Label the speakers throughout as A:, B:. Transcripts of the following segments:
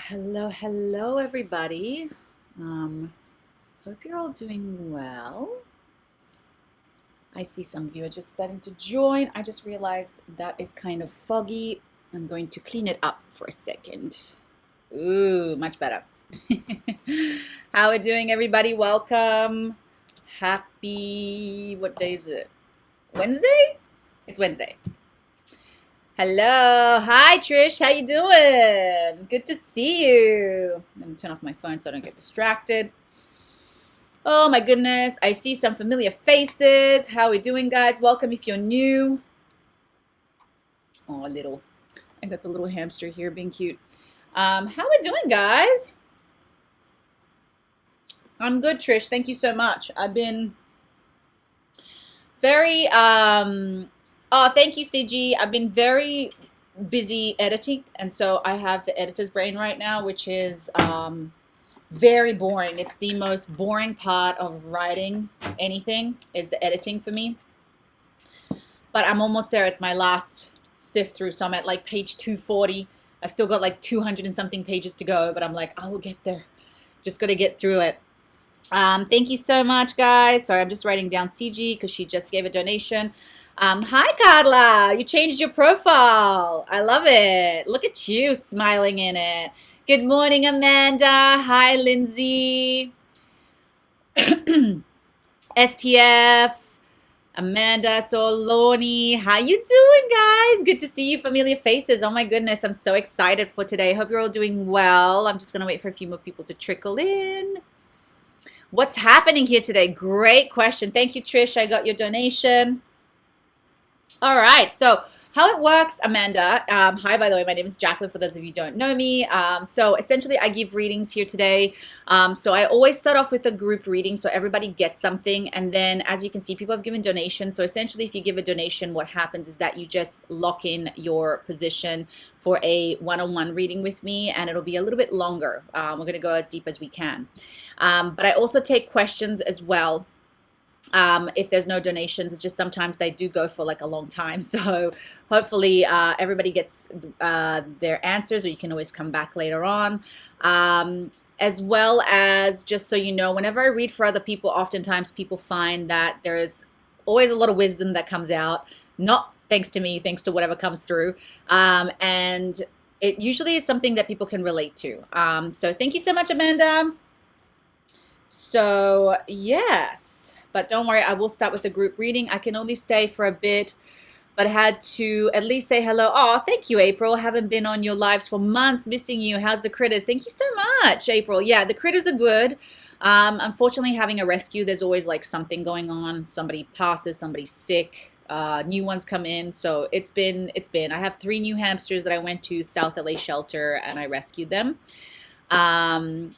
A: Hello, everybody. Hope you're all doing well. I see some of you are just starting to join. I just realized that is kind of foggy. I'm going to clean it up for a second. Ooh, much better. How are we doing, everybody? Welcome. Happy, what day is it? Wednesday? It's Wednesday. Hello. Hi, Trish. How you doing? Good to see you. Let me turn off my phone so I don't get distracted. Oh my goodness. I see some familiar faces. How are we doing, guys? Welcome if you're new. Oh, I got the little hamster here being cute. How are we doing, guys? I'm good, Trish. Thank you so much. I've been very oh, thank you, CG. I've been very busy editing, and so I have the editor's brain right now, which is very boring. It's the most boring part of writing anything is the editing for me. But I'm almost there. It's my last sift through, so I'm at like page 240. I've still got like 200 and something pages to go, but I'm like, I will get there. Just got to get through it. Thank you so much, guys. Sorry, I'm just writing down CG because she just gave a donation. Hi, Carla. You changed your profile. I love it. Look at you smiling in it. Good morning, Amanda. Hi, Lindsay. STF. Amanda Soloni. How you doing, guys? Good to see you, familiar faces. Oh my goodness, I'm so excited for today. Hope you're all doing well. I'm just going to wait for a few more people to trickle in. What's happening here today? Great question. Thank you, Trish. I got your donation. All right. So how it works, Amanda. Hi, by the way, my name is Jacqueline, for those of you who don't know me. So essentially, I give readings here today. So I always start off with a group reading so everybody gets something. And then, as you can see, people have given donations. So essentially, if you give a donation, what happens is that you just lock in your position for a one-on-one reading with me, and it'll be a little bit longer. We're going to go as deep as we can. But I also take questions as well. If there's no donations, it's just sometimes they do go for like a long time. So hopefully everybody gets their answers, or you can always come back later on. As well as, just so you know, whenever I read for other people, oftentimes people find that there's always a lot of wisdom that comes out, not thanks to me, thanks to whatever comes through. And it usually is something that people can relate to. So thank you so much, Amanda. So yes, but don't worry, I will start with the group reading. I can only stay for a bit, but I had to at least say hello. Oh, thank you, April. Haven't been on your lives for months, missing you. How's the critters? Thank you so much, April. Yeah, the critters are good. Unfortunately, having a rescue, there's always like something going on. Somebody passes, somebody's sick, new ones come in. So it's been. I have 3 new hamsters that I went to South LA shelter and I rescued them.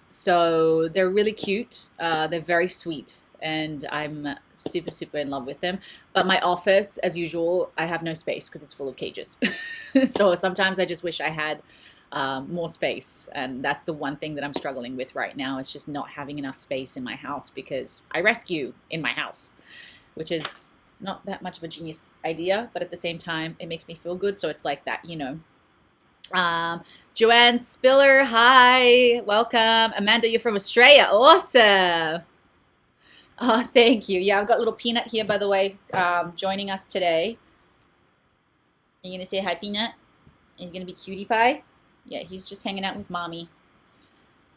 A: So they're really cute. They're very sweet, and I'm super in love with them. But my office, as usual, I have no space because it's full of cages. So sometimes I just wish I had more space, and that's the one thing that I'm struggling with right now. It's just not having enough space in my house because I rescue in my house, which is not that much of a genius idea, but at the same time, it makes me feel good. So it's like that, you know. Joanne Spiller, hi, welcome. Amanda, you're from Australia. Awesome. Oh, thank you. Yeah, I've got little Peanut here, by the way, joining us today. Are you gonna say hi, Peanut? He's gonna be cutie pie? Yeah, he's just hanging out with mommy.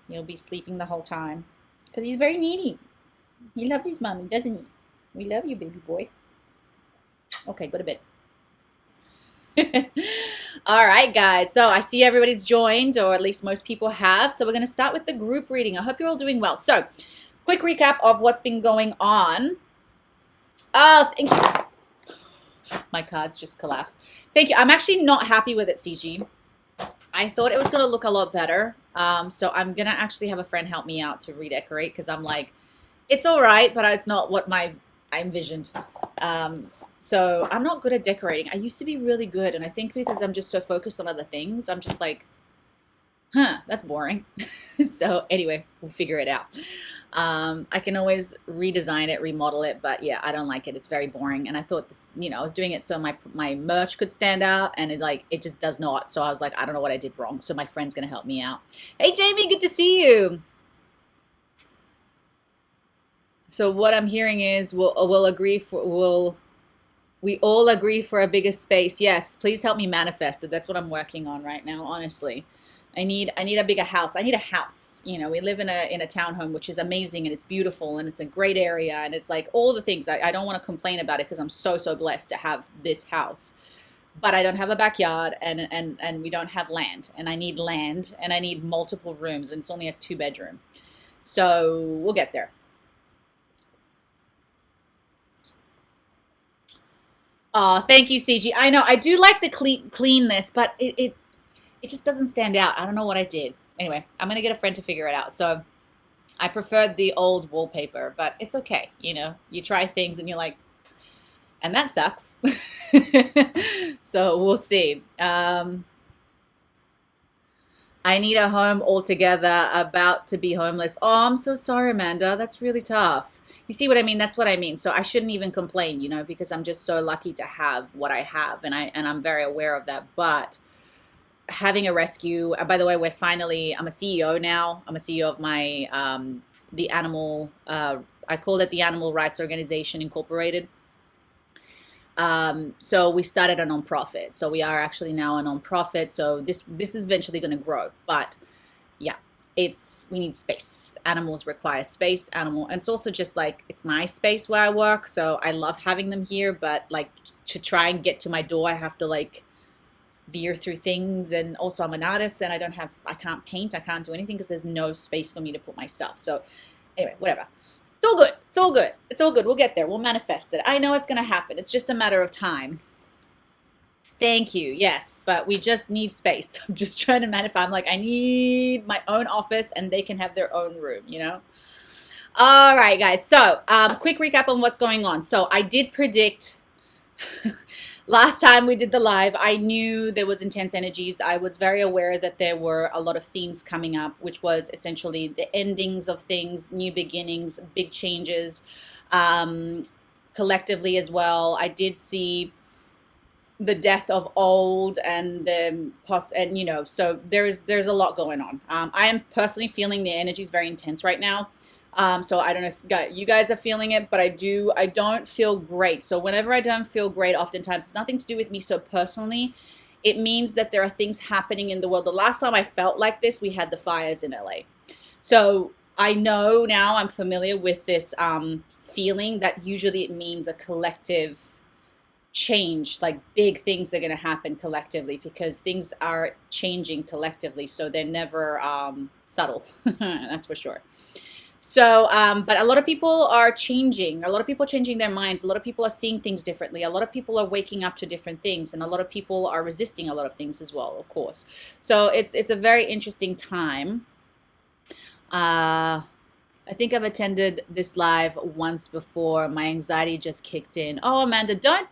A: He'll be sleeping the whole time because he's very needy. He loves his mommy, doesn't he? We love you, baby boy. Okay, go to bed. All right, guys. So I see everybody's joined, or at least most people have. So we're going to start with the group reading. I hope you're all doing well. So, quick recap of what's been going on. Oh, thank you. My cards just collapsed. Thank you. I'm actually not happy with it, CG. I thought it was going to look a lot better. So I'm going to actually have a friend help me out to redecorate because I'm like, it's all right, but it's not what I envisioned. So I'm not good at decorating. I used to be really good, and I think because I'm just so focused on other things, I'm just like, that's boring. So anyway, we'll figure it out. I can always redesign it, remodel it, but yeah, I don't like it. It's very boring. And I thought, I was doing it so my merch could stand out, and it just does not. So I was like, I don't know what I did wrong. So my friend's gonna help me out. Hey, Jamie, good to see you. So what I'm hearing is we all agree for a bigger space. Yes, please help me manifest it. That's what I'm working on right now, honestly. I need a bigger house. I need a house. We live in a townhome, which is amazing and it's beautiful and it's a great area and it's like all the things. I don't want to complain about it because I'm so blessed to have this house. But I don't have a backyard and we don't have land. And I need land and I need multiple rooms and it's only a 2 bedroom. So we'll get there. Oh, thank you, CG. I know I do like the cleanness, but it just doesn't stand out. I don't know what I did. Anyway, I'm gonna get a friend to figure it out. So I preferred the old wallpaper, but it's okay. You try things and you're like, and that sucks. So we'll see. I need a home altogether. About to be homeless. Oh, I'm so sorry, Amanda. That's really tough. You see what I mean? That's what I mean. So I shouldn't even complain, because I'm just so lucky to have what I have, and I'm very aware of that. But having a rescue. By the way, I'm a CEO now. I'm a CEO of my the animal. I called it the Animal Rights Organization Incorporated. So we started a nonprofit. So we are actually now a nonprofit. So this is eventually going to grow. But yeah, we need space. Animals require space. And it's also just like it's my space where I work. So I love having them here. But like to try and get to my door, I have to like veer through things, and also I'm an artist and I can't paint, I can't do anything because there's no space for me to put my stuff. So anyway, whatever. It's all good. It's all good. It's all good. We'll get there. We'll manifest it. I know it's going to happen. It's just a matter of time. Thank you. Yes, but we just need space. I'm just trying to manifest. I'm like, I need my own office and they can have their own room. All right, guys. So quick recap on what's going on. So I did predict last time we did the live, I knew there was intense energies. I was very aware that there were a lot of themes coming up, which was essentially the endings of things, new beginnings, big changes, collectively as well. I did see the death of old and so there's a lot going on. I am personally feeling the energy is very intense right now. So I don't know if you guys are feeling it, but I don't feel great. So whenever I don't feel great, oftentimes it's nothing to do with me so personally. It means that there are things happening in the world. The last time I felt like this, we had the fires in LA. So I know now, I'm familiar with this feeling that usually it means a collective change, like big things are going to happen collectively because things are changing collectively. So they're never subtle. That's for sure. So, but a lot of people are changing. A lot of people are changing their minds. A lot of people are seeing things differently. A lot of people are waking up to different things, and a lot of people are resisting a lot of things as well, of course. So it's a very interesting time. I think I've attended this live once before. My anxiety just kicked in. Oh, Amanda, don't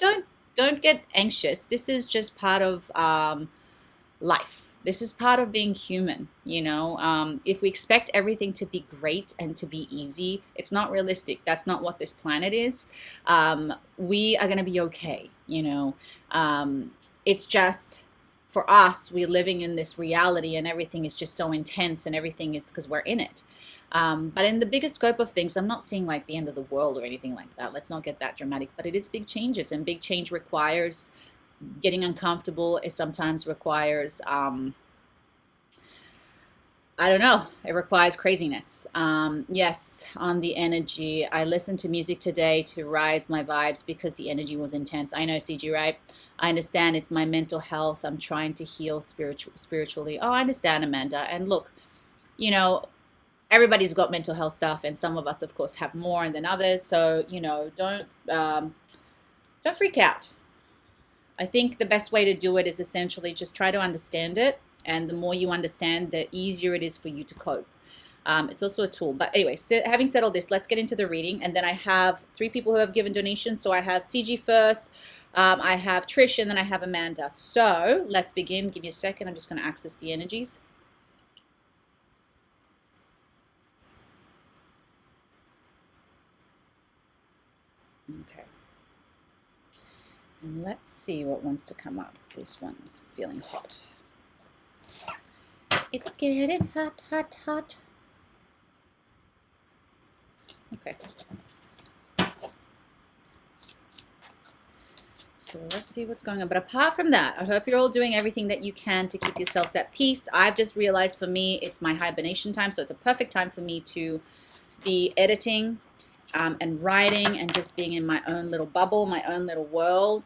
A: get anxious. This is just part of life. This is part of being human, if we expect everything to be great and to be easy, it's not realistic. That's not what this planet is. We are going to be okay, it's just for us, we're living in this reality and everything is just so intense and everything is because we're in it. But in the bigger scope of things, I'm not seeing like the end of the world or anything like that. Let's not get that dramatic, but it is big changes, and big change requires getting uncomfortable. It sometimes requires I don't know, it requires craziness. Yes, on the energy, I listened to music today to rise my vibes because the energy was intense. I know, CG, right? I understand it's my mental health. I'm trying to heal spiritually. Oh, I understand, Amanda. And look, you know everybody's got mental health stuff, and some of us of course have more than others, so don't freak out. I think the best way to do it is essentially just try to understand it. And the more you understand, the easier it is for you to cope. It's also a tool. But anyway, so having said all this, let's get into the reading. And then I have 3 people who have given donations. So I have CG first, I have Trish, and then I have Amanda. So let's begin. Give me a second. I'm just going to access the energies. Okay. And let's see what wants to come up. This one's feeling hot. It's getting hot, hot, hot. Okay. So let's see what's going on. But apart from that, I hope you're all doing everything that you can to keep yourselves at peace. I've just realized for me, it's my hibernation time. So it's a perfect time for me to be editing and writing and just being in my own little bubble, my own little world.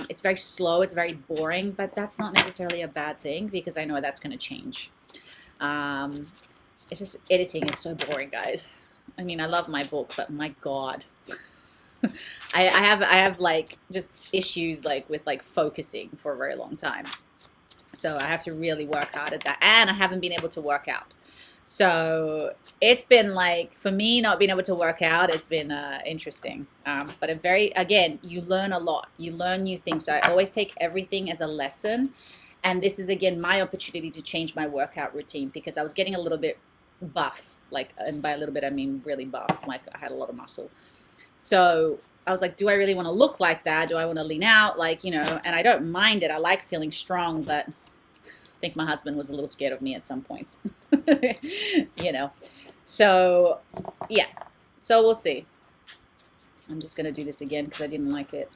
A: It's very slow. It's very boring. But that's not necessarily a bad thing because I know that's going to change. It's just editing is so boring, guys. I mean, I love my book, but my God. I have like just issues like with like focusing for a very long time. So I have to really work hard at that. And I haven't been able to work out. So it's been like, for me, not being able to work out, it's been interesting. But again, you learn a lot. You learn new things. So I always take everything as a lesson. And this is, again, my opportunity to change my workout routine because I was getting a little bit buff. Like, and by a little bit, I mean really buff. Like I had a lot of muscle. So I was like, do I really want to look like that? Do I want to lean out? Like, you know, and I don't mind it. I like feeling strong, but I think my husband was a little scared of me at some points, you know. So, yeah. So we'll see. I'm just going to do this again because I didn't like it.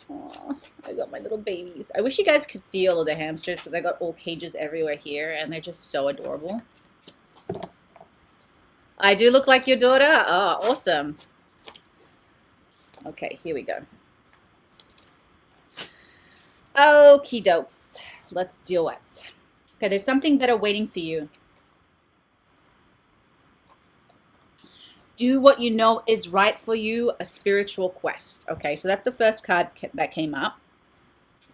A: Aww, I got my little babies. I wish you guys could see all of the hamsters because I got all cages everywhere here, and they're just so adorable. I do look like your daughter? Oh, awesome. Okay, here we go. Okie dokes. Let's do it. Okay, there's something better waiting for you. Do what you know is right for you, a spiritual quest. Okay, so that's the first card that came up.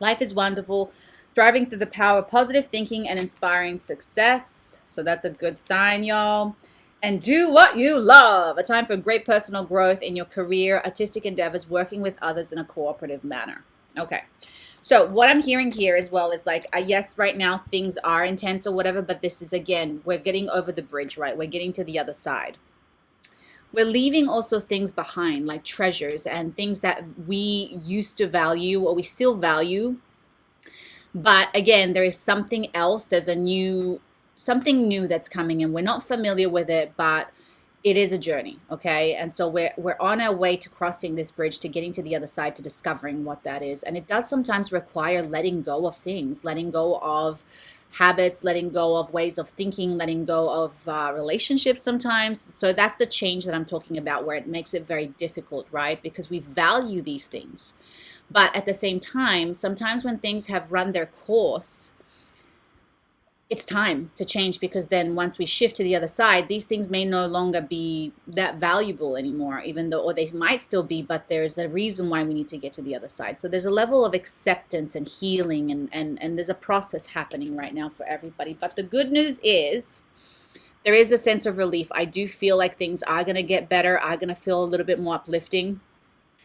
A: Life is wonderful. Thriving through the power of positive thinking and inspiring success. So that's a good sign, y'all. And do what you love. A time for great personal growth in your career, artistic endeavors, working with others in a cooperative manner. Okay. So what I'm hearing here as well is like, yes, right now things are intense or whatever, but this is, again, we're getting over the bridge, right? We're getting to the other side. We're leaving also things behind, like treasures and things that we used to value or we still value. But again, there is something else. There's something new that's coming in. We're not familiar with it, but it is a journey, okay? And so we're on our way to crossing this bridge, to getting to the other side, to discovering what that is. And it does sometimes require letting go of things, letting go of habits, letting go of ways of thinking, letting go of relationships sometimes. So that's the change that I'm talking about, where it makes it very difficult, right? Because we value these things. But at the same time, sometimes when things have run their course, it's time to change, because then once we shift to the other side, these things may no longer be that valuable anymore, even though, or they might still be, but there's a reason why we need to get to the other side. So there's a level of acceptance and healing, and there's a process happening right now for everybody. But the good news is there is a sense of relief. I do feel like things are going to get better, are going to feel a little bit more uplifting,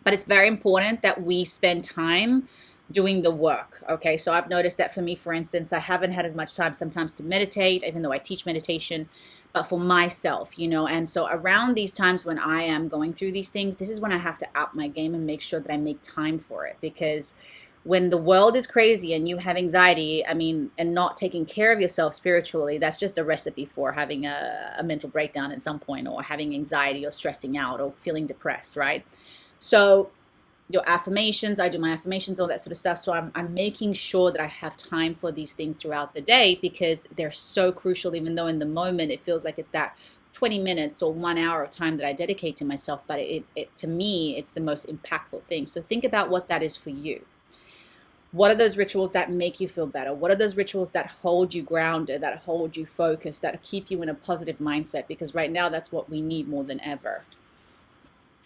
A: but it's very important that we spend time doing the work. Okay, so I've noticed that for me, for instance, I haven't had as much time sometimes to meditate, even though I teach meditation, but for myself, you know. And so around these times when I am going through these things, this is when I have to up my game and make sure that I make time for it. Because when the world is crazy and you have anxiety, I mean, and not taking care of yourself spiritually, that's just a recipe for having a mental breakdown at some point, or having anxiety, or stressing out, or feeling depressed, right? So your affirmations, I do my affirmations, all that sort of stuff. So I'm making sure that I have time for these things throughout the day, because they're so crucial, even though in the moment it feels like it's that 20 minutes or 1 hour of time that I dedicate to myself. But it to me, it's the most impactful thing. So think about what that is for you. What are those rituals that make you feel better? What are those rituals that hold you grounded, that hold you focused, that keep you in a positive mindset? Because right now that's what we need more than ever.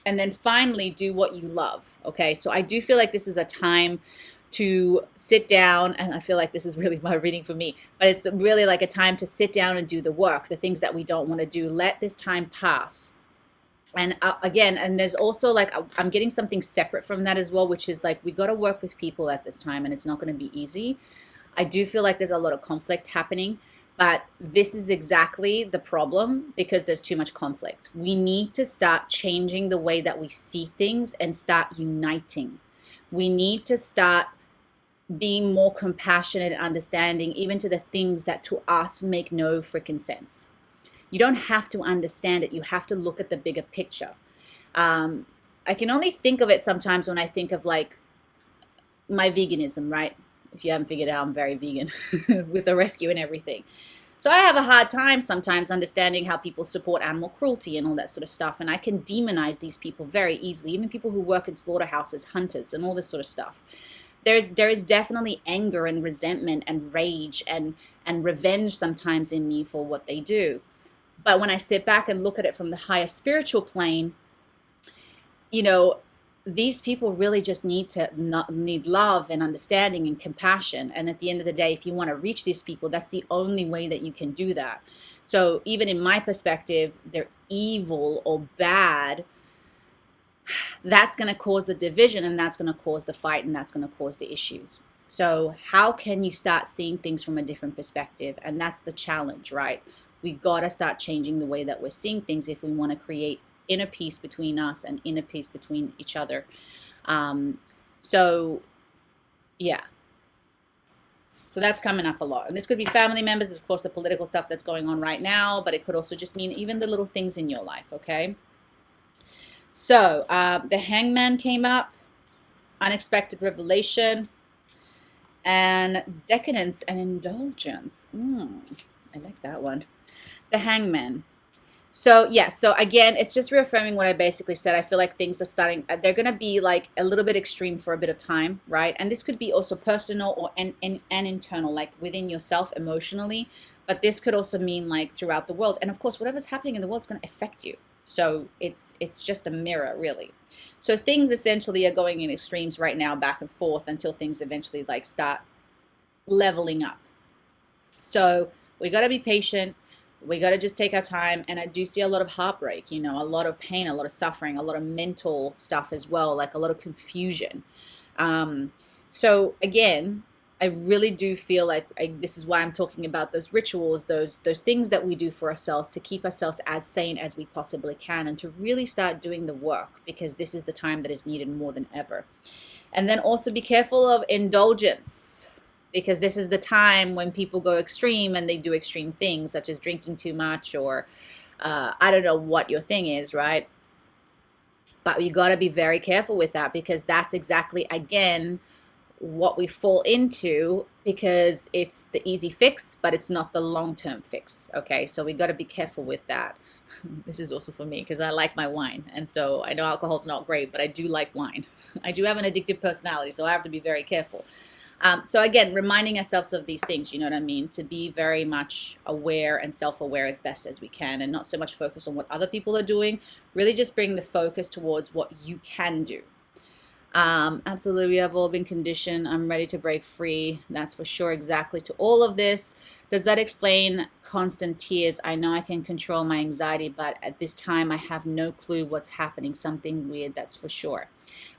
A: And then finally, do what you love. Okay, so I do feel like this is a time to sit down, and I feel like this is really my reading for me, but it's really like a time to sit down and do the work, the things that we don't want to do. Let this time pass. And again, and there's also like, I'm getting something separate from that as well, which is like, we got to work with people at this time, and it's not going to be easy. I do feel like there's a lot of conflict happening. But this is exactly the problem because there's too much conflict. We need to start changing the way that we see things and start uniting. We need to start being more compassionate and understanding, even to the things that to us make no freaking sense. You don't have to understand it, you have to look at the bigger picture. Um, I can only think of it sometimes when I think of like my veganism, right? If you haven't figured out, I'm very vegan with the rescue and everything. So I have a hard time sometimes understanding how people support animal cruelty and all that sort of stuff. And I can demonize these people very easily, even people who work in slaughterhouses, hunters, and all this sort of stuff. There is definitely anger and resentment and rage and revenge sometimes in me for what they do. But when I sit back and look at it from the higher spiritual plane, you know, these people really just need to not need love and understanding and compassion. And at the end of the day, if you want to reach these people, that's the only way that you can do that. So even in my perspective, they're evil or bad. That's going to cause the division, and that's going to cause the fight, and that's going to cause the issues. So how can you start seeing things from a different perspective? And that's the challenge, right? We got to start changing the way that we're seeing things if we want to create inner peace between us and inner peace between each other. Um, so, yeah. So that's coming up a lot. And this could be family members, of course, the political stuff that's going on right now, but it could also just mean even the little things in your life, okay? So the hangman came up, unexpected revelation, and decadence and indulgence. I like that one. The hangman. So yeah, so again, it's just reaffirming what I basically said. I feel like things are starting, they're going to be like a little bit extreme for a bit of time, right? And this could be also personal or and internal, like within yourself emotionally. But this could also mean like throughout the world. And of course, whatever's happening in the world is going to affect you. So it's just a mirror, really. So things essentially are going in extremes right now, back and forth, until things eventually like start leveling up. So we got to be patient. We got to just take our time. And I do see a lot of heartbreak, you know, a lot of pain, a lot of suffering, a lot of mental stuff as well, like a lot of confusion. So again, I really do feel like this is why I'm talking about those rituals, those things that we do for ourselves to keep ourselves as sane as we possibly can, and to really start doing the work, because this is the time that is needed more than ever. And then also be careful of indulgence, because this is the time when people go extreme and they do extreme things, such as drinking too much, or I don't know what your thing is, right? But you got to be very careful with that, because that's exactly, again, what we fall into, because it's the easy fix, but it's not the long-term fix. Okay, so we got to be careful with that. This is also for me because I like my wine, and so I know alcohol's not great, but I do like wine. I do have an addictive personality, so I have to be very careful. So again, reminding ourselves of these things, you know what I mean, to be very much aware and self-aware as best as we can, and not so much focus on what other people are doing. Really just bring the focus towards what you can do. Absolutely, we have all been conditioned. I'm ready to break free. That's for sure. Exactly to all of this. Does that explain constant tears? I know I can control my anxiety, but at this time I have no clue what's happening. Something weird, that's for sure.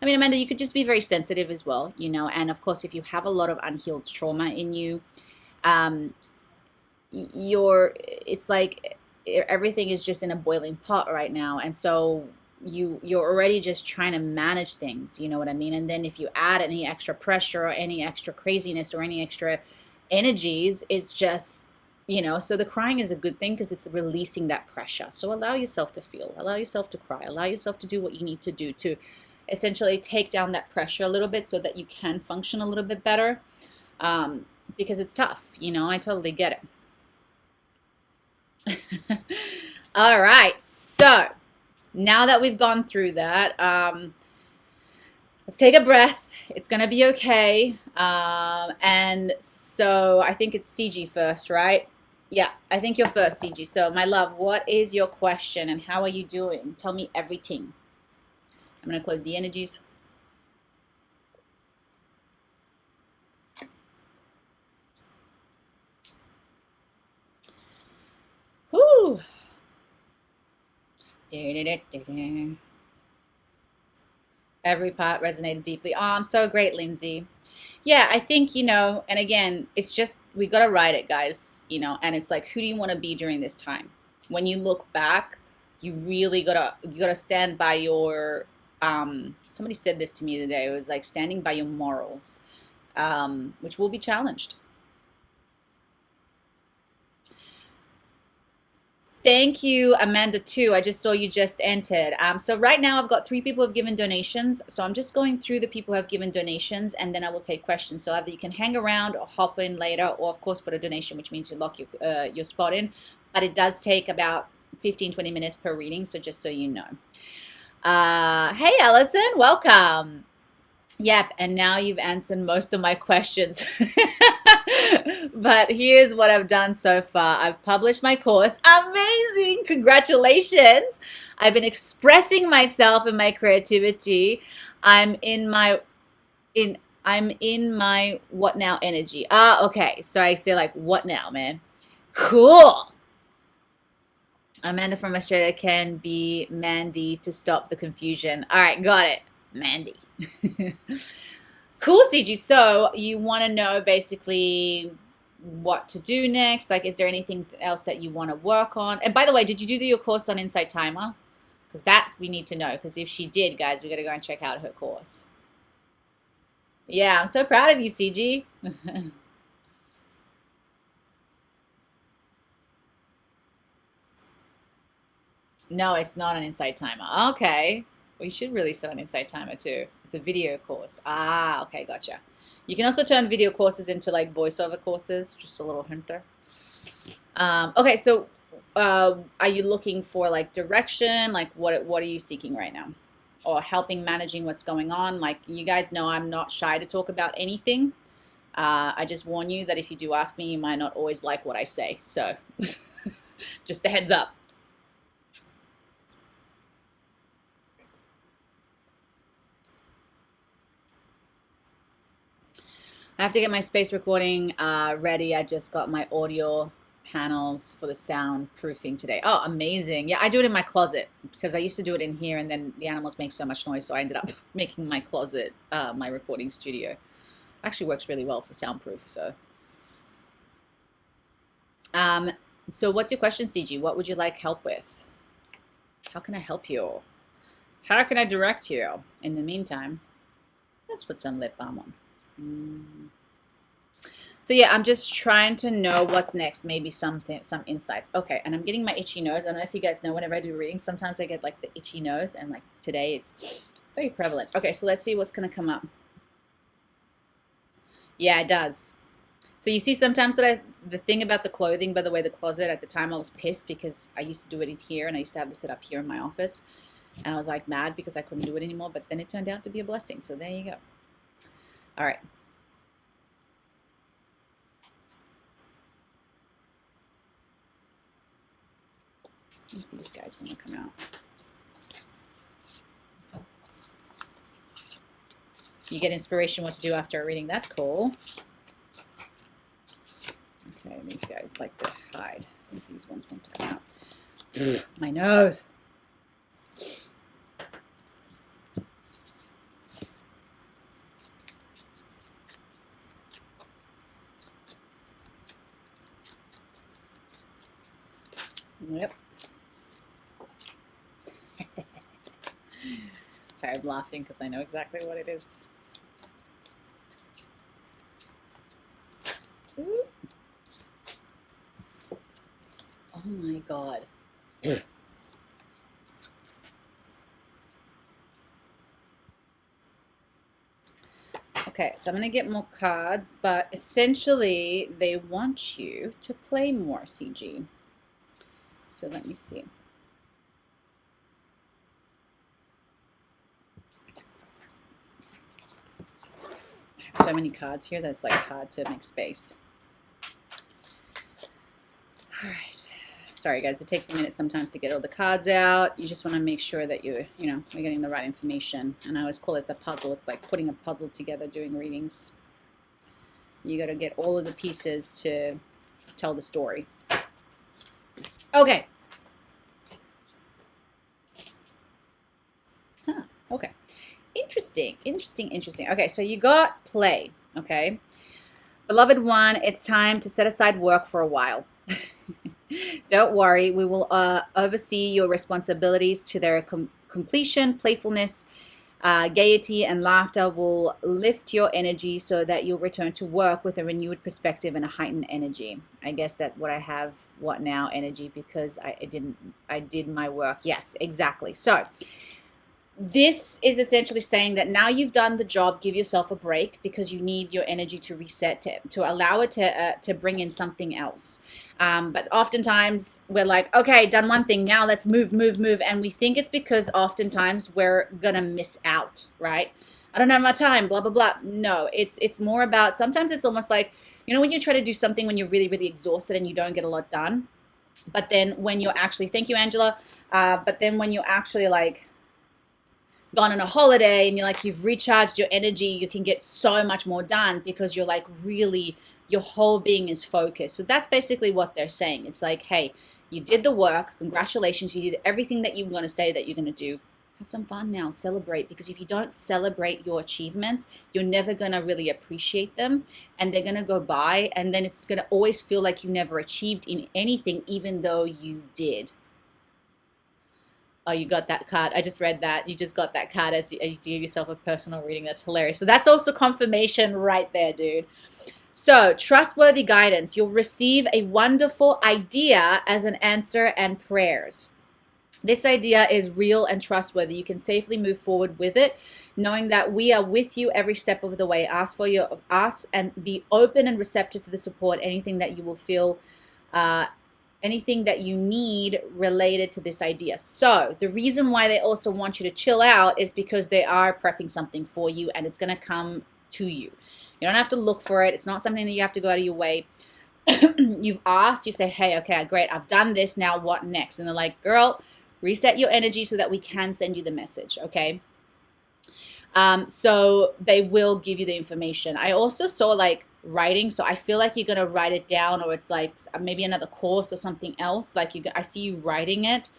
A: I mean, Amanda, you could just be very sensitive as well, you know, and of course, if you have a lot of unhealed trauma in you, um, it's like everything is just in a boiling pot right now. And so you're already just trying to manage things, you know what I mean? And then if you add any extra pressure or any extra craziness or any extra energies, it's just, you know, so the crying is a good thing because it's releasing that pressure. So allow yourself to feel, allow yourself to cry, allow yourself to do what you need to do to essentially take down that pressure a little bit so that you can function a little bit better. Because it's tough, you know, I totally get it. All right, so now that we've gone through that, let's take a breath. It's going to be okay. And so I think it's CG first, right? Yeah, I think you're first, CG. So, my love, what is your question and how are you doing? Tell me everything. I'm going to close the energies. Whew. Every part resonated deeply. Oh, I'm so great, Lindsay. Yeah, I think, and again, it's just, we got to write it, guys, and it's like, who do you want to be during this time? When you look back, you really you gotta stand by your, somebody said this to me today. It was like standing by your morals, which will be challenged. Thank you, Amanda, too. I just saw you just entered. So right now I've got 3 people who have given donations. So I'm just going through the people who have given donations, and then I will take questions. So either you can hang around or hop in later, or of course put a donation, which means you lock your spot in. But it does take about 15-20 minutes per reading, so just so you know. Hey, Allison, welcome. Yep, and now you've answered most of my questions. But here's what I've done so far. I've published my course. Amazing! Congratulations! I've been expressing myself and my creativity. I'm in my what now energy. Okay. So I say like what now, man? Cool. Amanda from Australia can be Mandy to stop the confusion. All right, got it. Mandy. Cool, CG. So you want to know basically what to do next? Like, is there anything else that you want to work on? And by the way, did you do your course on Insight Timer? Because that we need to know. Because if she did, guys, we got to go and check out her course. Yeah, I'm so proud of you, CG. No, it's not an Insight Timer. Okay. We should release it on Insight Timer too. It's a video course. Okay, gotcha. You can also turn video courses into like voiceover courses. Just a little hint there. Okay, so are you looking for like direction? Like what are you seeking right now? Or helping managing what's going on? Like you guys know I'm not shy to talk about anything. I just warn you that if you do ask me, you might not always like what I say. So just a heads up. I have to get my space recording ready. I just got my audio panels for the sound proofing today. Oh, amazing. Yeah, I do it in my closet because I used to do it in here and then the animals make so much noise. So I ended up making my closet my recording studio. Actually works really well for soundproof. So what's your question, CG? What would you like help with? How can I help you? How can I direct you? In the meantime, let's put some lip balm on. So yeah, I'm just trying to know what's next. Maybe some insights. Okay, and I'm getting my itchy nose. I don't know if you guys know, whenever I do readings, sometimes I get like the itchy nose, and like today it's very prevalent. Okay, so let's see what's gonna come up. Yeah, it does. So you see sometimes that the thing about the clothing, by the way, the closet, at the time I was pissed because I used to do it in here and I used to have this set up here in my office. And I was like mad because I couldn't do it anymore, but then it turned out to be a blessing. So there you go. All right. These guys want to come out. You get inspiration what to do after a reading. That's cool. Okay, these guys like to hide. I think these ones want to come out. My nose. Yep. Sorry, I'm laughing because I know exactly what it is. Ooh. Oh my God. Okay, so I'm going to get more cards, but essentially they want you to play more, CG. So let me see. I have so many cards here that it's like hard to make space. All right. Sorry guys, it takes a minute sometimes to get all the cards out. You just want to make sure that you're getting the right information. And I always call it the puzzle. It's like putting a puzzle together doing readings. You got to get all of the pieces to tell the story. Okay. Okay. Interesting. Okay, so you got play. Okay. Beloved one, it's time to set aside work for a while. Don't worry, we will oversee your responsibilities to their completion. Playfulness, gaiety, and laughter will lift your energy so that you'll return to work with a renewed perspective and a heightened energy. I guess that what I have, what now energy, because I did my work. Yes, exactly. So this is essentially saying that now you've done the job, give yourself a break because you need your energy to reset, to allow it to bring in something else. But oftentimes we're like, okay, done one thing, now let's move. And we think it's because oftentimes we're going to miss out, right? I don't have my time, blah, blah, blah. No, it's more about, sometimes it's almost like, when you try to do something when you're really, really exhausted and you don't get a lot done. But then when you're actually, thank you, Angela. But then when you're actually like, gone on a holiday and you've recharged your energy, you can get so much more done because you're like really, your whole being is focused. So that's basically what they're saying. It's like, hey, you did the work, congratulations, you did everything that you were going to say that you're going to do. Have some fun now, celebrate, because if you don't celebrate your achievements, you're never going to really appreciate them, and they're going to go by, and then it's going to always feel like you never achieved in anything, even though you did. Oh, you got that card. I just read that. You just got that card as you gave yourself a personal reading. That's hilarious. So that's also confirmation right there, dude. So trustworthy guidance. You'll receive a wonderful idea as an answer and prayers. This idea is real and trustworthy. You can safely move forward with it, knowing that we are with you every step of the way. Ask and be open and receptive to the support, anything that you will feel anything that you need related to this idea. So the reason why they also want you to chill out is because they are prepping something for you, and it's going to come to you. You don't have to look for it. It's not something that you have to go out of your way. You've asked, you say, hey, okay, great, I've done this, now what next? And they're like, girl, reset your energy so that we can send you the message, okay? So they will give you the information. I also saw like writing, so I feel like you're gonna write it down, or it's like maybe another course or something else. Like I see you writing it,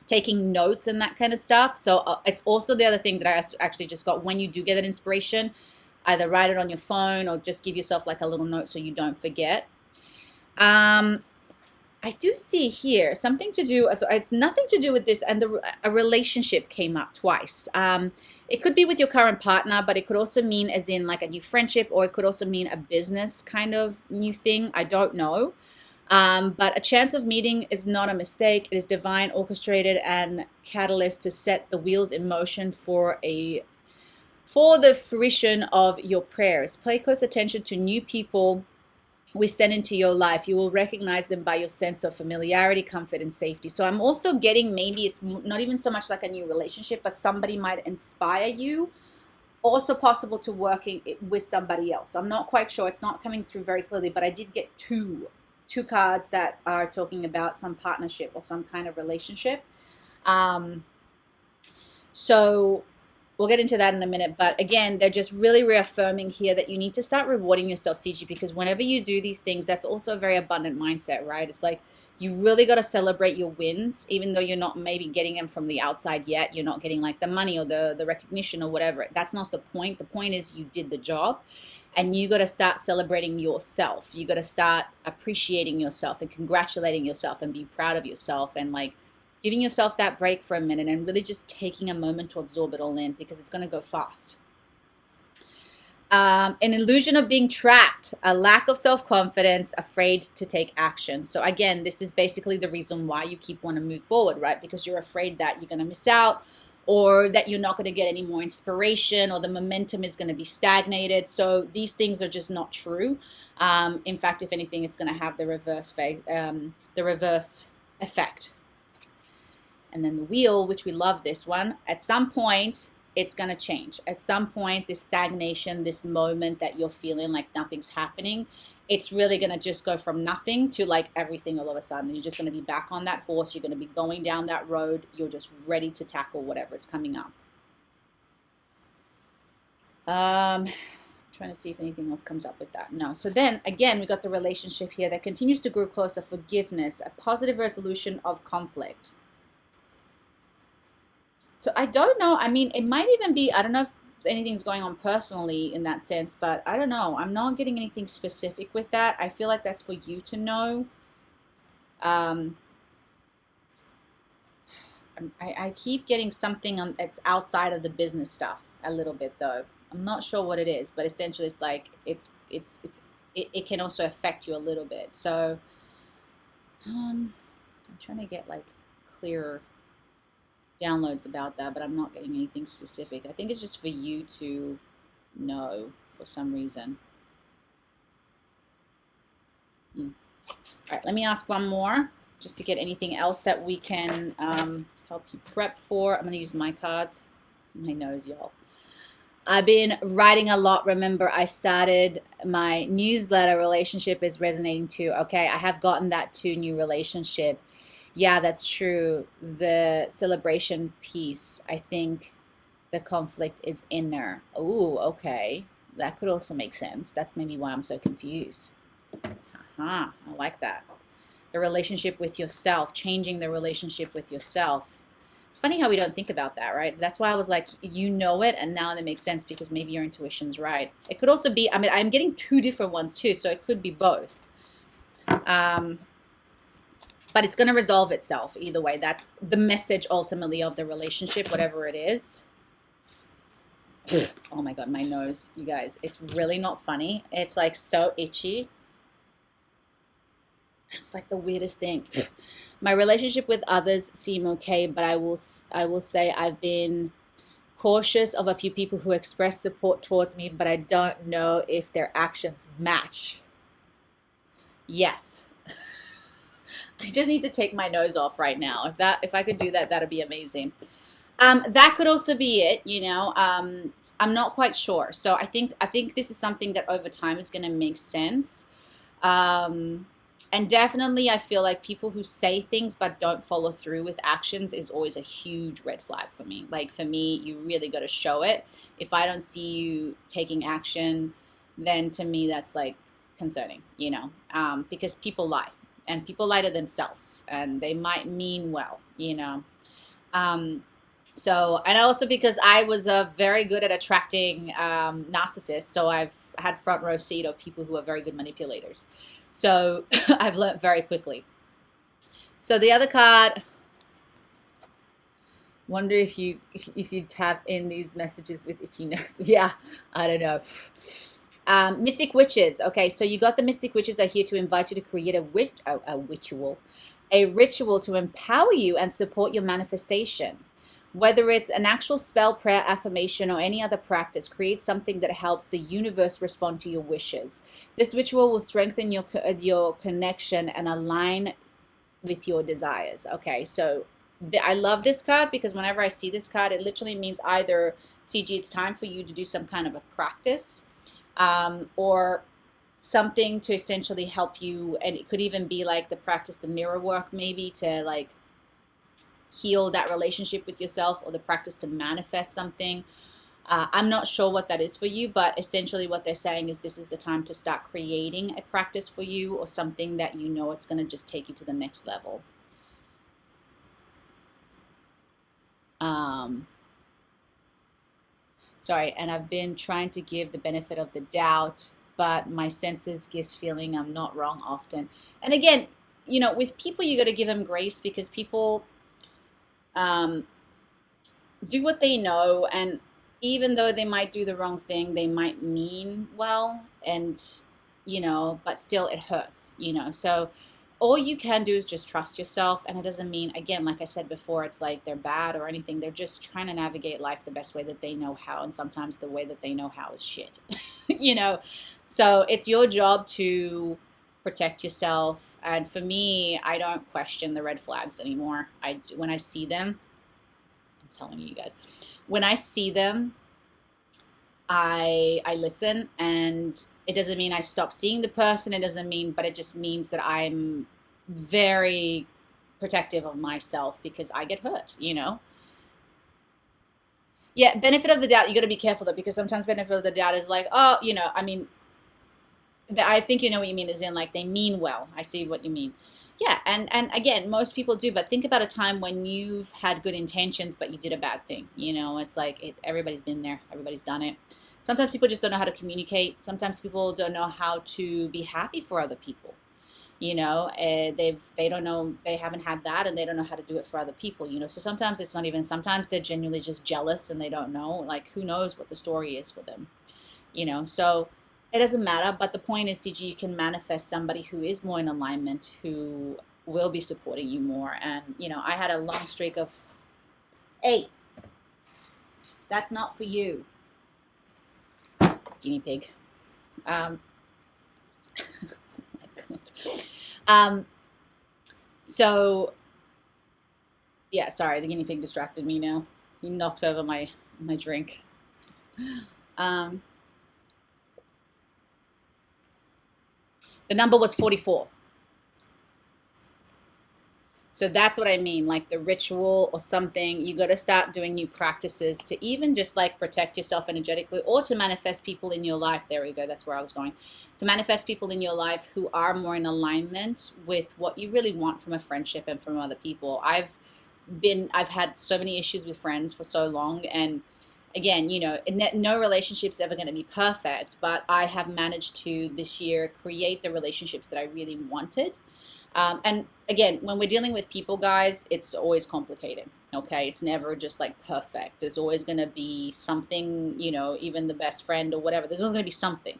A: taking notes and that kind of stuff. So it's also the other thing that I actually just got. When you do get an inspiration, either write it on your phone or just give yourself like a little note so you don't forget. I do see here something to do, so it's nothing to do with this, and a relationship came up twice. It could be with your current partner, but it could also mean as in like a new friendship, or it could also mean a business kind of new thing. I don't know. But a chance of meeting is not a mistake. It is divine, orchestrated, and catalyst to set the wheels in motion for the fruition of your prayers. Pay close attention to new people we send into your life. You will recognize them by your sense of familiarity, comfort, and safety. So I'm also getting, maybe it's not even so much like a new relationship, but somebody might inspire you. Also possible to working with somebody else. I'm not quite sure. It's not coming through very clearly, but I did get two cards that are talking about some partnership or some kind of relationship. So we'll get into that in a minute, but again, they're just really reaffirming here that you need to start rewarding yourself, CG, because whenever you do these things, that's also a very abundant mindset, right? It's like you really got to celebrate your wins, even though you're not maybe getting them from the outside yet. You're not getting like the money or the recognition or whatever. That's not the point. The point is you did the job, and you got to start celebrating yourself. You got to start appreciating yourself and congratulating yourself and be proud of yourself, and like giving yourself that break for a minute and really just taking a moment to absorb it all in, because it's going to go fast. An illusion of being trapped, a lack of self-confidence, afraid to take action. So again, this is basically the reason why you keep wanting to move forward, right? Because you're afraid that you're going to miss out, or that you're not going to get any more inspiration, or the momentum is going to be stagnated. So these things are just not true. In fact, if anything, it's going to have the reverse effect. And then the wheel, which we love this one, at some point, it's going to change. At some point, this stagnation, this moment that you're feeling like nothing's happening, it's really going to just go from nothing to like everything all of a sudden. You're just going to be back on that horse. You're going to be going down that road. You're just ready to tackle whatever is coming up. Trying to see if anything else comes up with that. No. So then again, we got the relationship here that continues to grow closer, forgiveness, a positive resolution of conflict. So I don't know. I mean, it might even be, I don't know if anything's going on personally in that sense, but I don't know. I'm not getting anything specific with that. I feel like that's for you to know. Um, I keep getting something on that's outside of the business stuff a little bit though. I'm not sure what it is, but essentially it's like it can also affect you a little bit. So I'm trying to get like clearer downloads about that, but I'm not getting anything specific. I think it's just for you to know for some reason. All right, let me ask one more just to get anything else that we can help you prep for. I'm going to use my cards. My nose, y'all. I've been writing a lot. Remember, I started my newsletter, Relationship is Resonating Too. Okay, I have gotten that to new relationship. Yeah, that's true. The celebration piece, I think the conflict is inner. Ooh, okay. That could also make sense. That's maybe why I'm so confused. I like that. The relationship with yourself, changing the relationship with yourself. It's funny how we don't think about that, right? That's why I was like, you know it, and now it makes sense because maybe your intuition's right. It could also be, I mean, I'm getting two different ones too, so it could be both. But it's going to resolve itself either way. That's the message ultimately of the relationship, whatever it is. Oh my God, my nose, you guys. It's really not funny. It's like so itchy. It's like the weirdest thing. My relationship with others seem okay, but I will say I've been cautious of a few people who express support towards me, but I don't know if their actions match. Yes. I just need to take my nose off right now. If I could do that, that'd be amazing. That could also be it, you know. I'm not quite sure. So I think this is something that over time is going to make sense. And definitely, I feel like people who say things but don't follow through with actions is always a huge red flag for me. Like for me, you really got to show it. If I don't see you taking action, then to me that's like concerning, you know, because people lie and people lie to themselves and they might mean well, you know. So, and also because I was very good at attracting narcissists, so I've had front row seat of people who are very good manipulators. So I've learned very quickly. So the other card, wonder if you tap in these messages with itchy nose. Yeah, I don't know. Mystic witches. Okay, so you got the mystic witches are here to invite you to create a ritual to empower you and support your manifestation. Whether it's an actual spell, prayer, affirmation, or any other practice, create something that helps the universe respond to your wishes. This ritual will strengthen your connection and align with your desires. Okay, so I love this card because whenever I see this card, it literally means either, CG, it's time for you to do some kind of a practice, or something to essentially help you. And it could even be like the practice, the mirror work, maybe to like heal that relationship with yourself, or the practice to manifest something. I'm not sure what that is for you, but essentially what they're saying is this is the time to start creating a practice for you, or something that you know it's going to just take you to the next level. Sorry, and I've been trying to give the benefit of the doubt, but my senses gives feeling I'm not wrong often. And again, you know, with people, you got to give them grace because people do what they know, and even though they might do the wrong thing, they might mean well, and you know, but still it hurts, you know. So all you can do is just trust yourself, and it doesn't mean, again, like I said before, it's like they're bad or anything. They're just trying to navigate life the best way that they know how, and sometimes the way that they know how is shit. You know, so it's your job to protect yourself. And for me, I don't question the red flags anymore. When I see them, I'm telling you guys, when I see them, I listen, and it doesn't mean I stop seeing the person. It doesn't mean, but it just means that I'm very protective of myself because I get hurt, you know? Yeah, benefit of the doubt, you got to be careful though, because sometimes benefit of the doubt is like, oh, you know, I mean, I think you know what you mean, is in like they mean well. I see what you mean. Yeah, and again, most people do, but think about a time when you've had good intentions, but you did a bad thing. You know, it's like everybody's been there, everybody's done it. Sometimes people just don't know how to communicate. Sometimes people don't know how to be happy for other people. You know, they don't know, they haven't had that, and they don't know how to do it for other people. You know, so sometimes it's not even. Sometimes they're genuinely just jealous, and they don't know. Like, who knows what the story is for them, you know. So it doesn't matter, but the point is, CG, you can manifest somebody who is more in alignment, who will be supporting you more. And you know, I had a long streak of, hey, that's not for you, guinea pig. um, um so yeah, sorry, the guinea pig distracted me now. He knocked over my drink. um the number was 44. So that's what I mean, like the ritual or something. You got to start doing new practices to even just like protect yourself energetically, or to manifest people in your life. There we go. That's where I was going. To manifest people in your life who are more in alignment with what you really want from a friendship and from other people. I've had so many issues with friends for so long, and again, you know, no relationship's ever going to be perfect, but I have managed to this year create the relationships that I really wanted. And again, when we're dealing with people, guys, it's always complicated. Okay, it's never just like perfect. There's always going to be something, you know, even the best friend or whatever. There's always going to be something.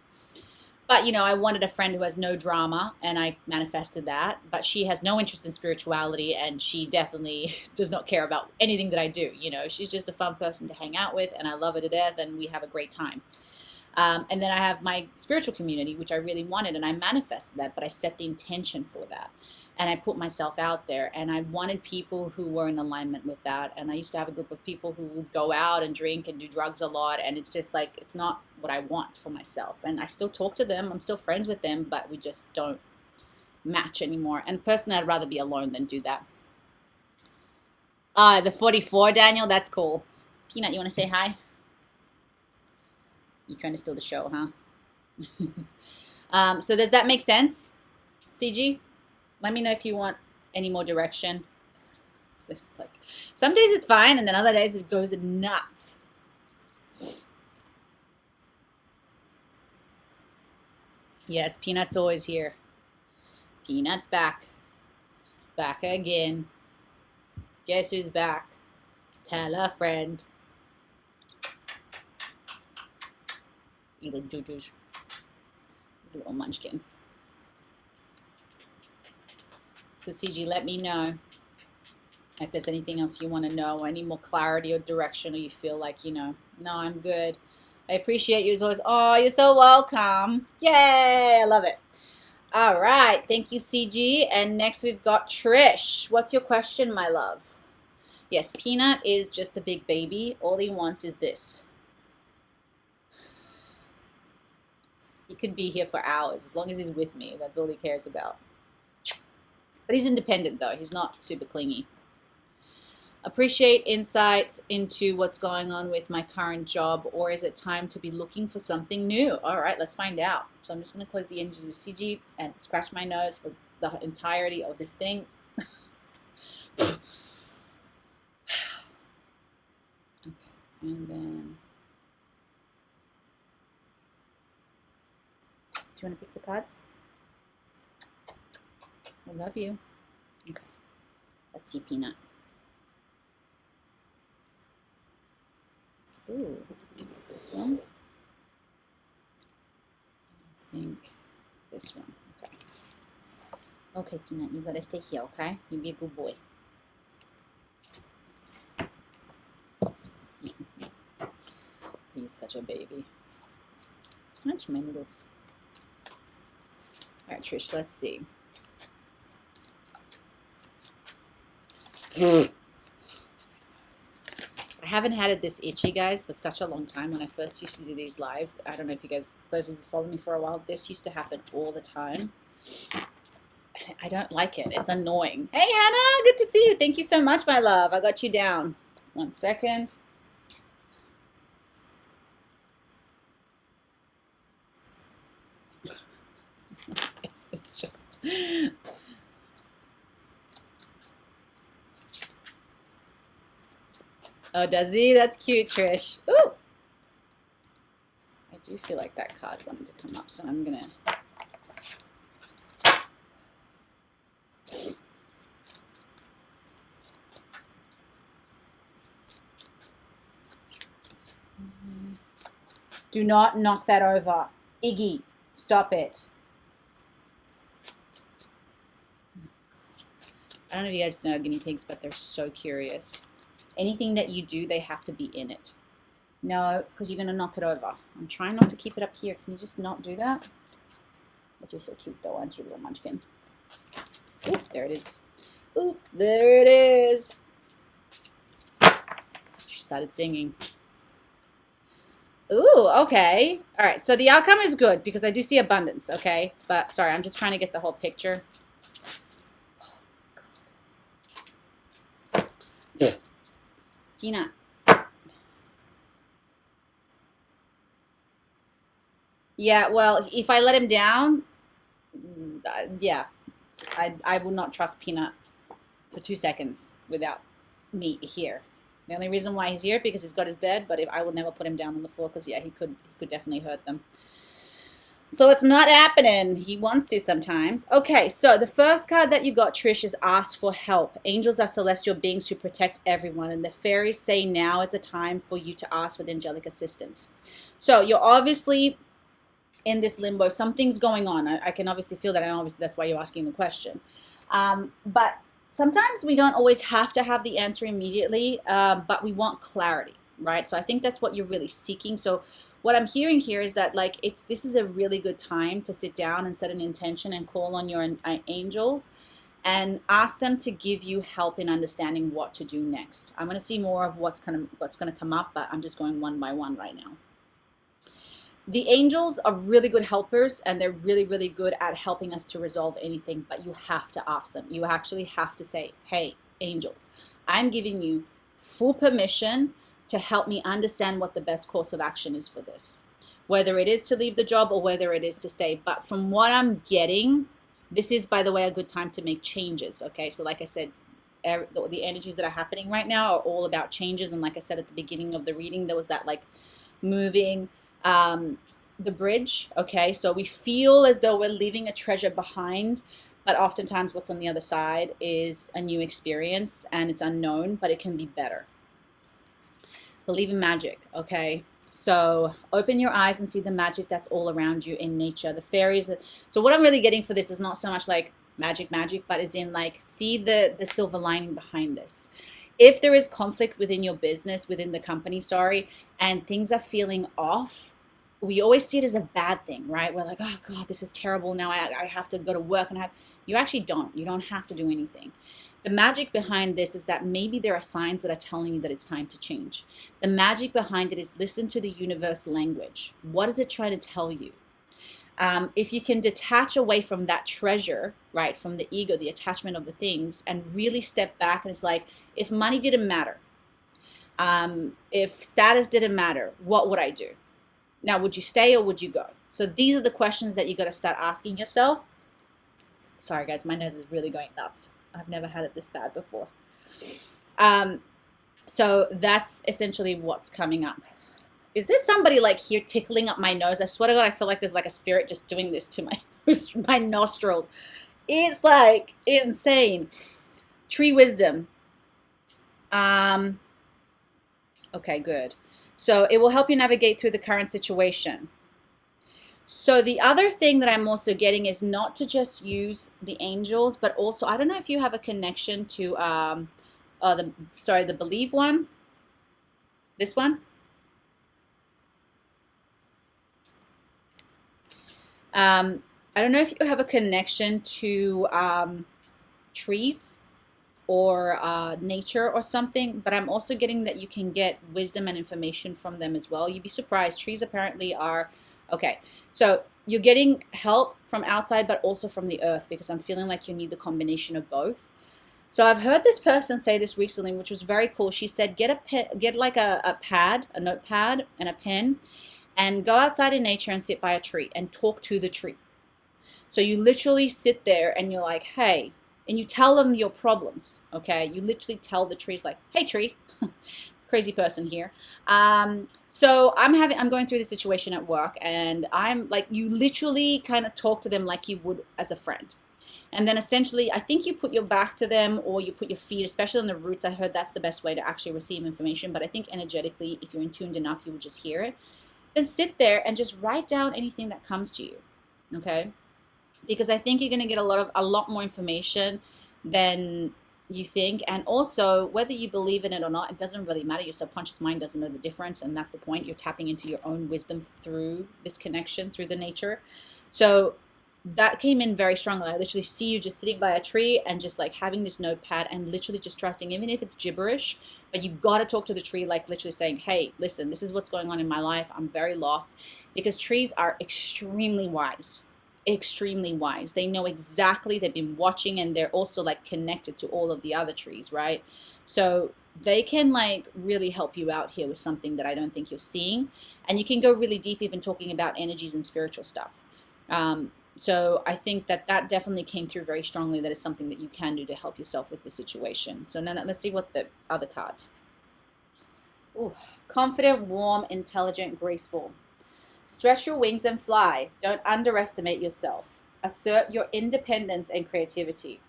A: But you know, I wanted a friend who has no drama, and I manifested that. But she has no interest in spirituality, and she definitely does not care about anything that I do. You know, she's just a fun person to hang out with, and I love her to death, and we have a great time. And then I have my spiritual community, which I really wanted, and I manifested that, but I set the intention for that. And I put myself out there, and I wanted people who were in alignment with that. And I used to have a group of people who would go out and drink and do drugs a lot, and it's just like, it's not what I want for myself. And I still talk to them, I'm still friends with them, but we just don't match anymore. And personally, I'd rather be alone than do that. The 44, Daniel, that's cool. Peanut, you want to say hi? You trying to steal the show, huh? So does that make sense, CG? Let me know if you want any more direction. It's just like, some days it's fine, and then other days it goes nuts. Yes, Peanut's always here. Peanut's back. Back again. Guess who's back? Tell a friend. Little Juju's. He's a little munchkin. So CG, let me know if there's anything else you want to know, or any more clarity or direction, or you feel like, you know, no, I'm good. I appreciate you as always. Oh, you're so welcome. Yay, I love it. All right, thank you, CG. And next we've got Trish. What's your question, my love? Yes, Peanut is just a big baby. All he wants is this. He could be here for hours. As long as he's with me, that's all he cares about. But he's independent, though. He's not super clingy. Appreciate insights into what's going on with my current job, or is it time to be looking for something new? All right, let's find out. So I'm just going to close the energies with CG and scratch my nose for the entirety of this thing. Okay, and then... Do you want to pick the cards? I love you. Okay. Let's see, Peanut. Ooh, this one. I think this one. Okay. Okay, Peanut, you gotta stay here, okay? You be a good boy. He's such a baby. Much noodles. All right, Trish, let's see. I haven't had it this itchy, guys, for such a long time. When I first used to do these lives, I don't know if you guys, those who follow me for a while, this used to happen all the time. I don't like it. It's annoying. Hey, Hannah, good to see you. Thank you so much, my love. I got you down. 1 second. Oh, does he? That's cute, Trish. Ooh. I do feel like that card wanted to come up, so I'm going to... Do not knock that over. Iggy, stop it. I don't know if you guys know guinea pigs, but they're so curious. Anything that you do, they have to be in it. No, because you're going to knock it over. I'm trying not to keep it up here. Can you just not do that? But you're so cute though, aren't you, little munchkin? Oop, there it is. Oop, there it is. She started singing. Ooh, okay. All right, so the outcome is good because I do see abundance, okay? But, sorry, I'm just trying to get the whole picture. Yeah. Peanut. Yeah, well, if I let him down, yeah, I will not trust Peanut for 2 seconds without me here. The only reason why he's here because he's got his bed, but I will never put him down on the floor because yeah, he could definitely hurt them. So it's not happening. He wants to sometimes. Okay, so the first card that you got, Trish, is ask for help. Angels are celestial beings who protect everyone, and the fairies say now is the time for you to ask for angelic assistance. So you're obviously in this limbo. Something's going on. I can obviously feel that, and obviously that's why you're asking the question. But sometimes we don't always have to have the answer immediately, but we want clarity, right? So I think that's what you're really seeking. So what I'm hearing here is that like this is a really good time to sit down and set an intention and call on your angels and ask them to give you help in understanding what to do next. I'm going to see more of what's going to come up, but I'm just going one by one right now. The angels are really good helpers, and they're really, really good at helping us to resolve anything, but you have to ask them. You actually have to say, hey, angels, I'm giving you full permission to help me understand what the best course of action is for this, whether it is to leave the job or whether it is to stay. But from what I'm getting, this is, by the way, a good time to make changes, okay? So like I said, the energies that are happening right now are all about changes, and like I said at the beginning of the reading, there was that like moving the bridge, okay? So we feel as though we're leaving a treasure behind, but oftentimes what's on the other side is a new experience, and it's unknown, but it can be better. Believe in magic, okay? So open your eyes and see the magic that's all around you in nature. The fairies. So what I'm really getting for this is not so much like magic, but is in like see the silver lining behind this. If there is conflict within your business, within the company, sorry, and things are feeling off, we always see it as a bad thing, right? We're like, oh God, this is terrible. Now I have to go to work and you actually don't. You don't have to do anything. The magic behind this is that maybe there are signs that are telling you that it's time to change. The magic behind it is listen to the universe language. What is it trying to tell you? If you can detach away from that treasure, right, from the ego, the attachment of the things, and really step back, and it's like, if money didn't matter, if status didn't matter, what would I do? Now, would you stay or would you go? So these are the questions that you got to start asking yourself. Sorry, guys, my nose is really going nuts. I've never had it this bad before. So that's essentially what's coming up. Is there somebody like here tickling up my nose? I swear to God, I feel like there's like a spirit just doing this to my nostrils. It's like insane. Tree wisdom. Okay, good. So it will help you navigate through the current situation. So the other thing that I'm also getting is not to just use the angels, but also, I don't know if you have a connection to, the believe one, this one. I don't know if you have a connection to trees or nature or something, but I'm also getting that you can get wisdom and information from them as well. You'd be surprised. Trees apparently are, okay, so you're getting help from outside, but also from the earth, because I'm feeling like you need the combination of both. So I've heard this person say this recently, which was very cool. She said, get like a pad, a notepad and a pen, and go outside in nature and sit by a tree and talk to the tree. So you literally sit there and you're like, hey, and you tell them your problems, okay? You literally tell the trees like, hey tree, crazy person here. So I'm going through this situation at work, and I'm like, you literally kind of talk to them like you would as a friend. And then essentially, I think you put your back to them or you put your feet, especially on the roots. I heard that's the best way to actually receive information. But I think energetically, if you're in tuned enough, you will just hear it. Then sit there and just write down anything that comes to you. Okay? Because I think you're going to get a lot more information than you think. And also, whether you believe in it or not, it doesn't really matter. Your subconscious mind doesn't know the difference, and that's the point. You're tapping into your own wisdom through this connection, through the nature. So that came in very strongly. I literally see you just sitting by a tree and just like having this notepad and literally just trusting, even if it's gibberish, but you got to talk to the tree, like literally saying, hey, listen, this is what's going on in my life. I'm very lost. Because trees are extremely wise. Extremely wise. They know exactly, they've been watching, and they're also like connected to all of the other trees, right? So they can like really help you out here with something that I don't think you're seeing. And you can go really deep, even talking about energies and spiritual stuff. So I think that definitely came through very strongly. That is something that you can do to help yourself with the situation. So now let's see what the other cards. Ooh, confident, warm, intelligent, graceful. Stretch your wings and fly. Don't underestimate yourself. Assert your independence and creativity.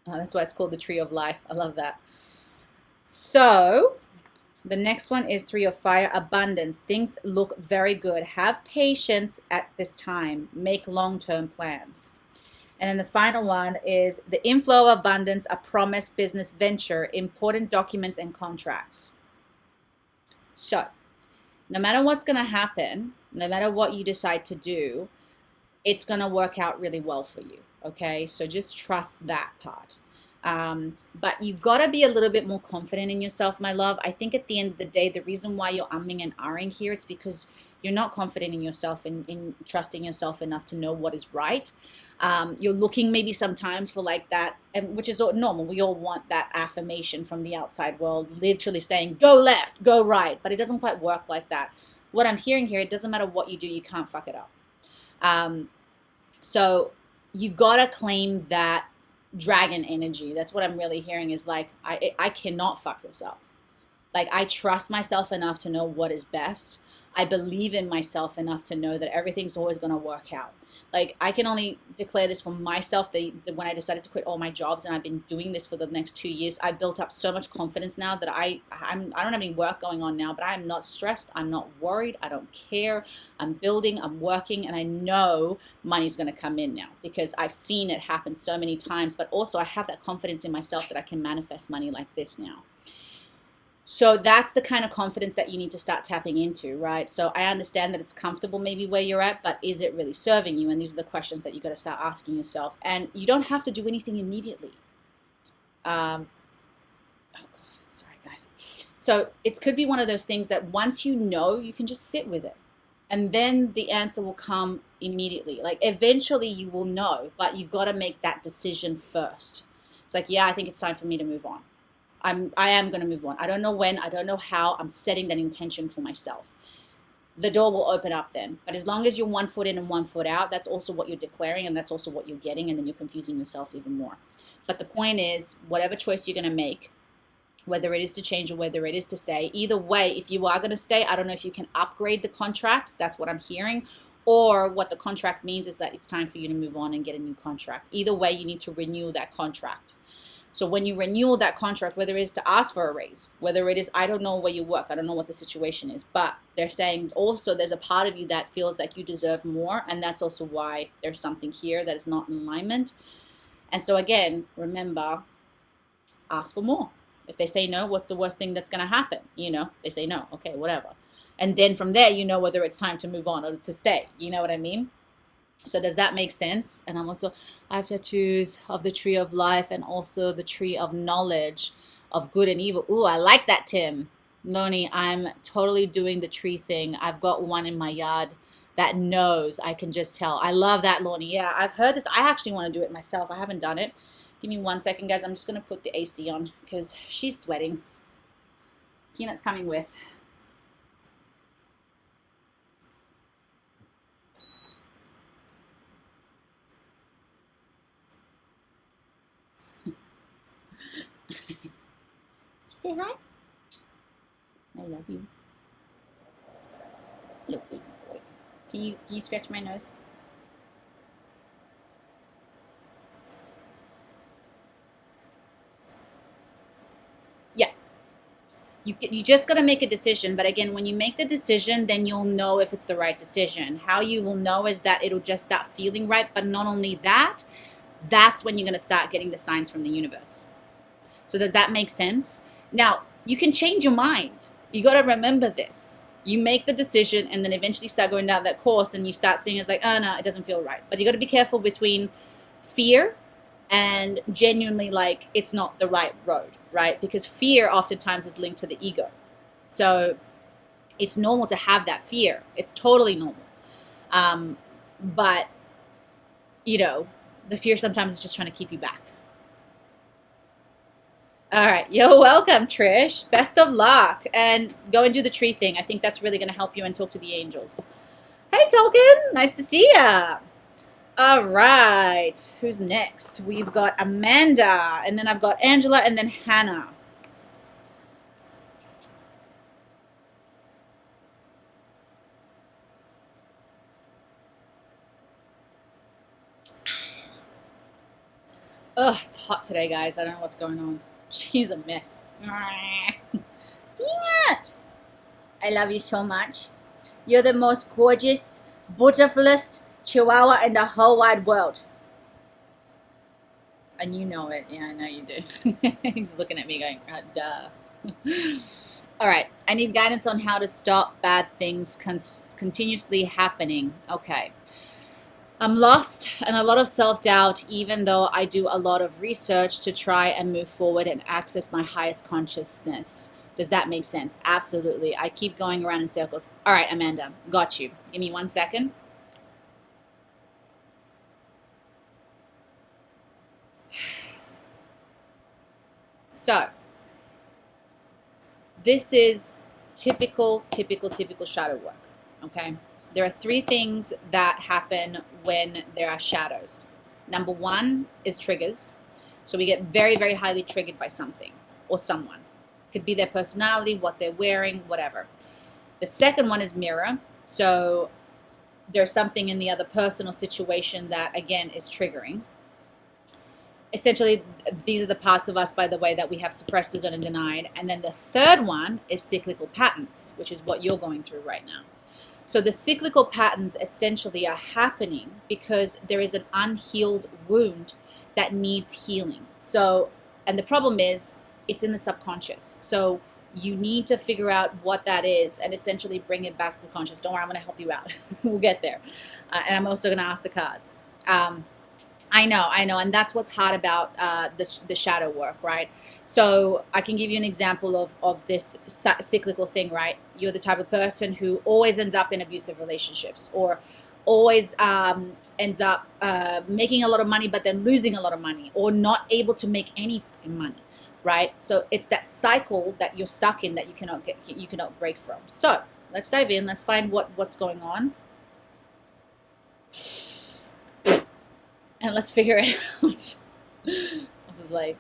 A: Oh, that's why it's called the Tree of Life. I love that. So the next one is Three of Fire, abundance. Things look very good. Have patience at this time. Make long-term plans. And then the final one is the inflow of abundance, a promise, business venture, important documents and contracts. So no matter what's going to happen, no matter what you decide to do, it's going to work out really well for you. Okay, so just trust that part. But you got to be a little bit more confident in yourself, my love. I think at the end of the day, the reason why you're umming and ahhing here, it's because you're not confident in yourself and in trusting yourself enough to know what is right. You're looking maybe sometimes for like that, and which is normal. We all want that affirmation from the outside world, literally saying, go left, go right, but it doesn't quite work like that. What I'm hearing here, it doesn't matter what you do, you can't fuck it up. So you gotta claim that dragon energy. That's what I'm really hearing, is like, I cannot fuck this up. Like, I trust myself enough to know what is best. I believe in myself enough to know that everything's always going to work out. Like, I can only declare this for myself, that when I decided to quit all my jobs, and I've been doing this for the next 2 years, I built up so much confidence now that I don't have any work going on now, but I'm not stressed. I'm not worried. I don't care. I'm building, I'm working, and I know money's going to come in now because I've seen it happen so many times. But also I have that confidence in myself that I can manifest money like this now. So that's the kind of confidence that you need to start tapping into, right? So I understand that it's comfortable maybe where you're at, but is it really serving you? And these are the questions that you got to start asking yourself. And you don't have to do anything immediately. Oh God, sorry guys. So it could be one of those things that once you know, you can just sit with it. And then the answer will come immediately. Like eventually you will know, but you've got to make that decision first. It's like, yeah, I think it's time for me to move on. I am going to move on. I don't know when, I don't know how. I'm setting that intention for myself. The door will open up then. But as long as you're 1 foot in and 1 foot out, that's also what you're declaring, and that's also what you're getting, and then you're confusing yourself even more. But the point is, whatever choice you're going to make, whether it is to change or whether it is to stay, either way, if you are going to stay, I don't know if you can upgrade the contracts. That's what I'm hearing. Or what the contract means is that it's time for you to move on and get a new contract. Either way, you need to renew that contract. So when you renew that contract, whether it is to ask for a raise, whether it is, I don't know where you work, I don't know what the situation is, but they're saying also there's a part of you that feels like you deserve more, and that's also why there's something here that is not in alignment. And so again, remember, ask for more. If they say no, what's the worst thing that's going to happen? You know, they say no, okay, whatever. And then from there, you know whether it's time to move on or to stay. You know what I mean? So does that make sense? And I have tattoos of the tree of life and also the tree of knowledge of good and evil. Ooh, I like that, Tim. Loni, I'm totally doing the tree thing. I've got one in my yard that knows. I can just tell. I love that, Loni. Yeah, I've heard this. I actually want to do it myself. I haven't done it. Give me 1 second, guys. I'm just going to put the AC on because she's sweating. Peanut's coming with. Say hi. I love you. Look, baby boy. Can you scratch my nose? Yeah. You just got to make a decision. But again, when you make the decision, then you'll know if it's the right decision. How you will know is that it'll just start feeling right. But not only that, that's when you're going to start getting the signs from the universe. So does that make sense? Now, you can change your mind. You got to remember this. You make the decision and then eventually start going down that course and you start seeing it's like, oh no, it doesn't feel right. But you got to be careful between fear and genuinely like it's not the right road, right? Because fear oftentimes is linked to the ego. So it's normal to have that fear. It's totally normal. But, you know, the fear sometimes is just trying to keep you back. All right. You're welcome, Trish. Best of luck. And go and do the tree thing. I think that's really going to help you and talk to the angels. Hey, Tolkien. Nice to see ya. All right. Who's next? We've got Amanda. And then I've got Angela and then Hannah. Oh, it's hot today, guys. I don't know what's going on. She's a mess. Peanut! I love you so much. You're the most gorgeous, beautifulest chihuahua in the whole wide world. And you know it. Yeah, I know you do. He's looking at me going, duh. All right. I need guidance on how to stop bad things continuously happening. Okay. I'm lost and a lot of self-doubt, even though I do a lot of research to try and move forward and access my highest consciousness. Does that make sense? Absolutely. I keep going around in circles. All right, Amanda, got you. Give me 1 second. So, this is typical shadow work, okay? There are 3 things that happen when there are shadows. Number 1 is triggers. So we get very, very highly triggered by something or someone. It could be their personality, what they're wearing, whatever. The second one is mirror. So there's something in the other person or situation that, again, is triggering. Essentially, these are the parts of us, by the way, that we have suppressed, disowned, and denied. And then the third one is cyclical patterns, which is what you're going through right now. So the cyclical patterns essentially are happening because there is an unhealed wound that needs healing. So, and the problem is it's in the subconscious. So you need to figure out what that is and essentially bring it back to the conscious. Don't worry, I'm going to help you out. We'll get there. And I'm also going to ask the cards. I know. And that's what's hard about the shadow work, right? So I can give you an example of this cyclical thing, right? You're the type of person who always ends up in abusive relationships or always ends up making a lot of money but then losing a lot of money or not able to make any money, right? So it's that cycle that you're stuck in that you cannot break from. So let's dive in. Let's find what's going on. And let's figure it out. This is like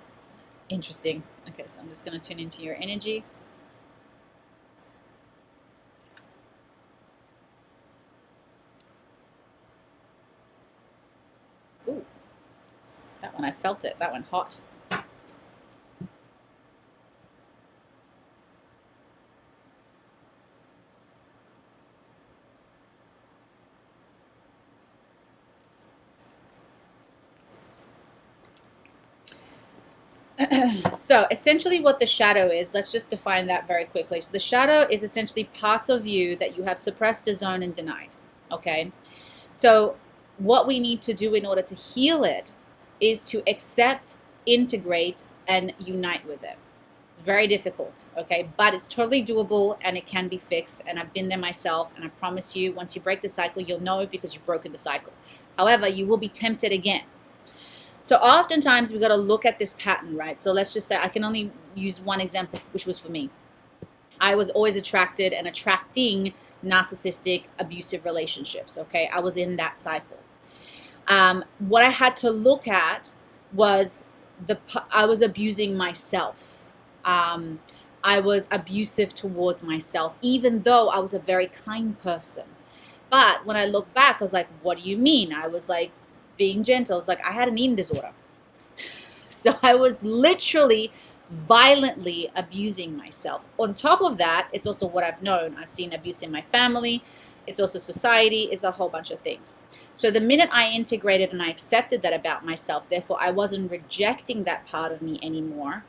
A: interesting. Okay, so I'm just going to tune into your energy. Ooh, that one, I felt it. That one hot. So essentially what the shadow is, let's just define that very quickly. So the shadow is essentially parts of you that you have suppressed, disowned, and denied. Okay? So what we need to do in order to heal it is to accept, integrate, and unite with it. It's very difficult, okay? But it's totally doable and it can be fixed. And I've been there myself. And I promise you, once you break the cycle, you'll know it because you've broken the cycle. However, you will be tempted again. So oftentimes we got to look at this pattern, right? So let's just say I can only use one example, which was for me. I was always attracted and attracting narcissistic, abusive relationships, okay? I was in that cycle. What I had to look at was I was abusing myself. I was abusive towards myself, even though I was a very kind person. But when I look back, I was like, what do you mean? I was like being gentle. It's like I had an eating disorder. So I was literally violently abusing myself. On top of that, it's also what I've known. I've seen abuse in my family. It's also society. It's a whole bunch of things. So the minute I integrated and I accepted that about myself, therefore I wasn't rejecting that part of me anymore,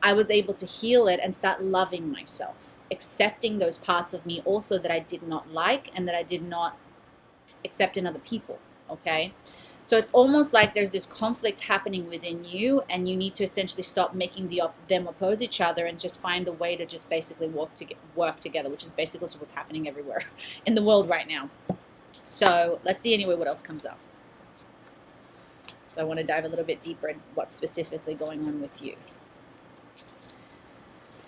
A: I was able to heal it and start loving myself, accepting those parts of me also that I did not like and that I did not accept in other people, okay? So it's almost like there's this conflict happening within you, and you need to essentially stop making them oppose each other and just find a way to just basically work together, which is basically what's happening everywhere in the world right now. So let's see anyway what else comes up. So I want to dive a little bit deeper in what's specifically going on with you.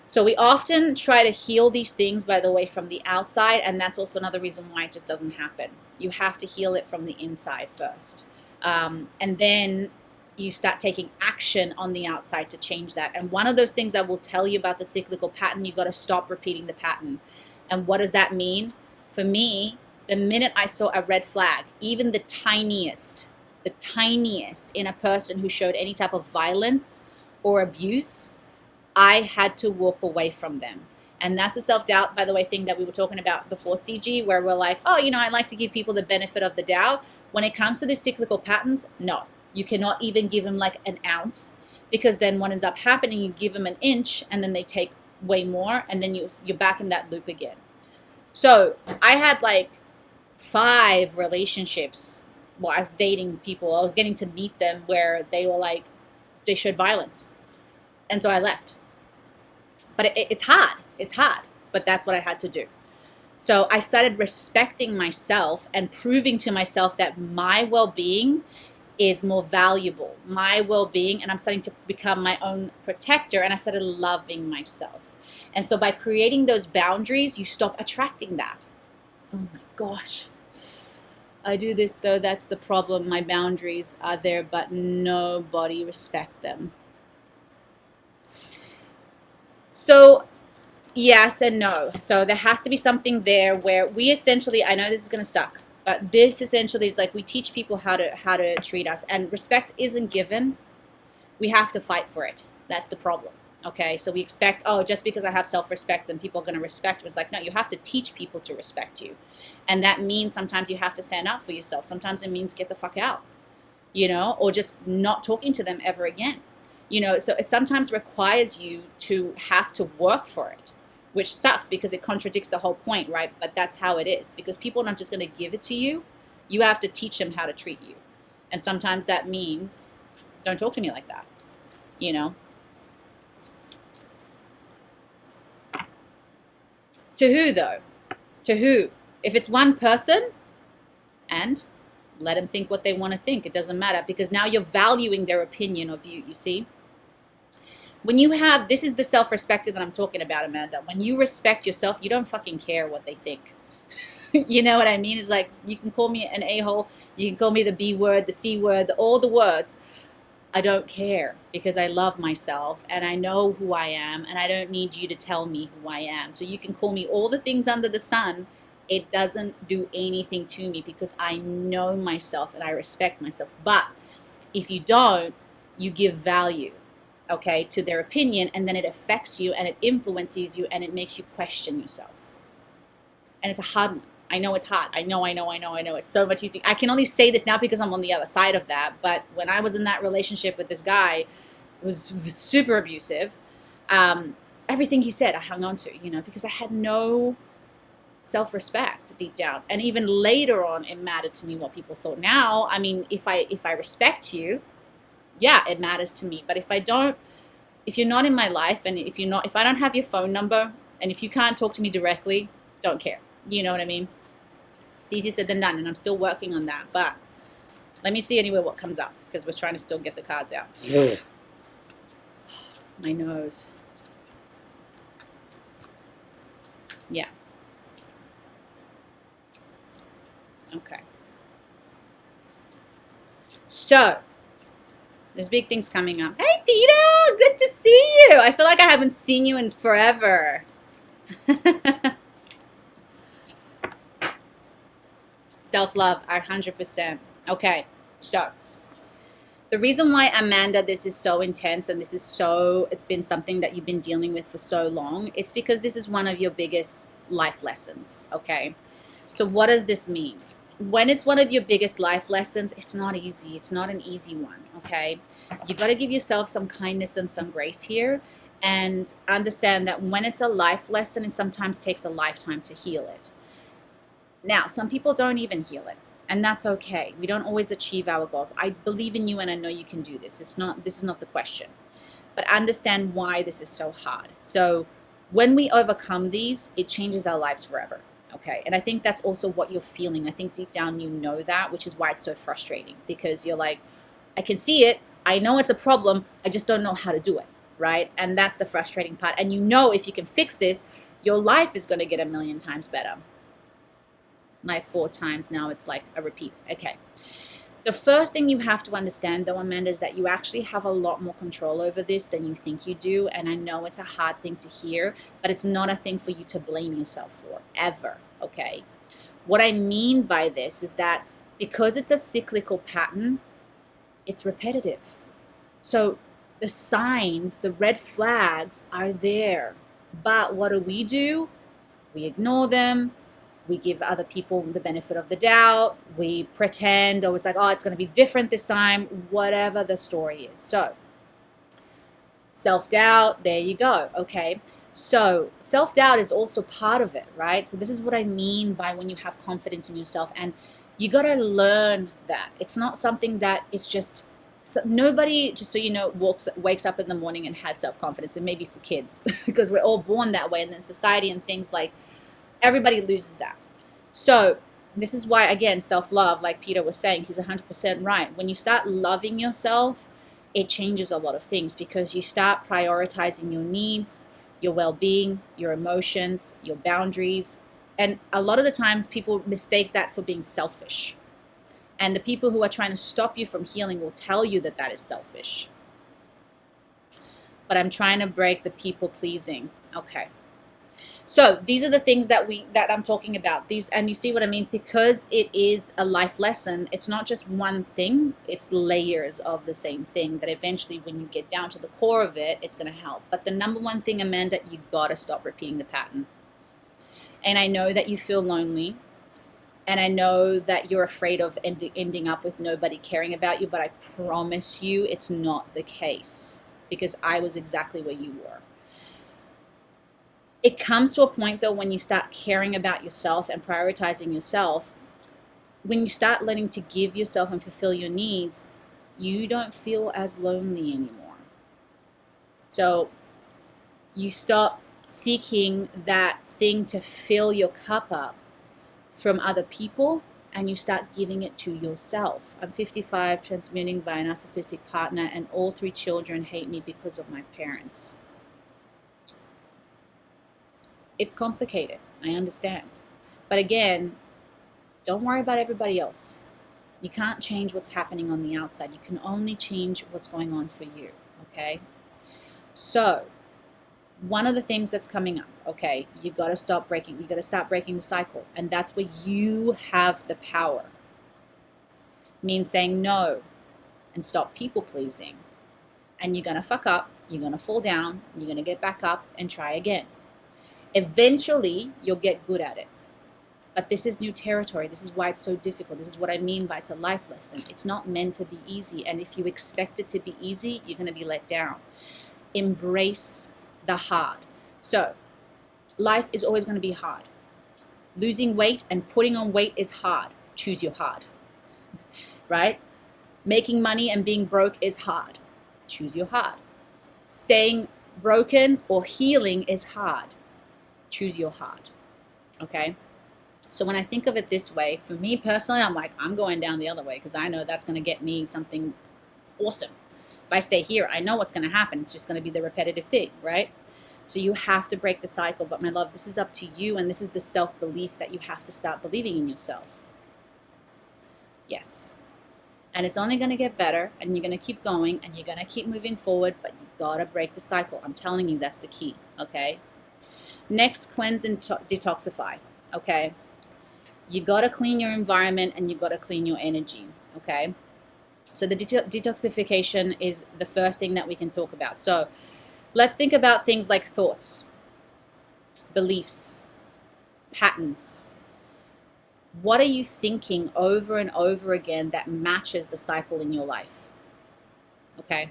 A: So we often try to heal these things, by the way, from the outside, and that's also another reason why it just doesn't happen. You have to heal it from the inside first. And then you start taking action on the outside to change that. And one of those things I will tell you about the cyclical pattern, you got to stop repeating the pattern. And what does that mean? For me, the minute I saw a red flag, even the tiniest in a person who showed any type of violence or abuse, I had to walk away from them. And that's the self-doubt, by the way, thing that we were talking about before, CG, where we're like, oh, I like to give people the benefit of the doubt. When it comes to these cyclical patterns, no. You cannot even give them like an ounce, because then what ends up happening, you give them an inch and then they take way more, and then you're back in that loop again. So I had like 5 relationships. Well, I was dating people. I was getting to meet them where they were like, they showed violence. And so I left. But it's hard. It's hard. But that's what I had to do. So I started respecting myself and proving to myself that my well-being is more valuable. My well-being, and I'm starting to become my own protector, and I started loving myself. And so by creating those boundaries, you stop attracting that. Oh my gosh. I do this though, that's the problem. My boundaries are there, but nobody respects them. So yes and no. So there has to be something there where we essentially, I know this is going to suck, but this essentially is like we teach people how to treat us, and respect isn't given. We have to fight for it. That's the problem. Okay, so we expect, oh, just because I have self-respect, then people are going to respect me. It's like, no, you have to teach people to respect you. And that means sometimes you have to stand up for yourself. Sometimes it means get the fuck out, or just not talking to them ever again. So it sometimes requires you to have to work for it, which sucks because it contradicts the whole point, right? But that's how it is, because people are not just going to give it to you. You have to teach them how to treat you. And sometimes that means, don't talk to me like that, To who, though? To who? If it's one person, and let them think what they want to think. It doesn't matter, because now you're valuing their opinion of you, you see? When you have, this is the self-respect that I'm talking about, Amanda. When you respect yourself, you don't fucking care what they think. You know what I mean? It's like, you can call me an a-hole, you can call me the B word, the C word, all the words. I don't care, because I love myself and I know who I am, and I don't need you to tell me who I am. So you can call me all the things under the sun. It doesn't do anything to me, because I know myself and I respect myself. But if you don't, you give value, okay, to their opinion, and then it affects you and it influences you and it makes you question yourself. And it's a hard one. I know it's hard. I know. It's so much easier. I can only say this now because I'm on the other side of that. But when I was in that relationship with this guy, it was super abusive. Everything he said, I hung on to, because I had no self-respect deep down. And even later on, it mattered to me what people thought. Now, I mean, if I respect you, yeah, it matters to me. But if you're not in my life, and if I don't have your phone number, and if you can't talk to me directly, don't care. You know what I mean? It's easier said than done, and I'm still working on that. But let me see anyway what comes up, because we're trying to still get the cards out. My nose. Yeah. Okay. So, there's big things coming up. Hey! Peter, good to see you. I feel like I haven't seen you in forever. Self-love, 100%. Okay, so the reason why, Amanda, this is so intense and it's been something that you've been dealing with for so long, it's because this is one of your biggest life lessons, okay? So what does this mean? When it's one of your biggest life lessons, it's not easy. It's not an easy one, okay? You got to give yourself some kindness and some grace here, and understand that when it's a life lesson, it sometimes takes a lifetime to heal it. Now, some people don't even heal it, and that's okay. We don't always achieve our goals. I believe in you, and I know you can do this. This is not the question. But understand why this is so hard. So when we overcome these, it changes our lives forever. Okay. And I think that's also what you're feeling. I think deep down you know that, which is why it's so frustrating, because you're like, I can see it. I know it's a problem. I just don't know how to do it. Right. And that's the frustrating part. And you know, if you can fix this, your life is going to get 1,000,000 times better. Like 4 times now, it's like a repeat. Okay. The first thing you have to understand, though, Amanda, is that you actually have a lot more control over this than you think you do. And I know it's a hard thing to hear, but it's not a thing for you to blame yourself for, ever, okay? What I mean by this is that because it's a cyclical pattern, it's repetitive. So the signs, the red flags are there. But what do? We ignore them. We give other people the benefit of the doubt. We pretend, or it's like, oh, it's going to be different this time, whatever the story is. So self-doubt, there you go. Okay. So self-doubt is also part of it, right? So this is what I mean by when you have confidence in yourself, and you got to learn that. It's not something that it's just, nobody, just so you know, wakes up in the morning and has self-confidence. And maybe for kids, because we're all born that way. And then society and things like, everybody loses that. So this is why, again, self-love, like Peter was saying, he's 100% right. When you start loving yourself, it changes a lot of things, because you start prioritizing your needs, your well-being, your emotions, your boundaries. And a lot of the times people mistake that for being selfish. And the people who are trying to stop you from healing will tell you that that is selfish. But I'm trying to break the people pleasing. Okay. So these are the things that I'm talking about. These, and you see what I mean? Because it is a life lesson, it's not just one thing, it's layers of the same thing that eventually, when you get down to the core of it, it's going to help. But the number one thing, Amanda, you got to stop repeating the pattern. And I know that you feel lonely, and I know that you're afraid of ending up with nobody caring about you, but I promise you it's not the case, because I was exactly where you were. It comes to a point, though, when you start caring about yourself and prioritizing yourself, when you start learning to give yourself and fulfill your needs, you don't feel as lonely anymore. So you stop seeking that thing to fill your cup up from other people, and you start giving it to yourself. I'm 55, transmuting by a narcissistic partner, and all 3 children hate me because of my parents. It's complicated, I understand. But again, don't worry about everybody else. You can't change what's happening on the outside. You can only change what's going on for you, okay? So, one of the things that's coming up, okay, you got to start breaking the cycle. And that's where you have the power. Means saying no and stop people pleasing. And you're going to fuck up, you're going to fall down, you're going to get back up and try again. Eventually, you'll get good at it. But this is new territory. This is why it's so difficult. This is what I mean by it's a life lesson. It's not meant to be easy. And if you expect it to be easy, you're going to be let down. Embrace the hard. So, life is always going to be hard. Losing weight and putting on weight is hard. Choose your hard. Right? Making money and being broke is hard. Choose your hard. Staying broken or healing is hard. Choose your hard. Okay? So when I think of it this way, for me personally, I'm like, I'm going down the other way, because I know that's going to get me something awesome. If I stay here, I know what's going to happen. It's just going to be the repetitive thing, right? So you have to break the cycle. But my love, this is up to you, and this is the self-belief that you have to start believing in yourself. Yes. And it's only going to get better, and you're going to keep going, and you're going to keep moving forward, but you got to break the cycle. I'm telling you, that's the key, okay? Next, cleanse and detoxify, okay? You got to clean your environment, and you got to clean your energy, okay? So the detoxification is the first thing that we can talk about. So let's think about things like thoughts, beliefs, patterns. What are you thinking over and over again that matches the cycle in your life? Okay.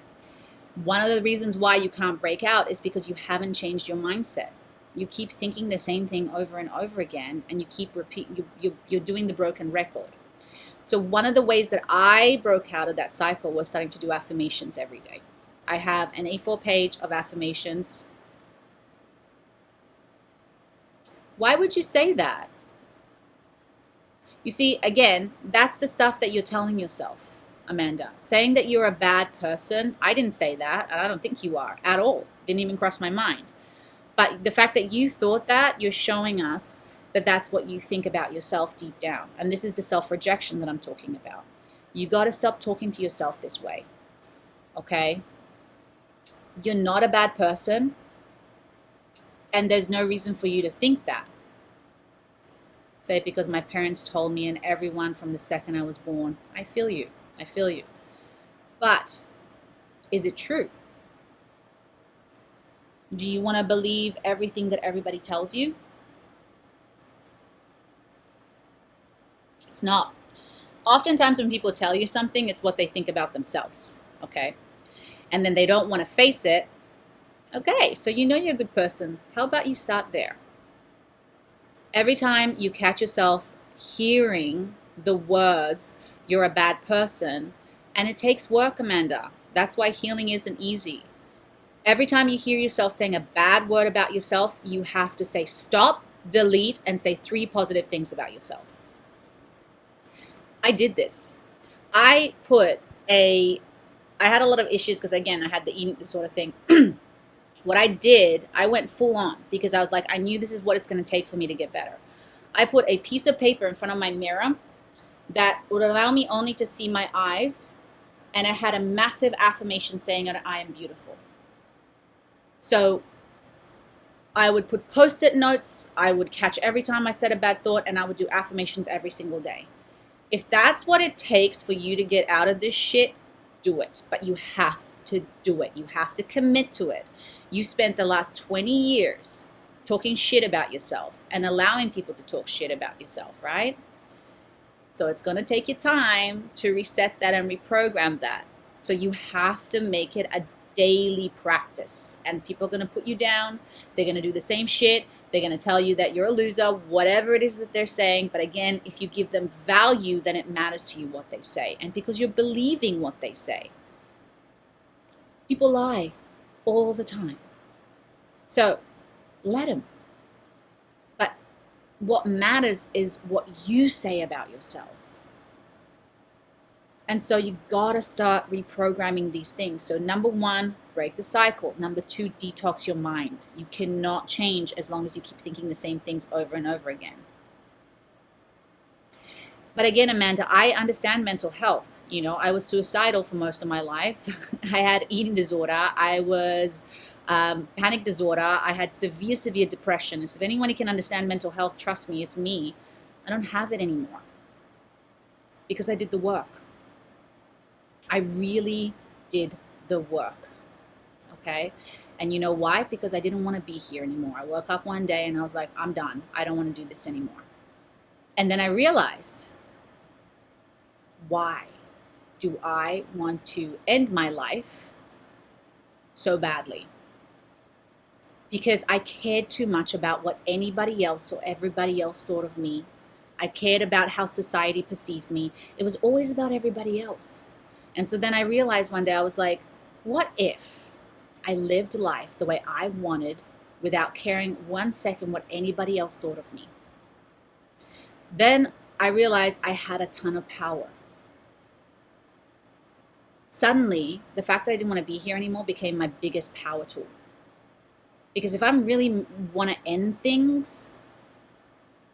A: One of the reasons why you can't break out is because you haven't changed your mindset. You keep thinking the same thing over and over again, and you keep repeating. You're doing the broken record. So one of the ways that I broke out of that cycle was starting to do affirmations every day. I have an A4 page of affirmations. Why would you say that? You see, again, that's the stuff that you're telling yourself, Amanda. Saying that you're a bad person, I didn't say that, and I don't think you are at all. Didn't even cross my mind. But the fact that you thought that, you're showing us that that's what you think about yourself deep down. And this is the self-rejection that I'm talking about. You got to stop talking to yourself this way, okay? You're not a bad person, and there's no reason for you to think that. Say, because my parents told me, and everyone from the second I was born. I feel you. I feel you. But is it true? Do you want to believe everything that everybody tells you? It's not. Oftentimes when people tell you something, it's what they think about themselves, okay? And then they don't want to face it. Okay, so you know you're a good person. How about you start there? Every time you catch yourself hearing the words, you're a bad person, and it takes work, Amanda. That's why healing isn't easy. Every time you hear yourself saying a bad word about yourself, you have to say stop, delete, and say 3 positive things about yourself. I did this. I had a lot of issues because, again, I had the eating disorder thing. What I did, I went full on because I was like, I knew this is what it's going to take for me to get better. I put a piece of paper in front of my mirror that would allow me only to see my eyes, and I had a massive affirmation saying that I am beautiful. So I would put post-it notes, I would catch every time I said a bad thought, and I would do affirmations every single day. If that's what it takes for you to get out of this shit, do it. But you have to do it. You have to commit to it. You spent the last 20 years talking shit about yourself and allowing people to talk shit about yourself, right? So it's going to take you time to reset that and reprogram that. So you have to make it a daily practice. And people are going to put you down. They're going to do the same shit. They're going to tell you that you're a loser, whatever it is that they're saying. But again, if you give them value, then it matters to you what they say. And because you're believing what they say. People lie all the time. So let them. But what matters is what you say about yourself. And so you gotta start reprogramming these things. So number 1, break the cycle. Number 2, detox your mind. You cannot change as long as you keep thinking the same things over and over again. But again, Amanda, I understand mental health. You know, I was suicidal for most of my life. I had eating disorder. I was panic disorder. I had severe depression. So if anyone can understand mental health, trust me, it's me. I don't have it anymore because I did the work. I really did the work, okay? And you know why? Because I didn't want to be here anymore. I woke up one day and I was like, I'm done. I don't want to do this anymore. And then I realized, why do I want to end my life so badly? Because I cared too much about what anybody else or everybody else thought of me. I cared about how society perceived me. It was always about everybody else. And so then I realized one day, I was like, what if I lived life the way I wanted without caring 1 second what anybody else thought of me? Then I realized I had a ton of power. Suddenly, the fact that I didn't want to be here anymore became my biggest power tool. Because if I really want to end things,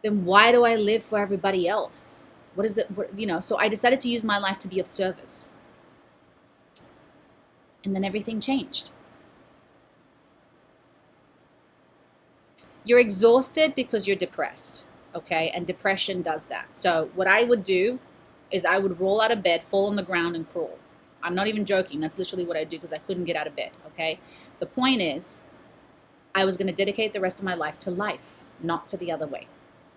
A: then why do I live for everybody else? What is it? So I decided to use my life to be of service. And then everything changed. You're exhausted because you're depressed, okay? And depression does that. So what I would do is I would roll out of bed, fall on the ground, and crawl. I'm not even joking. That's literally what I do because I couldn't get out of bed, okay? The point is, I was going to dedicate the rest of my life to life, not to the other way.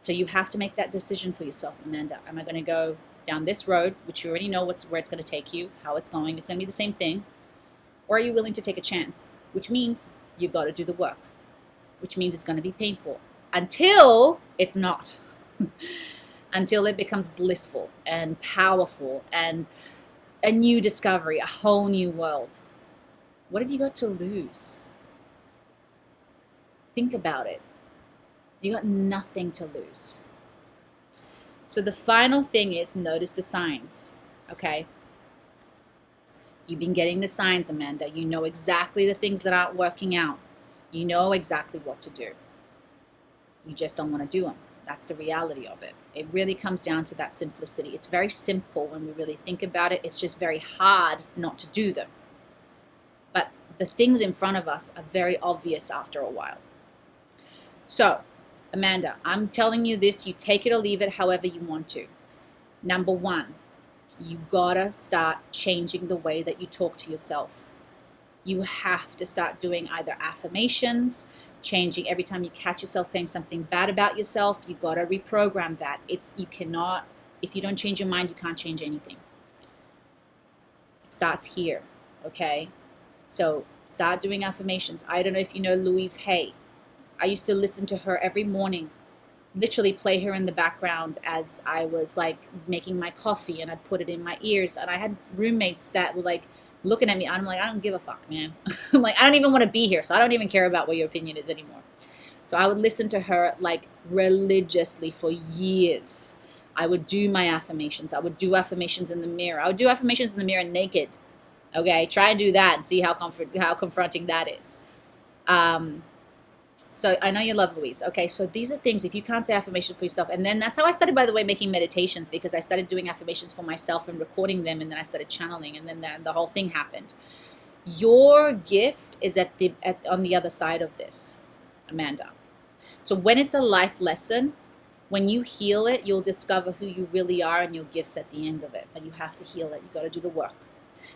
A: So you have to make that decision for yourself, Amanda. Am I going to go down this road, which you already know where it's going to take you, how it's going? It's going to be the same thing. Or are you willing to take a chance? Which means you got to do the work. Which means it's going to be painful until it's not. Until it becomes blissful and powerful and a new discovery, a whole new world. What have you got to lose? Think about it. You got nothing to lose. So the final thing is notice the signs, okay? You've been getting the signs, Amanda. You know exactly the things that aren't working out. You know exactly what to do. You just don't want to do them. That's the reality of it. It really comes down to that simplicity. It's very simple when we really think about it. It's just very hard not to do them. But the things in front of us are very obvious after a while. So, Amanda, I'm telling you this. You take it or leave it however you want to. Number one, you gotta start changing the way that you talk to yourself. You have to start doing either affirmations, changing every time you catch yourself saying something bad about yourself. You got to reprogram that. You cannot, if you don't change your mind, you can't change anything. It starts here, okay? So start doing affirmations. I don't know if you know Louise Hay. I used to listen to her every morning, literally play her in the background as I was like making my coffee, and I'd put it in my ears. And I had roommates that were like, looking at me, I'm like, I don't give a fuck, man. I'm like, I don't even want to be here, so I don't even care about what your opinion is anymore. So I would listen to her like religiously for years. I would do my affirmations. I would do affirmations in the mirror. I would do affirmations in the mirror naked. Okay, try and do that and see how confronting that is. So I know you love Louise. Okay, so these are things, if you can't say affirmations for yourself. And then that's how I started, by the way, making meditations, because I started doing affirmations for myself and recording them, and then I started channeling, and then the whole thing happened. Your gift is on the other side of this, Amanda. So when it's a life lesson, when you heal it, you'll discover who you really are and your gifts at the end of it. But you have to heal it. You got to do the work.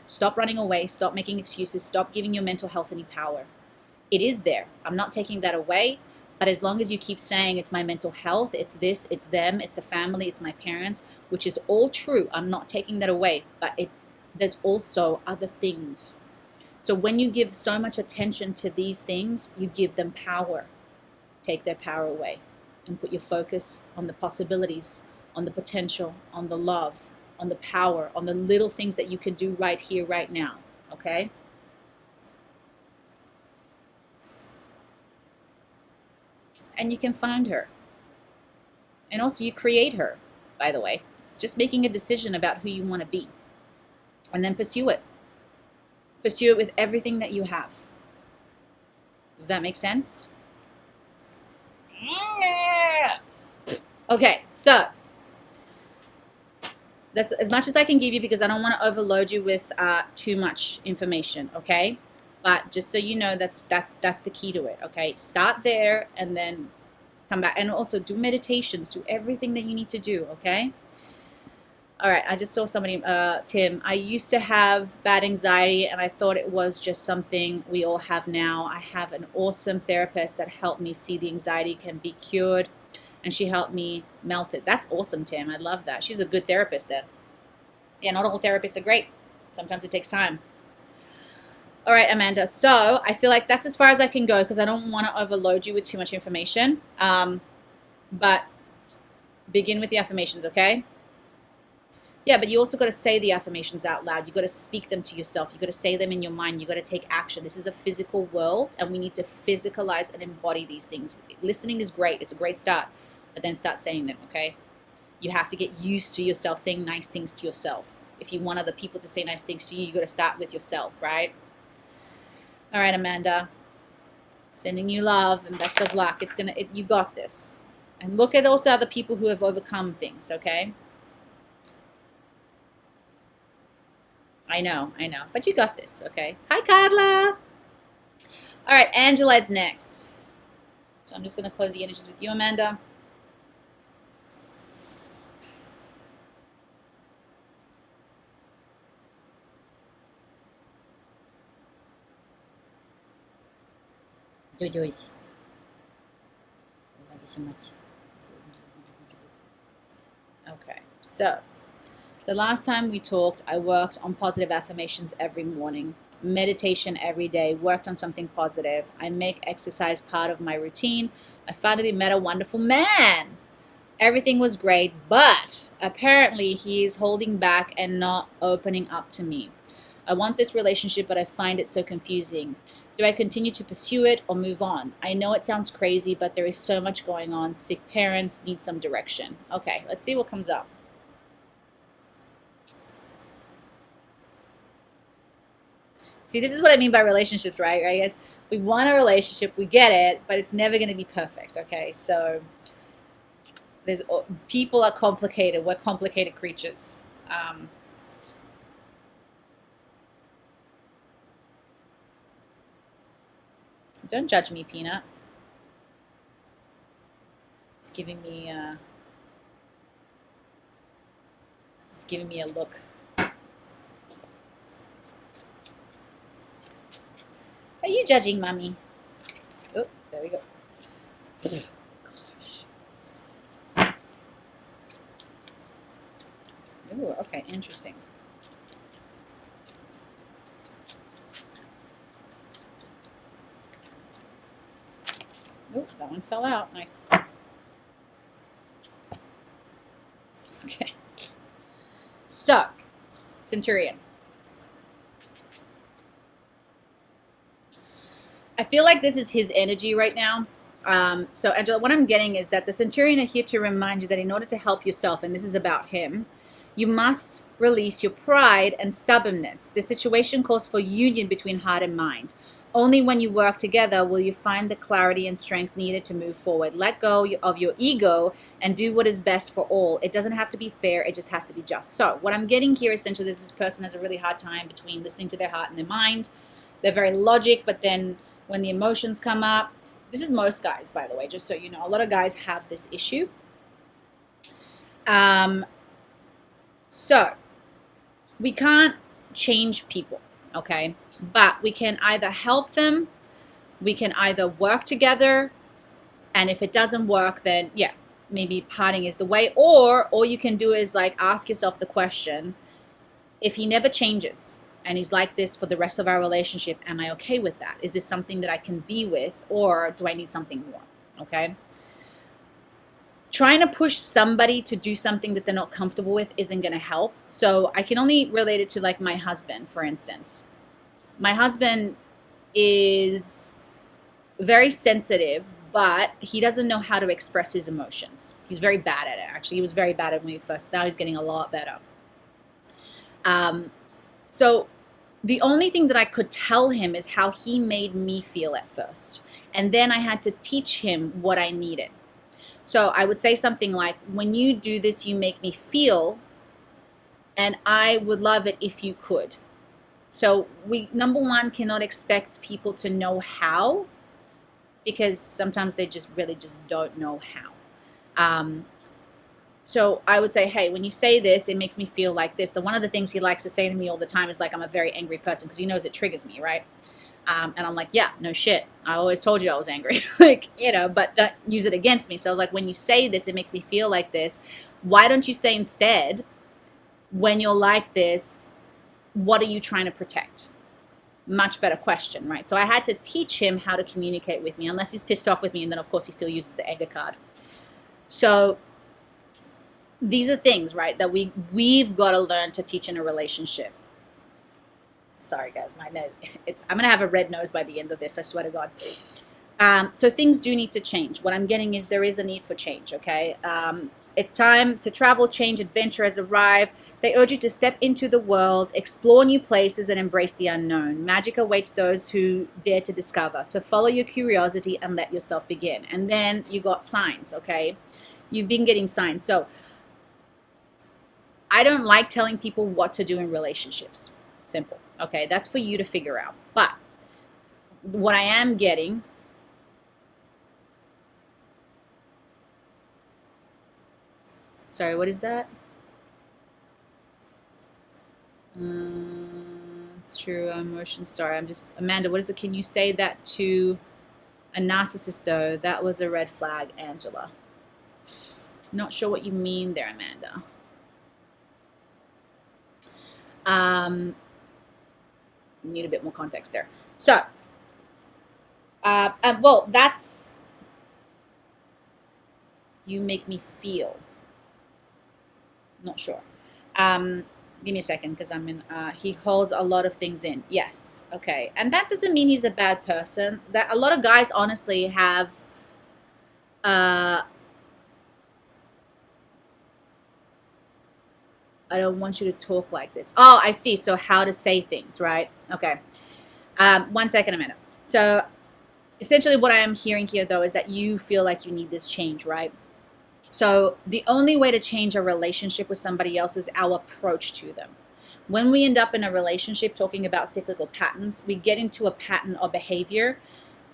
A: Stop running away. Stop making excuses. Stop giving your mental health any power. It is there. I'm not taking that away. But as long as you keep saying it's my mental health, it's this, it's them, it's the family, it's my parents, which is all true. I'm not taking that away. But there's also other things. So when you give so much attention to these things, you give them power. Take their power away and put your focus on the possibilities, on the potential, on the love, on the power, on the little things that you can do right here, right now. Okay? And you can find her. And also you create her, by the way. It's just making a decision about who you want to be. And then pursue it. Pursue it with everything that you have. Does that make sense? Okay, so that's as much as I can give you, because I don't want to overload you with too much information, okay? But just so you know, that's the key to it, okay? Start there and then come back. And also do meditations, do everything that you need to do, okay? All right, I just saw somebody, Tim, I used to have bad anxiety and I thought it was just something we all have now. I have an awesome therapist that helped me see the anxiety can be cured, and she helped me melt it. That's awesome, Tim. I love that. She's a good therapist then. Yeah, not all therapists are great. Sometimes it takes time. All right, Amanda. So I feel like that's as far as I can go, because I don't want to overload you with too much information. But begin with the affirmations, okay? Yeah, but you also got to say the affirmations out loud. You got to speak them to yourself. You got to say them in your mind. You got to take action. This is a physical world, and we need to physicalize and embody these things. Listening is great. It's a great start, but then start saying them, okay? You have to get used to yourself saying nice things to yourself. If you want other people to say nice things to you, you got to start with yourself, right? All right, Amanda. Sending you love and best of luck. You got this. And look at also other people who have overcome things, okay? I know, I know. But you got this, okay? Hi, Carla. All right, Angela is next. So I'm just going to close the energies with you, Amanda. Jojo's. I love you so much. Okay, so the last time we talked, I worked on positive affirmations every morning, meditation every day, worked on something positive. I make exercise part of my routine. I finally met a wonderful man. Everything was great, but apparently he is holding back and not opening up to me. I want this relationship, but I find it so confusing. Do I continue to pursue it or move on? I know it sounds crazy, but there is so much going on. Sick parents need some direction. Okay, let's see what comes up. See, this is what I mean by relationships, right? Right, guys? We want a relationship, we get it, but it's never going to be perfect, okay? So there's people are complicated. We're complicated creatures. Don't judge me, Peanut. It's giving me a look. Are you judging, Mommy? Oh, there we go. Gosh. Ooh, okay, interesting. Oh, that one fell out. Nice. Okay. So, Centurion. I feel like this is his energy right now. So, Angela, what I'm getting is that the Centurion is here to remind you that in order to help yourself, and this is about him, you must release your pride and stubbornness. The situation calls for union between heart and mind. Only when you work together will you find the clarity and strength needed to move forward. Let go of your ego and do what is best for all. It doesn't have to be fair. It just has to be just. So what I'm getting here essentially is this person has a really hard time between listening to their heart and their mind. They're very logic, but then when the emotions come up, this is most guys, by the way, just so you know, a lot of guys have this issue. So we can't change people, okay? But we can either help them, we can either work together, and if it doesn't work, then yeah, maybe parting is the way. Or all you can do is like ask yourself the question, if he never changes and he's like this for the rest of our relationship, am I okay with that? Is this something that I can be with, or do I need something more? Okay. Trying to push somebody to do something that they're not comfortable with isn't going to help. So I can only relate it to like my husband, for instance. My husband is very sensitive, but he doesn't know how to express his emotions. He's very bad at it, actually. He was very bad at it when he first, now he's getting a lot better. So the only thing that I could tell him is how he made me feel at first. And then I had to teach him what I needed. So I would say something like, when you do this, you make me feel, and I would love it if you could. So we, number one, cannot expect people to know how, because sometimes they just really just don't know how. So I would say, hey, when you say this, it makes me feel like this. So one of the things he likes to say to me all the time is like, I'm a very angry person, because he knows it triggers me, right? And I'm like, yeah, no shit. I always told you I was angry, like, you know, but don't use it against me. So I was like, when you say this, it makes me feel like this. Why don't you say instead, when you're like this, what are you trying to protect? Much better question, right? So I had to teach him how to communicate with me, unless he's pissed off with me, and then of course he still uses the anger card. So these are things, right, that we've got to learn to teach in a relationship. Sorry guys, my nose, I'm gonna have a red nose by the end of this, I swear to God. So things do need to change. What I'm getting is there is a need for change, okay? It's time to travel, change, adventure has arrived. They urge you to step into the world, explore new places, and embrace the unknown. Magic awaits those who dare to discover. So follow your curiosity and let yourself begin. And then you got signs, okay? You've been getting signs. So I don't like telling people what to do in relationships. Simple. Okay, that's for you to figure out. But what I am getting, sorry, what is that? It's true, emotions. Sorry, I'm just, Amanda, what is it? Can you say that to a narcissist though? That was a red flag, Angela. Not sure what you mean there, Amanda. Need a bit more context there. So, well, that's, you make me feel. Not sure. Give me a second because I'm in, he holds a lot of things in. Yes. Okay. And that doesn't mean he's a bad person. That a lot of guys honestly have, I don't want you to talk like this. Oh, I see. So how to say things, right? Okay. 1 second, Amanda. So essentially what I am hearing here though is that you feel like you need this change, right? So the only way to change a relationship with somebody else is our approach to them. When we end up in a relationship talking about cyclical patterns, we get into a pattern of behavior.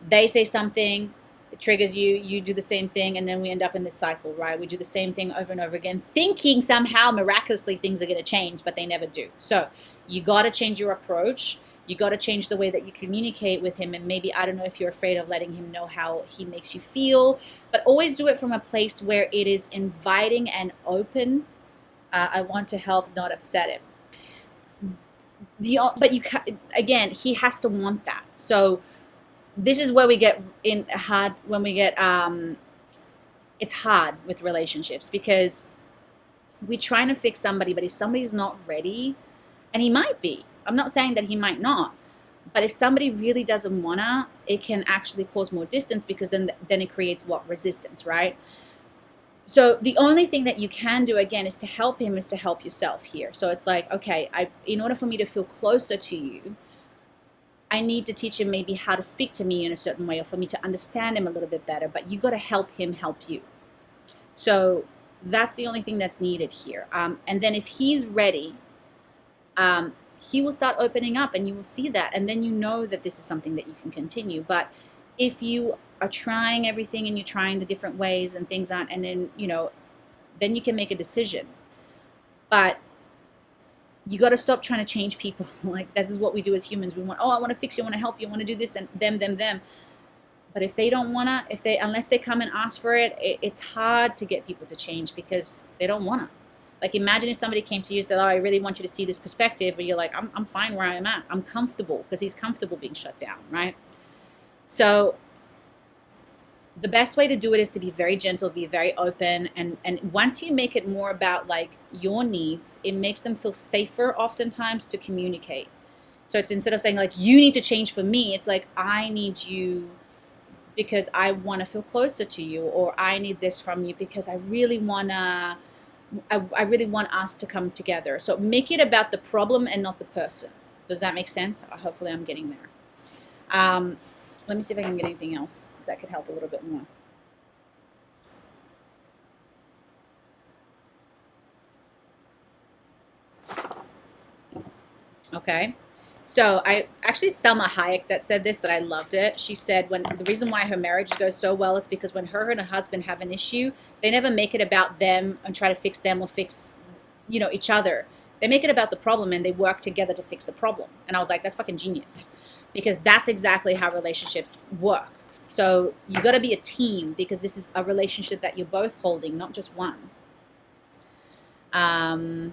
A: They say something, it triggers you, you do the same thing, and then we end up in this cycle, right? We do the same thing over and over again, thinking somehow miraculously things are going to change, but they never do. So you got to change your approach. You got to change the way that you communicate with him. And maybe, I don't know if you're afraid of letting him know how he makes you feel, but always do it from a place where it is inviting and open. I want to help, not upset him. But you, again, he has to want that. So this is where we get in hard, when we get, it's hard with relationships because we're trying to fix somebody, but if somebody's not ready, and he might be, I'm not saying that he might not, but if somebody really doesn't wanna, it can actually cause more distance because then it creates what? Resistance, right? So the only thing that you can do, again, is to help him, is to help yourself here. So it's like, okay, in order for me to feel closer to you, I need to teach him maybe how to speak to me in a certain way, or for me to understand him a little bit better, but you got to help him help you. So that's the only thing that's needed here. And then if he's ready, he will start opening up and you will see that. And then you know that this is something that you can continue. But if you are trying everything and you're trying the different ways and things aren't, and then, then you can make a decision. But you got to stop trying to change people. Like, this is what we do as humans. We want, I want to fix you, I want to help you, I want to do this, and them. But if they don't want to, unless they come and ask for it, it's hard to get people to change because they don't want to. Like, imagine if somebody came to you and said, I really want you to see this perspective, but you're like, I'm fine where I'm at. I'm comfortable, because he's comfortable being shut down, right? So the best way to do it is to be very gentle, be very open. And once you make it more about like your needs, it makes them feel safer oftentimes to communicate. So it's, instead of saying like, you need to change for me, it's like, I need you because I want to feel closer to you, or I need this from you because I really want us to come together. So make it about the problem and not the person. Does that make sense? Hopefully I'm getting there. Let me see if I can get anything else that could help a little bit more. Okay. So I actually, Selma Hayek that said this, that I loved it. She said the reason why her marriage goes so well is because when her and her husband have an issue, they never make it about them and try to fix them or fix, each other. They make it about the problem and they work together to fix the problem. And I was like, that's fucking genius, because that's exactly how relationships work. So you got to be a team, because this is a relationship that you're both holding, not just one. I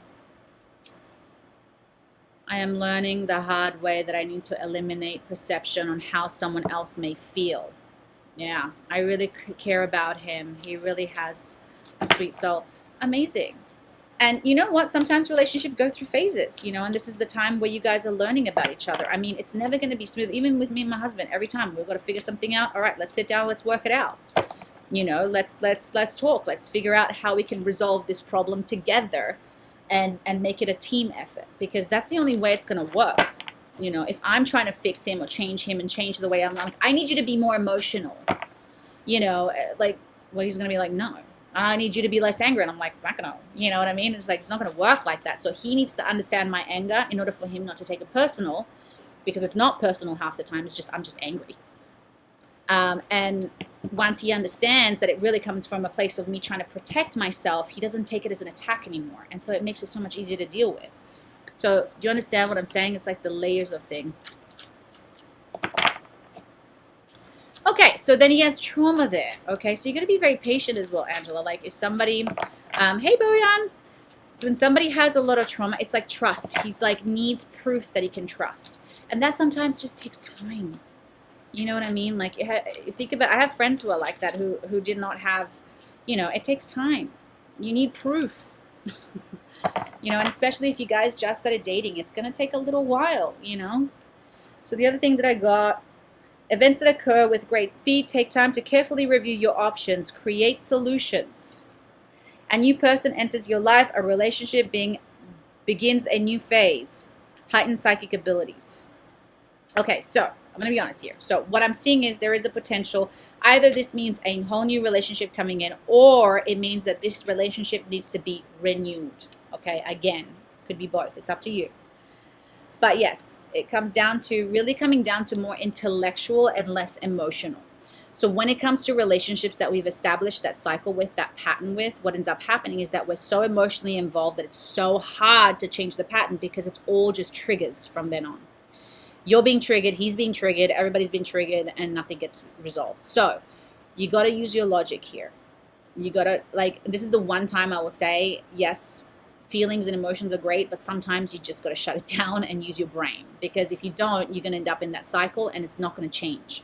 A: am learning the hard way that I need to eliminate perception on how someone else may feel. Yeah, I really care about him. He really has a sweet soul. Amazing. And you know what? Sometimes relationships go through phases, and this is the time where you guys are learning about each other. I mean, it's never going to be smooth. Even with me and my husband, every time we've got to figure something out. All right, let's sit down. Let's work it out. Let's talk. Let's figure out how we can resolve this problem together. And make it a team effort, because that's the only way it's going to work. If I'm trying to fix him or change him and change the way I'm like, I need you to be more emotional, he's going to be like, no, I need you to be less angry. And I'm like, not gonna, you know what I mean? It's like, it's not gonna work like that. So he needs to understand my anger in order for him not to take it personal, because it's not personal half the time. It's just, I'm just angry. And once he understands that it really comes from a place of me trying to protect myself, he doesn't take it as an attack anymore. And so it makes it so much easier to deal with. So do you understand what I'm saying? It's like the layers of thing. Okay, so then he has trauma there. Okay, so you're going to be very patient as well, Angela. Like if somebody, hey, Boyan. So when somebody has a lot of trauma, it's like trust. He's like needs proof that he can trust. And that sometimes just takes time. You know what I mean? Like, think about, I have friends who are like that, who did not have, you know, it takes time. You need proof. You know, and especially if you guys just started dating, it's going to take a little while, you know? So the other thing that I got, events that occur with great speed take time to carefully review your options, create solutions. A new person enters your life, a relationship begins a new phase, heightened psychic abilities. Okay, so I'm going to be honest here. So what I'm seeing is there is a potential. Either this means a whole new relationship coming in, or it means that this relationship needs to be renewed. Okay, again, could be both. It's up to you. But yes, it comes down to really coming down to more intellectual and less emotional. So when it comes to relationships that we've established that cycle with, that pattern with, what ends up happening is that we're so emotionally involved that it's so hard to change the pattern, because it's all just triggers from then on. You're being triggered, he's being triggered, everybody's been triggered, and nothing gets resolved. So you got to use your logic here. You got to, like, this is the one time I will say, yes, feelings and emotions are great, but sometimes you just got to shut it down and use your brain, because if you don't, you're going to end up in that cycle and it's not going to change.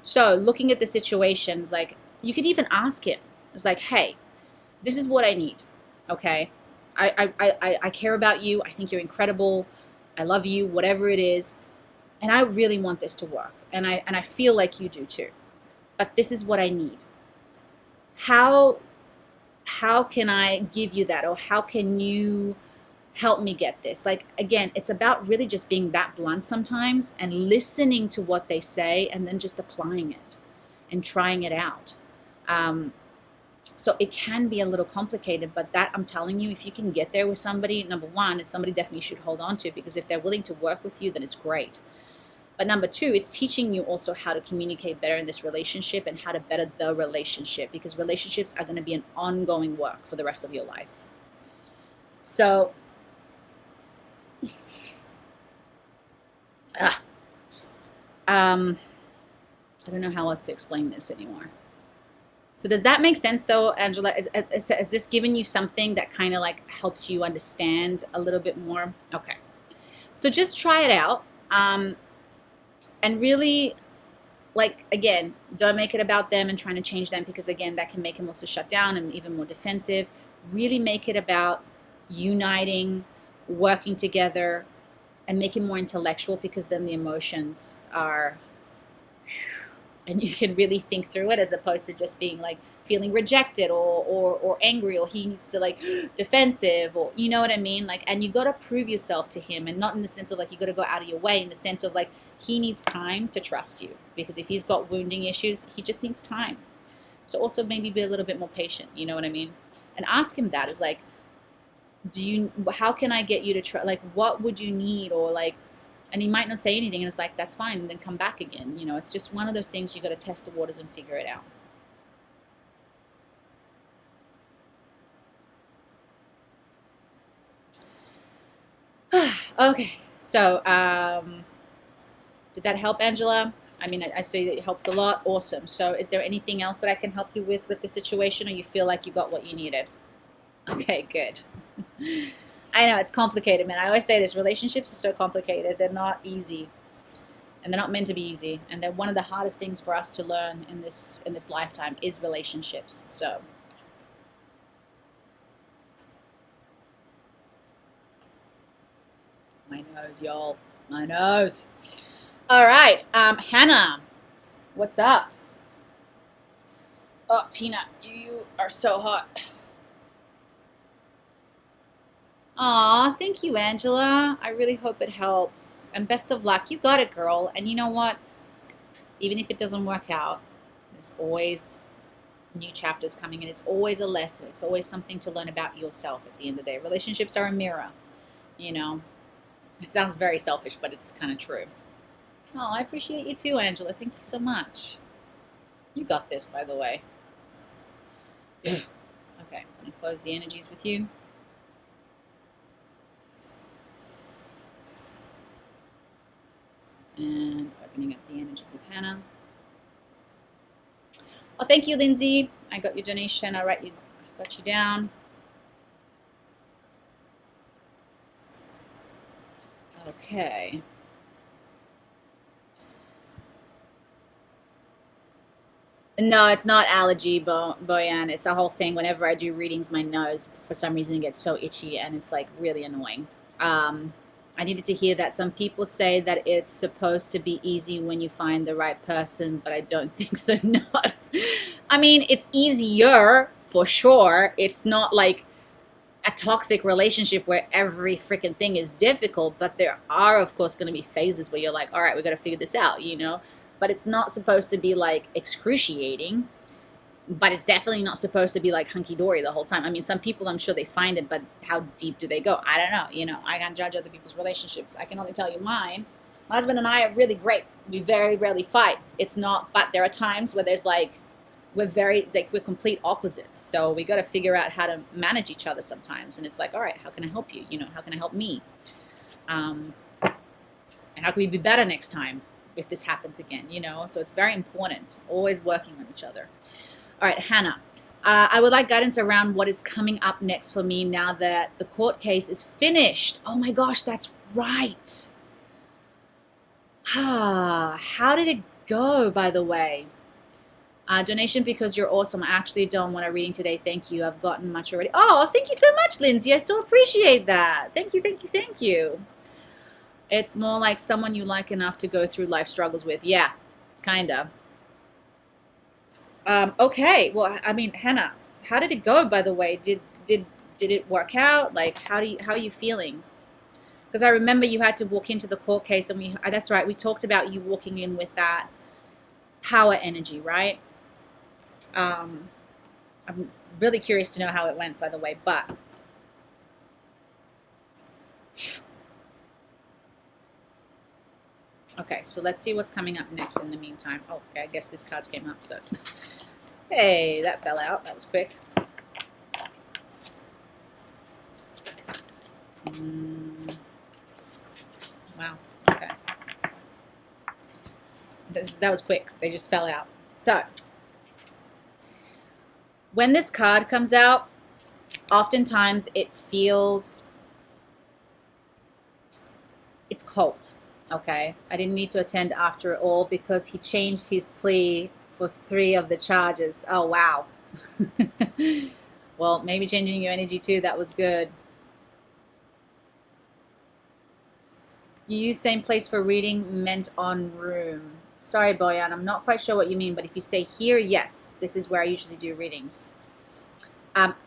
A: So looking at the situations, like, you could even ask him. It's like, hey, this is what I need. Okay. I care about you. I think you're incredible. I love you, whatever it is. And I really want this to work. And I feel like you do too. But this is what I need. How can I give you that? Or how can you help me get this? Like, again, it's about really just being that blunt sometimes and listening to what they say and then just applying it and trying it out. So it can be a little complicated, but that, I'm telling you, if you can get there with somebody, number one, it's somebody definitely you should hold on to, because if they're willing to work with you, then it's great. But number two, it's teaching you also how to communicate better in this relationship and how to better the relationship, because relationships are going to be an ongoing work for the rest of your life. So, I don't know how else to explain this anymore. So does that make sense though, Angela? Is this giving you something that kind of like helps you understand a little bit more? Okay. So just try it out. And really, like, again, don't make it about them and trying to change them, because again, that can make them also shut down and even more defensive. Really make it about uniting, working together, and make it more intellectual, because then the emotions are, and you can really think through it, as opposed to just being like feeling rejected or angry, or he needs to like defensive, or you know what I mean? Like, and you got to prove yourself to him, and not in the sense of like you got to go out of your way, in the sense of like he needs time to trust you, because if he's got wounding issues, he just needs time. So also maybe be a little bit more patient, you know what I mean? And ask him that, is like, how can I get you to try, like, what would you need? Or like, and he might not say anything, and it's like, that's fine, and then come back again. You know, it's just one of those things you got to test the waters and figure it out. Okay, so did that help, Angela? I mean, I say that it helps a lot. Awesome. So is there anything else that I can help you with the situation, or you feel like you got what you needed? Okay, good. I know it's complicated, man. I always say this, relationships are so complicated. They're not easy, and they're not meant to be easy. And they're one of the hardest things for us to learn in this lifetime is relationships. So my nose, y'all. My nose. All right, Hannah, what's up? Oh, Peanut, you are so hot. Aw, thank you, Angela. I really hope it helps. And best of luck. You got it, girl. And you know what? Even if it doesn't work out, there's always new chapters coming in. It's always a lesson. It's always something to learn about yourself at the end of the day. Relationships are a mirror, you know. It sounds very selfish, but it's kind of true. Oh, I appreciate you too, Angela. Thank you so much. You got this, by the way. Okay, I'm going to close the energies with you. And opening up the energies with Hannah. Oh, thank you, Lindsay. I got your donation. I got you down. Okay. No, it's not allergy, Boyan. It's a whole thing. Whenever I do readings, my nose, for some reason, it gets so itchy, and it's like really annoying. I needed to hear that. Some people say that it's supposed to be easy when you find the right person, but I don't think so. Not. I mean, it's easier for sure. It's not like a toxic relationship where every freaking thing is difficult, but there are, of course, going to be phases where you're like, all right, we got to figure this out, you know? But it's not supposed to be like excruciating, but it's definitely not supposed to be like hunky-dory the whole time. I mean, some people, I'm sure they find it, but how deep do they go? I don't know. You know, I can't judge other people's relationships. I can only tell you mine. My husband and I are really great. We very rarely fight. It's not, but there are times where there's like, we're complete opposites. So we got to figure out how to manage each other sometimes. And it's like, all right, how can I help you? You know, how can I help me? And how can we be better next time if this happens again? You know, so it's very important. Always working on each other. All right, Hannah. I would like guidance around what is coming up next for me now that the court case is finished. Oh my gosh, that's right. How did it go, by the way? Donation because you're awesome. I actually don't want a reading today. Thank you. I've gotten much already. Oh, thank you so much, Lindsay. I so appreciate that. Thank you, thank you, thank you. It's more like someone you like enough to go through life struggles with. Yeah, kind of. Okay. Well, I mean, Hannah, how did it go, by the way? Did it work out? Like, how are you feeling? Because I remember you had to walk into the court case, and that's right. We talked about you walking in with that power energy, right? I'm really curious to know how it went, by the way, but okay, so let's see what's coming up next in the meantime. Oh, okay, I guess this card came up, so hey, that fell out. That was quick. Wow, okay. That was quick. They just fell out. So when this card comes out, oftentimes it's cold, okay? I didn't need to attend after all because he changed his plea for 3 of the charges. Oh, wow. Well, maybe changing your energy too, that was good. You use same place for reading, meant on room. Sorry, Boyan, I'm not quite sure what you mean, but if you say here, yes, this is where I usually do readings.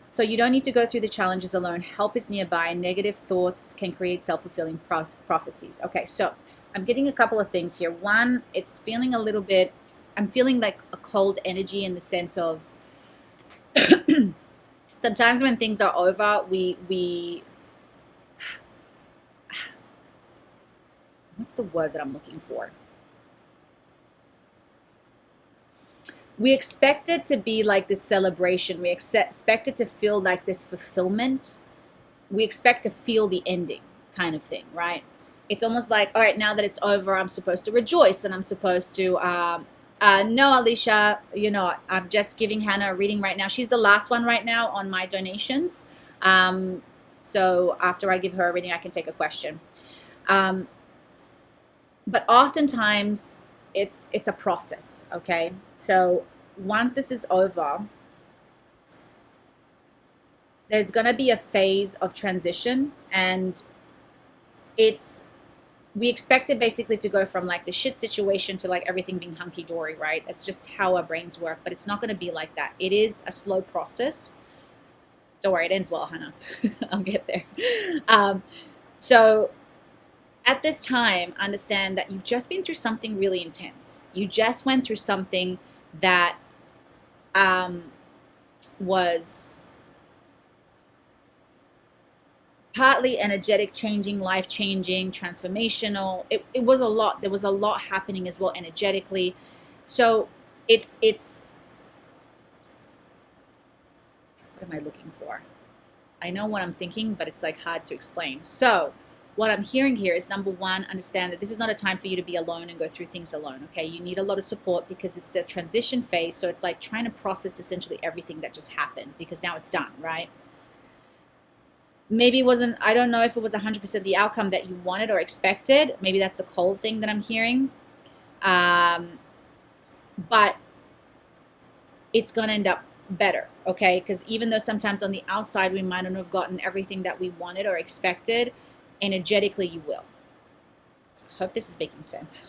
A: So you don't need to go through the challenges alone. Help is nearby. Negative thoughts can create self-fulfilling prophecies. Okay, so I'm getting a couple of things here. One, it's feeling a little bit, I'm feeling like a cold energy in the sense of sometimes when things are over, we what's the word that I'm looking for? We expect it to be like this celebration. We expect it to feel like this fulfillment. We expect to feel the ending kind of thing, right? It's almost like, all right, now that it's over, I'm supposed to rejoice and I'm supposed to, no, Alicia, you know, I'm just giving Hannah a reading right now. She's the last one right now on my donations. So after I give her a reading, I can take a question. But oftentimes it's a process, okay? So once this is over, there's going to be a phase of transition, and we expect it basically to go from like the shit situation to like everything being hunky-dory, right? It's just how our brains work, but it's not going to be like that. It is a slow process. Don't worry, it ends well, Hannah. I'll get there. So at this time, understand that you've just been through something really intense. You just went through something that was partly energetic, changing, life changing, transformational. It was a lot. There was a lot happening as well energetically. So it's what am I looking for? I know what I'm thinking, but it's like hard to explain. So what I'm hearing here is, number one, understand that this is not a time for you to be alone and go through things alone. Okay, you need a lot of support because it's the transition phase. So it's like trying to process essentially everything that just happened, because now it's done, right? Maybe it wasn't, I don't know if it was 100% the outcome that you wanted or expected. Maybe that's the cold thing that I'm hearing. But it's going to end up better, okay? Because even though sometimes on the outside we might not have gotten everything that we wanted or expected, energetically you will. I hope this is making sense.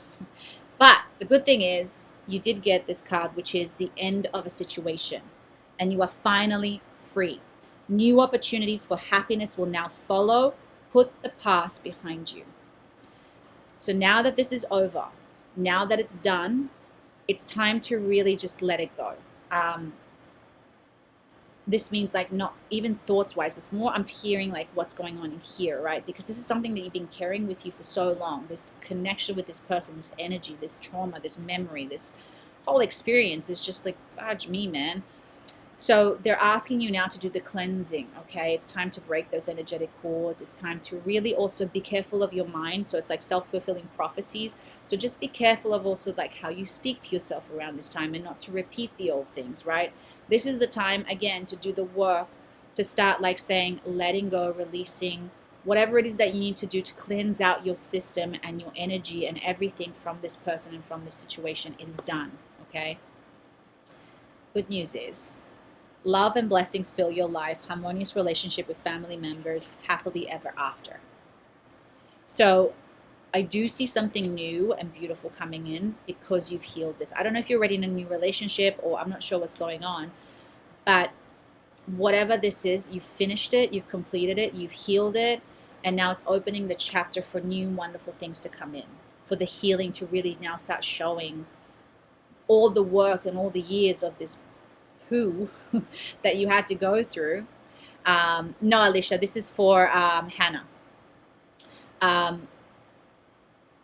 A: But the good thing is you did get this card, which is the end of a situation, and you are finally free. New opportunities for happiness will now follow. Put the past behind you. So now that this is over, now that it's done, it's time to really just let it go. This means like not even thoughts wise, it's more I'm hearing like what's going on in here, right? Because this is something that you've been carrying with you for so long, this connection with this person, this energy, this trauma, this memory, this whole experience is just like, fudge me, man. So they're asking you now to do the cleansing, okay? It's time to break those energetic cords. It's time to really also be careful of your mind. So it's like self-fulfilling prophecies. So just be careful of also like how you speak to yourself around this time, and not to repeat the old things, right? This is the time, again, to do the work, to start like saying, letting go, releasing, whatever it is that you need to do to cleanse out your system and your energy and everything from this person and from this situation. It is done, okay? Good news is, love and blessings fill your life, harmonious relationship with family members, happily ever after. So I do see something new and beautiful coming in because you've healed this. I don't know if you're ready in a new relationship, or I'm not sure what's going on, but whatever this is, you've finished it, you've completed it, you've healed it, and now it's opening the chapter for new wonderful things to come in, for the healing to really now start showing all the work and all the years of this poo that you had to go through. No, Alicia, this is for Hannah.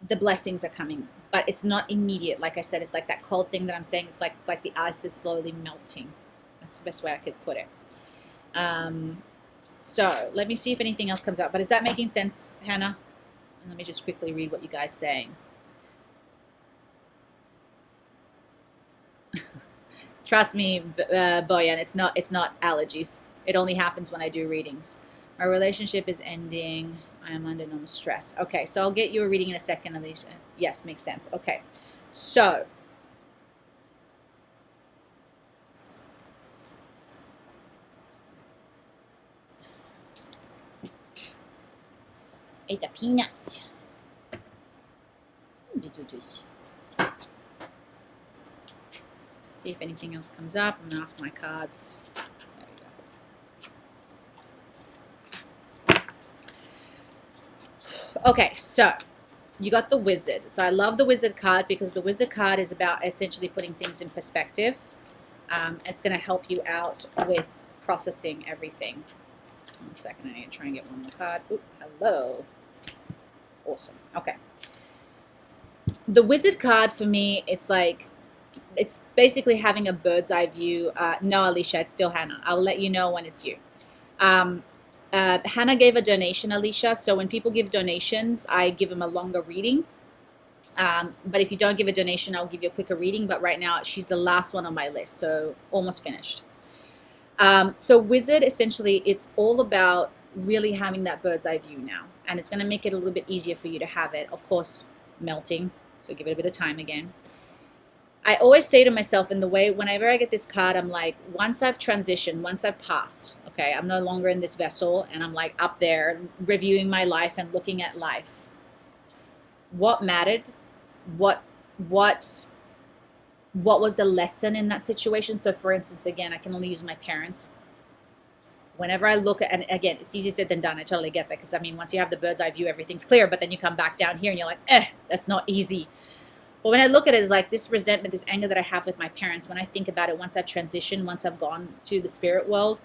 A: The blessings are coming, but it's not immediate. Like I said, it's like that cold thing that I'm saying. It's like the ice is slowly melting. That's the best way I could put it. So let me see if anything else comes up. But is that making sense, Hannah? And let me just quickly read what you guys are saying. Trust me, Boyan, it's not allergies. It only happens when I do readings. Our relationship is ending. I am under no stress. Okay, so I'll get you a reading in a second, Alicia. Yes, makes sense. Okay, so ate the peanuts. See if anything else comes up. I'm gonna ask my cards. Okay, so you got the Wizard. So I love the Wizard card because the Wizard card is about essentially putting things in perspective. It's going to help you out with processing everything. 1 second, I need to try and get one more card. Ooh, hello. Awesome. Okay. The Wizard card for me, it's like, it's basically having a bird's eye view. No, Alicia, it's still Hannah. I'll let you know when it's you. Hannah gave a donation, Alicia. So when people give donations, I give them a longer reading. But if you don't give a donation, I'll give you a quicker reading. But right now, she's the last one on my list. So almost finished. So Wizard, essentially, it's all about really having that bird's eye view now. And it's going to make it a little bit easier for you to have it. Of course, melting. So give it a bit of time again. I always say to myself in the way, whenever I get this card, I'm like, once I've transitioned, once I've passed, okay, I'm no longer in this vessel, and I'm like up there reviewing my life and looking at life. What mattered? What was the lesson in that situation? So for instance, again, I can only use my parents. Whenever I look at, and again, it's easier said than done. I totally get that, because I mean, once you have the bird's eye view, everything's clear, but then you come back down here and you're like, that's not easy. But when I look at it as like this resentment, this anger that I have with my parents, when I think about it, once I've transitioned, once I've gone to the spirit world,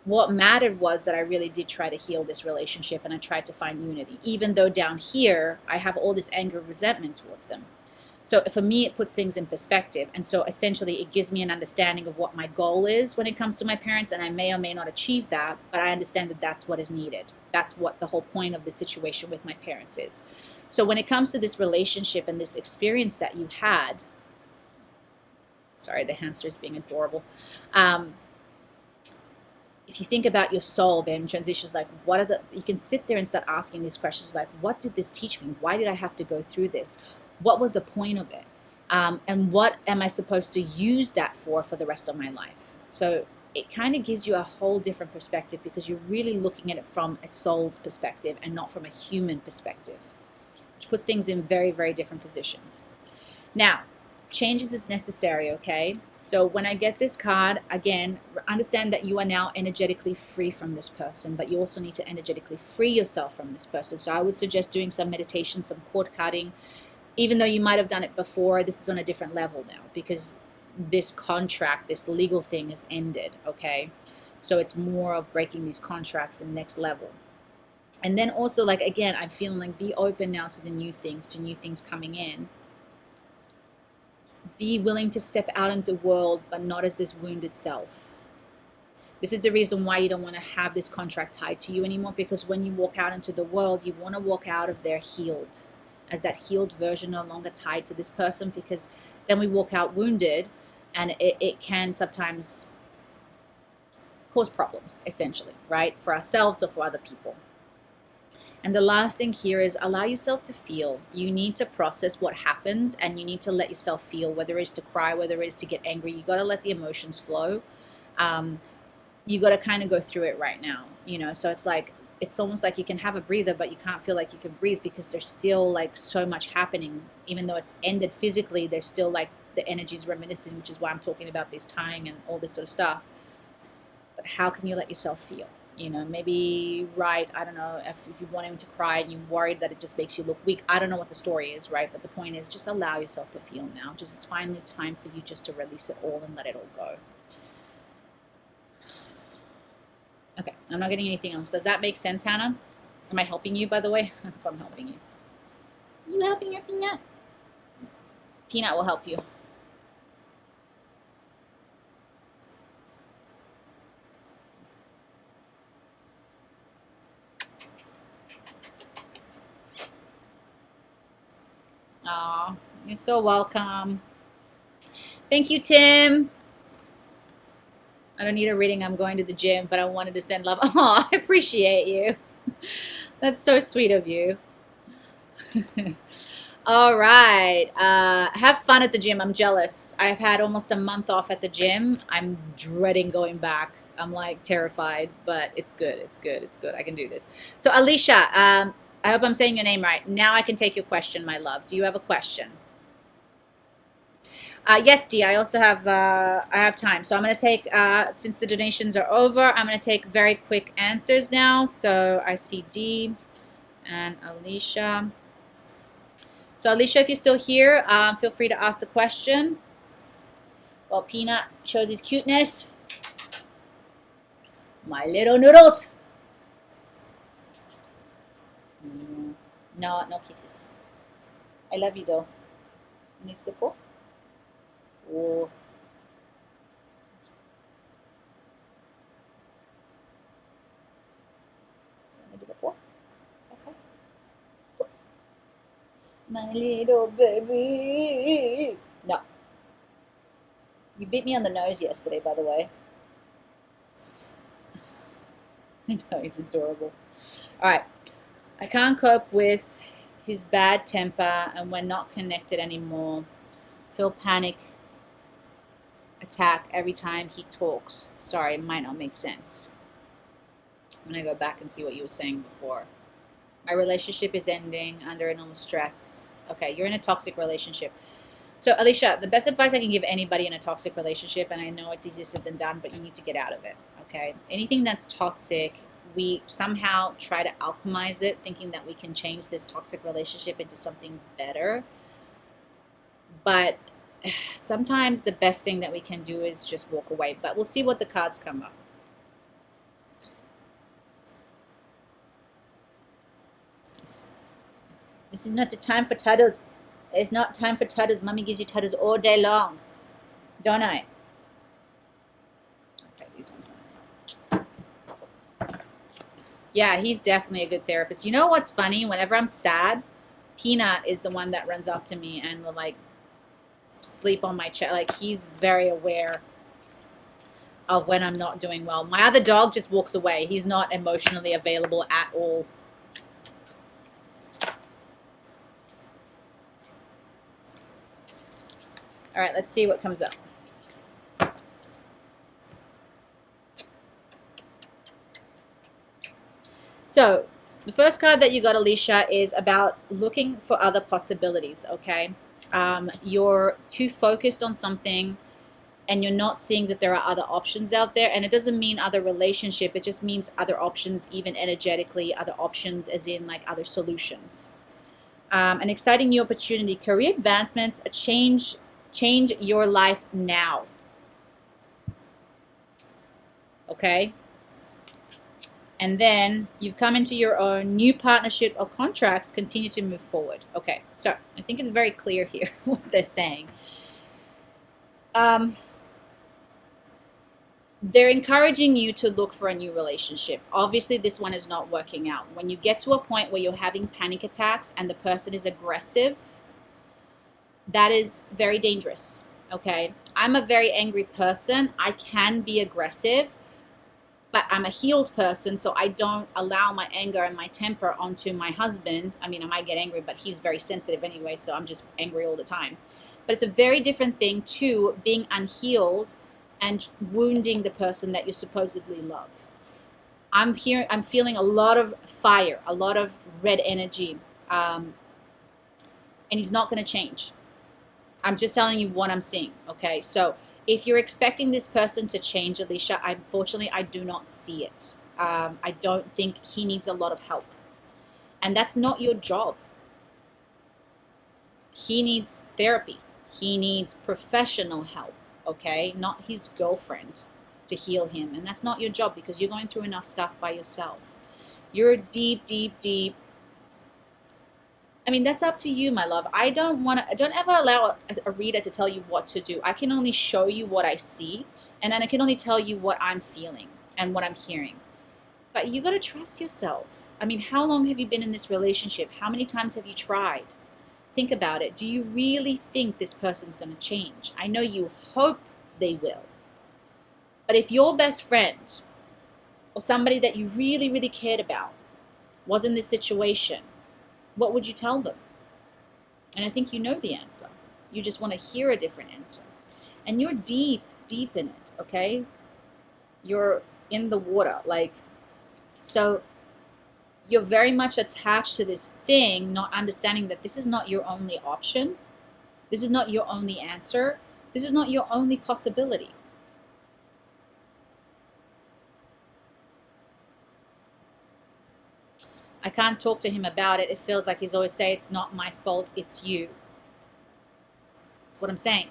A: what mattered was that I really did try to heal this relationship, and I tried to find unity, even though down here I have all this anger, resentment towards them. So for me, it puts things in perspective. And so essentially it gives me an understanding of what my goal is when it comes to my parents. And I may or may not achieve that, but I understand that that's what is needed. That's what the whole point of the situation with my parents is. So when it comes to this relationship and this experience that you had, sorry, the hamster's being adorable. If you think about your soul being transitions, like you can sit there and start asking these questions like, what did this teach me? Why did I have to go through this? What was the point of it? And what am I supposed to use that for the rest of my life? So it kind of gives you a whole different perspective, because you're really looking at it from a soul's perspective and not from a human perspective, which puts things in very, very different positions. Now, changes is necessary, okay? So when I get this card, again, understand that you are now energetically free from this person, but you also need to energetically free yourself from this person. So I would suggest doing some meditation, some cord cutting. Even though you might have done it before, this is on a different level now, because this contract, this legal thing is ended, okay? So it's more of breaking these contracts in the next level. And then also, like, again, I'm feeling like be open now to the new things, to new things coming in. Be willing to step out into the world, but not as this wounded self. This is the reason why you don't want to have this contract tied to you anymore, because when you walk out into the world, you want to walk out of there healed, as that healed version, no longer tied to this person, because then we walk out wounded, and it can sometimes cause problems, essentially, right? For ourselves or for other people. And the last thing here is allow yourself to feel. You need to process what happened, and you need to let yourself feel, whether it's to cry, whether it's to get angry. You got to let the emotions flow. You got to kind of go through it right now, you know? So it's like, it's almost like you can have a breather, but you can't feel like you can breathe, because there's still like so much happening. Even though it's ended physically, there's still like the energy's reminiscing, which is why I'm talking about this tying and all this sort of stuff. But how can you let yourself feel? You know, maybe write, I don't know, if you're wanting to cry and you're worried that it just makes you look weak. I don't know what the story is, right? But the point is, just allow yourself to feel now. Just, it's finally time for you just to release it all and let it all go. Okay, I'm not getting anything else. Does that make sense, Hannah? Am I helping you, by the way? I hope I'm helping you. Are you helping your Peanut? Peanut will help you. Aw, you're so welcome. Thank you, Tim. I don't need a reading. I'm going to the gym, but I wanted to send love. Oh, I appreciate you. That's so sweet of you. All right. Have fun at the gym. I'm jealous. I've had almost a month off at the gym. I'm dreading going back. I'm like terrified, but it's good. It's good. It's good. I can do this. So Alicia, I hope I'm saying your name right. Now I can take your question, my love. Do you have a question? Yes, Dee, I also have I have time. So I'm going to take, since the donations are over, I'm going to take very quick answers now. So I see Dee and Alicia. So Alicia, if you're still here, feel free to ask the question. Well, Peanut shows his cuteness. My little noodles. No, no kisses. I love you though. You need to go pull? Oh. Okay. My little baby. No. You bit me on the nose yesterday, by the way. I know, he's adorable. All right. I can't cope with his bad temper, and we're not connected anymore. Feel panic attack every time he talks. Sorry, it might not make sense. I'm going to go back and see what you were saying before. My relationship is ending under enormous stress. Okay, you're in a toxic relationship. So, Alicia, the best advice I can give anybody in a toxic relationship, and I know it's easier said than done, but you need to get out of it, okay? Anything that's toxic, we somehow try to alchemize it, thinking that we can change this toxic relationship into something better. But sometimes the best thing that we can do is just walk away. But we'll see what the cards come up. This is not the time for tuttles. It's not time for tuttles. Mommy gives you tuttles all day long. Don't I? Okay, these ones. Yeah, he's definitely a good therapist. You know what's funny? Whenever I'm sad, Peanut is the one that runs up to me and will like sleep on my chest. Like he's very aware of when I'm not doing well. My other dog just walks away. He's not emotionally available at all. All right, let's see what comes up. So the first card that you got, Alicia, is about looking for other possibilities, okay? You're too focused on something and you're not seeing that there are other options out there. And it doesn't mean other relationship. It just means other options, even energetically, other options as in like other solutions. An exciting new opportunity, career advancements, a change your life now. Okay? And then you've come into your own new partnership or contracts, continue to move forward. Okay, so I think it's very clear here what they're saying. They're encouraging you to look for a new relationship. Obviously, this one is not working out. When you get to a point where you're having panic attacks and the person is aggressive, that is very dangerous, okay? I'm a very angry person. I can be aggressive, but I'm a healed person, so I don't allow my anger and my temper onto my husband. I mean, I might get angry, but he's very sensitive anyway, so I'm just angry all the time. But it's a very different thing to being unhealed and wounding the person that you supposedly love. I'm feeling a lot of fire, a lot of red energy, and he's not going to change. I'm just telling you what I'm seeing, okay? So if you're expecting this person to change, Alicia, unfortunately, I do not see it. I don't think he needs a lot of help. And that's not your job. He needs therapy. He needs professional help, okay? Not his girlfriend to heal him. And that's not your job because you're going through enough stuff by yourself. You're deep, deep, deep. I mean, that's up to you, my love. I don't ever allow a reader to tell you what to do. I can only show you what I see, and then I can only tell you what I'm feeling and what I'm hearing. But you got to trust yourself. I mean, how long have you been in this relationship? How many times have you tried? Think about it. Do you really think this person's going to change? I know you hope they will. But if your best friend or somebody that you really, really cared about was in this situation, what would you tell them? And I think you know the answer. You just want to hear a different answer. And you're deep, deep in it, okay? You're in the water. So you're very much attached to this thing, not understanding that this is not your only option. This is not your only answer. This is not your only possibility. I can't talk to him about it. It feels like he's always saying, it's not my fault, it's you. That's what I'm saying.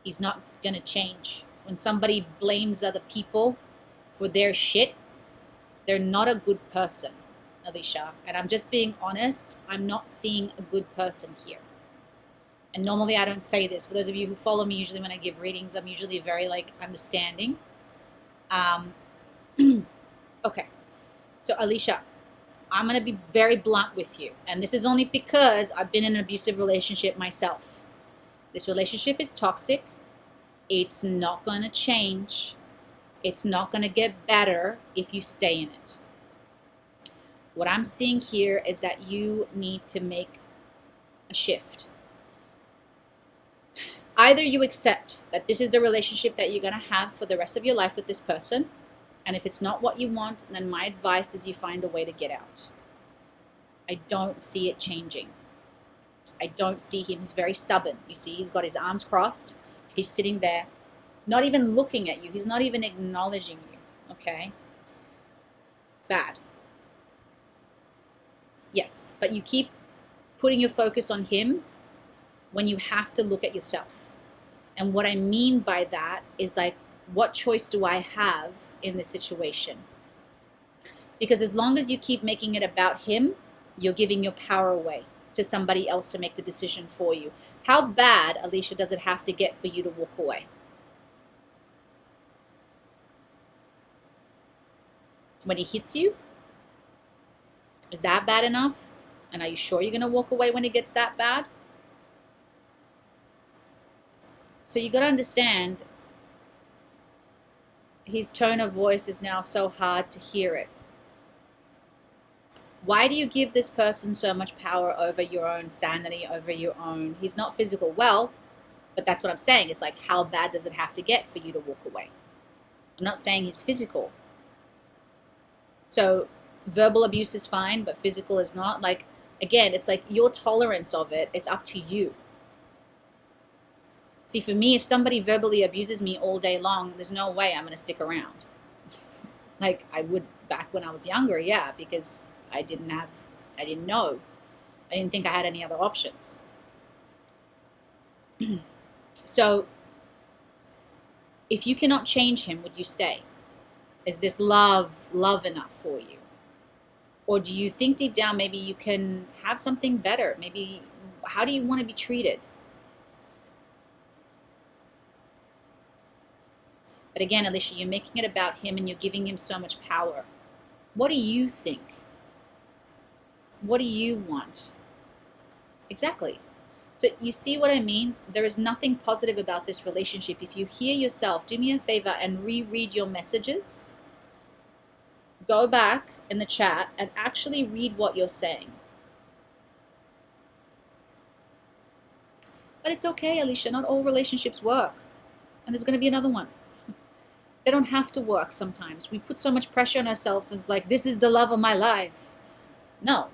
A: He's not going to change. When somebody blames other people for their shit, they're not a good person, Alicia. And I'm just being honest. I'm not seeing a good person here. And normally I don't say this. For those of you who follow me, usually when I give readings, I'm usually very understanding. Okay. So Alicia, I'm going to be very blunt with you. And this is only because I've been in an abusive relationship myself. This relationship is toxic. It's not going to change. It's not going to get better if you stay in it. What I'm seeing here is that you need to make a shift. Either you accept that this is the relationship that you're going to have for the rest of your life with this person, and if it's not what you want, then my advice is you find a way to get out. I don't see it changing. I don't see him. He's very stubborn. You see, he's got his arms crossed. He's sitting there, not even looking at you. He's not even acknowledging you, okay? It's bad. Yes, but you keep putting your focus on him, when you have to look at yourself. And what I mean by that is like, what choice do I have in this situation? Because as long as you keep making it about him, you're giving your power away to somebody else to make the decision for you. How bad, Alicia, does it have to get for you to walk away? When he hits you? Is that bad enough? And are you sure you're going to walk away when it gets that bad? So you got to understand, his tone of voice is now so hard to hear it. Why do you give this person so much power over your own sanity, over your own? He's not physical. Well, but that's what I'm saying. It's like, how bad does it have to get for you to walk away? I'm not saying he's physical. So verbal abuse is fine, but physical is not. Like, again, it's like your tolerance of it. It's up to you. See, for me, if somebody verbally abuses me all day long, there's no way I'm going to stick around. Like I would back when I was younger, yeah, because I didn't know. I didn't think I had any other options. So if you cannot change him, would you stay? Is this love enough for you? Or do you think deep down maybe you can have something better? Maybe, how do you want to be treated? But again, Alicia, you're making it about him and you're giving him so much power. What do you think? What do you want? Exactly. So you see what I mean? There is nothing positive about this relationship. If you hear yourself, do me a favor and reread your messages. Go back in the chat and actually read what you're saying. But it's okay, Alicia. Not all relationships work. And there's going to be another one. They don't have to work sometimes. We put so much pressure on ourselves and it's like, this is the love of my life. No,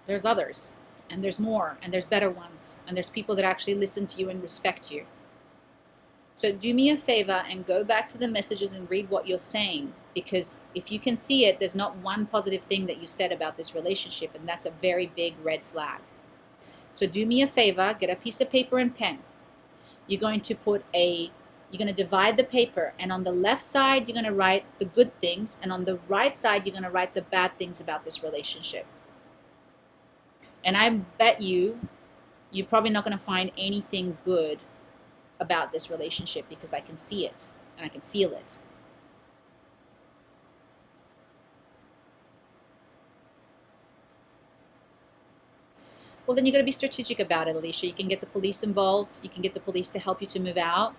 A: there's others and there's more and there's better ones and there's people that actually listen to you and respect you. So do me a favor and go back to the messages and read what you're saying, because if you can see it, there's not one positive thing that you said about this relationship, and that's a very big red flag. So do me a favor, get a piece of paper and pen. You're going to divide the paper, and on the left side, you're going to write the good things, and on the right side, you're going to write the bad things about this relationship. And I bet you're probably not going to find anything good about this relationship, because I can see it and I can feel it. Well, then you got to be strategic about it, Alicia. You can get the police involved. You can get the police to help you to move out.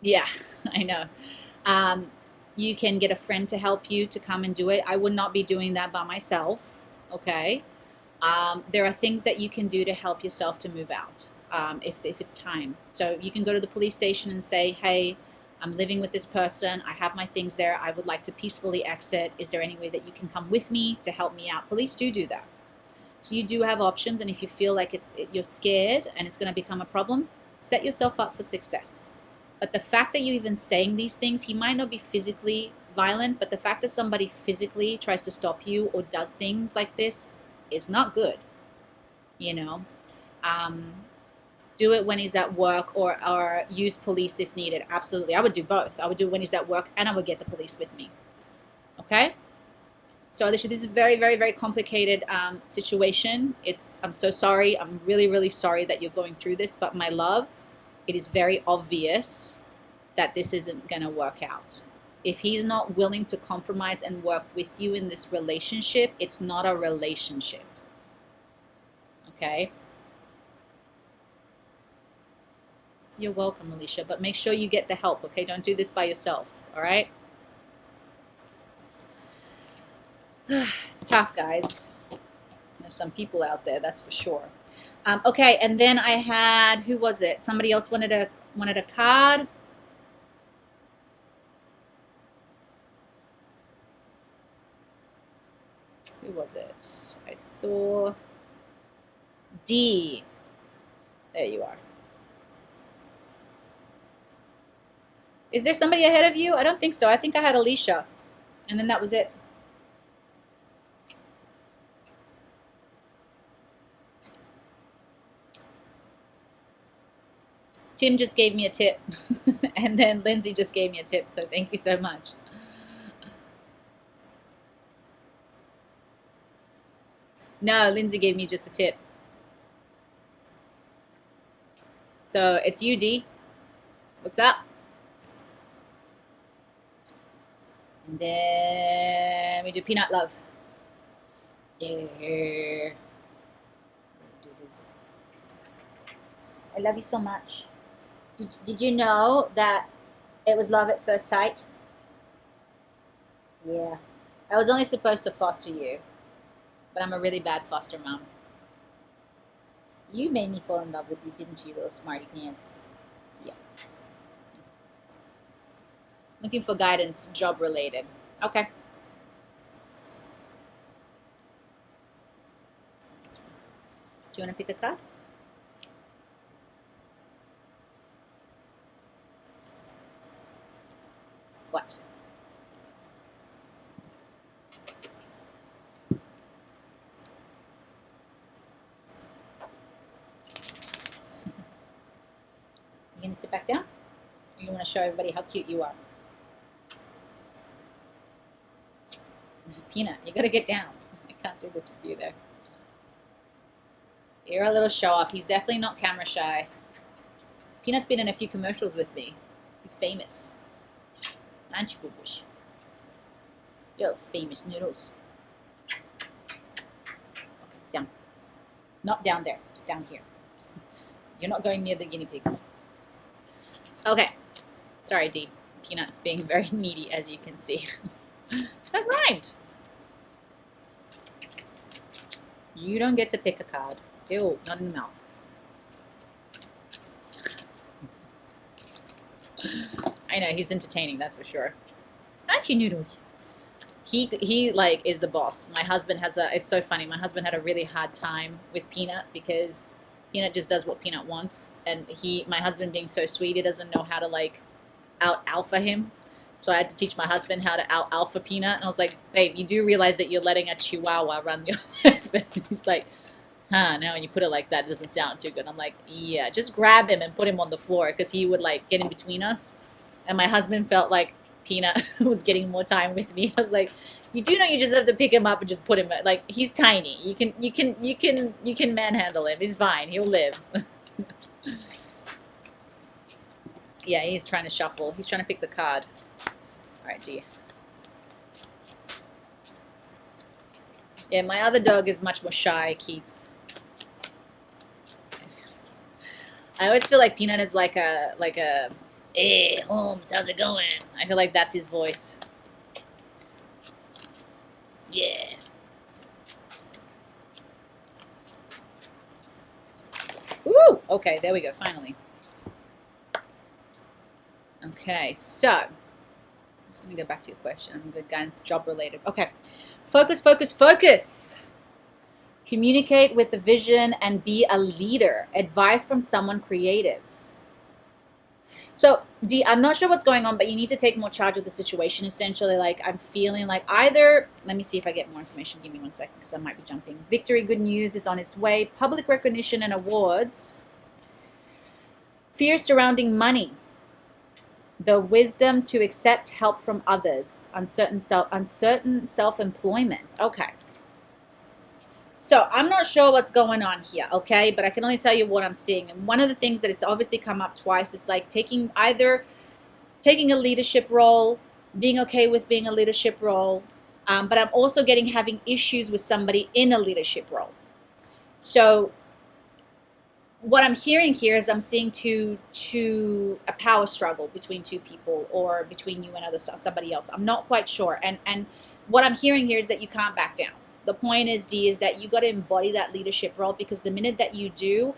A: Yeah, I know. You can get a friend to help you to come and do it. I would not be doing that by myself, okay? There are things that you can do to help yourself to move out if it's time. So you can go to the police station and say, hey, I'm living with this person. I have my things there. I would like to peacefully exit. Is there any way that you can come with me to help me out? Police do that. So you do have options, and if you feel like you're scared and it's going to become a problem, set yourself up for success. But the fact that you're even saying these things, he might not be physically violent, but the fact that somebody physically tries to stop you or does things like this is not good, you know. Do it when he's at work, or use police if needed. Absolutely. I would do both. I would do it when he's at work, and I would get the police with me. Okay? So Alicia, this is a very, very, very complicated situation. I'm so sorry. I'm really, really sorry that you're going through this, but my love, it is very obvious that this isn't going to work out. If he's not willing to compromise and work with you in this relationship, it's not a relationship. Okay? You're welcome, Alicia, but make sure you get the help, okay? Don't do this by yourself, all right? It's tough, guys. There's some people out there, that's for sure. Okay, and then I had, who was it? Somebody else wanted a card. Who was it? I saw D. There you are. Is there somebody ahead of you? I don't think so. I think I had Alicia. And then that was it. Tim just gave me a tip. And then Lindsay just gave me a tip. So thank you so much. No, Lindsay gave me just a tip. So it's you, D. What's up? And then we do peanut love. Yeah. I love you so much. Did you know that it was love at first sight? Yeah. I was only supposed to foster you, but I'm a really bad foster mom. You made me fall in love with you, didn't you, little smarty pants? Yeah. Looking for guidance, job related. Okay. Do you want to pick a card? What? You gonna sit back down? Or you want to show everybody how cute you are? Peanut, you gotta get down. I can't do this with you though. You're a little show off. He's definitely not camera shy. Peanut's been in a few commercials with me. He's famous. Aren't you, Boo-Bush? You're famous noodles. Okay, down. Not down there. It's down here. You're not going near the guinea pigs. Okay. Sorry, D. Peanut's being very needy, as you can see. That rhymed. You don't get to pick a card. Ew, not in the mouth. I know, he's entertaining, that's for sure. Aren't you, Noodles? He like is the boss. My husband has it's so funny. My husband had a really hard time with Peanut because Peanut just does what Peanut wants, and my husband being so sweet, he doesn't know how to like out alpha him. So I had to teach my husband how to out alpha Peanut, and I was like, babe, you do realize that you're letting a chihuahua run your life? And he's like, huh, no, when you put it like that, it doesn't sound too good. I'm like, yeah, just grab him and put him on the floor, because he would like get in between us. And my husband felt like Peanut was getting more time with me. I was like, you do know you just have to pick him up and just put him, like, he's tiny. You can manhandle him. He's fine. He'll live. Yeah, he's trying to shuffle. He's trying to pick the card. All right, D. Yeah, my other dog is much more shy, Keats. I always feel like Peanut is like a, hey, Holmes, how's it going? I feel like that's his voice. Yeah. Ooh, okay, there we go, finally. Okay, so, I'm just going to go back to your question. I'm good, guidance, job related. Okay, focus, focus, focus. Communicate with the vision and be a leader. Advice from someone creative. So, D, I'm not sure what's going on, but you need to take more charge of the situation. Essentially, like, I'm feeling like either, let me see if I get more information. Give me 1 second, because I might be jumping. Victory, good news is on its way. Public recognition and awards. Fear surrounding money. The wisdom to accept help from others. Uncertain self-employment. Okay. So I'm not sure what's going on here, okay? But I can only tell you what I'm seeing. And one of the things that it's obviously come up twice is like taking a leadership role, being okay with being a leadership role, but I'm also having issues with somebody in a leadership role. So what I'm hearing here is I'm seeing a power struggle between two people, or between you and somebody else. I'm not quite sure. And what I'm hearing here is that you can't back down. The point is, D, is that you got to embody that leadership role, because the minute that you do,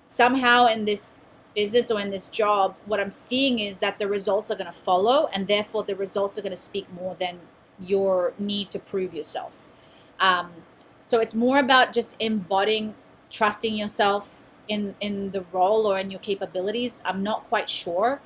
A: somehow in this business or in this job, what I'm seeing is that the results are going to follow, and therefore the results are going to speak more than your need to prove yourself. So it's more about just embodying, trusting yourself in the role or in your capabilities. I'm not quite sure.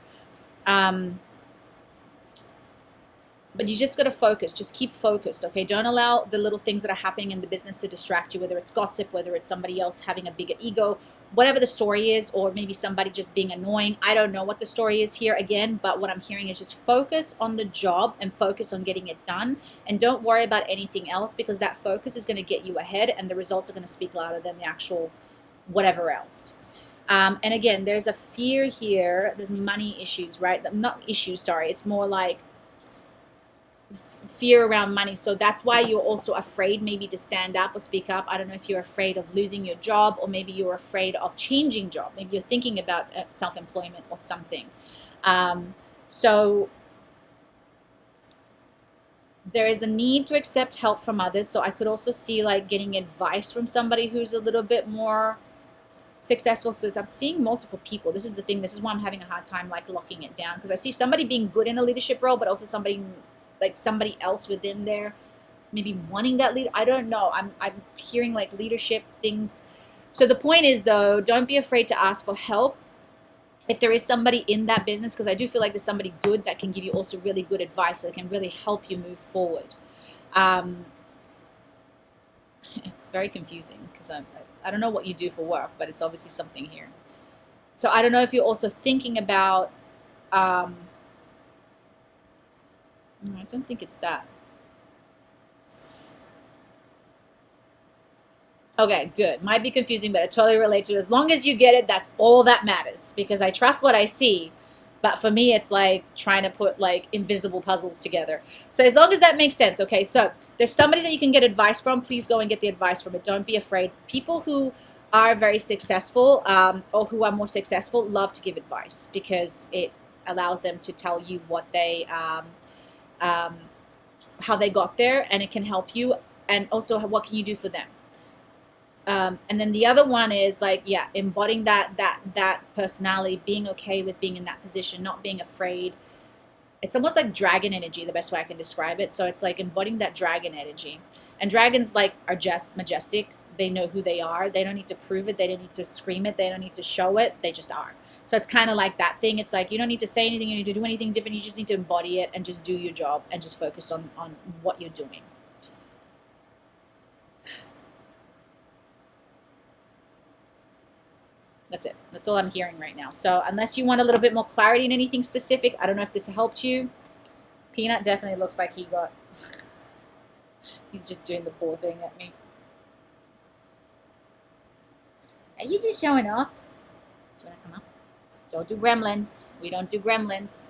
A: But you just got to focus. Just keep focused, okay? Don't allow the little things that are happening in the business to distract you, whether it's gossip, whether it's somebody else having a bigger ego, whatever the story is, or maybe somebody just being annoying. I don't know what the story is here again, but what I'm hearing is just focus on the job and focus on getting it done. And don't worry about anything else, because that focus is going to get you ahead and the results are going to speak louder than the actual whatever else. And again, there's a fear here. There's money issues, right? Not issues, sorry. It's more like fear around money. So that's why you're also afraid maybe to stand up or speak up. I don't know if you're afraid of losing your job, or maybe you're afraid of changing job. Maybe you're thinking about self-employment or something. So there is a need to accept help from others. So I could also see like getting advice from somebody who's a little bit more successful. So I'm seeing multiple people. This is the thing. This is why I'm having a hard time like locking it down, because I see somebody being good in a leadership role, but also somebody else within there maybe wanting that lead. I don't know. I'm hearing like leadership things. So the point is, though, don't be afraid to ask for help if there is somebody in that business, because I do feel like there's somebody good that can give you also really good advice that can really help you move forward. It's very confusing because I don't know what you do for work, but it's obviously something here. So I don't know if you're also thinking about I don't think it's that. Okay, good. Might be confusing, but I totally relate to it. As long as you get it, that's all that matters, because I trust what I see. But for me, it's like trying to put like invisible puzzles together. So as long as that makes sense, okay? So there's somebody that you can get advice from. Please go and get the advice from it. Don't be afraid. People who are very successful or who are more successful love to give advice, because it allows them to tell you what they how they got there, and it can help you, and also what can you do for them. And then the other one is like, yeah, embodying that personality, being okay with being in that position, not being afraid. It's almost like dragon energy, the best way I can describe it. So it's like embodying that dragon energy. And dragons like are just majestic. They know who they are. They don't need to prove it. They don't need to scream it. They don't need to show it. They just are. So it's kind of like that thing. It's like you don't need to say anything. You need to do anything different. You just need to embody it and just do your job and just focus on what you're doing. That's it. That's all I'm hearing right now. So unless you want a little bit more clarity in anything specific, I don't know if this helped you. Peanut definitely looks like he got... He's just doing the poor thing at me. Are you just showing off? Do you want to come up? Don't do gremlins. We don't do gremlins.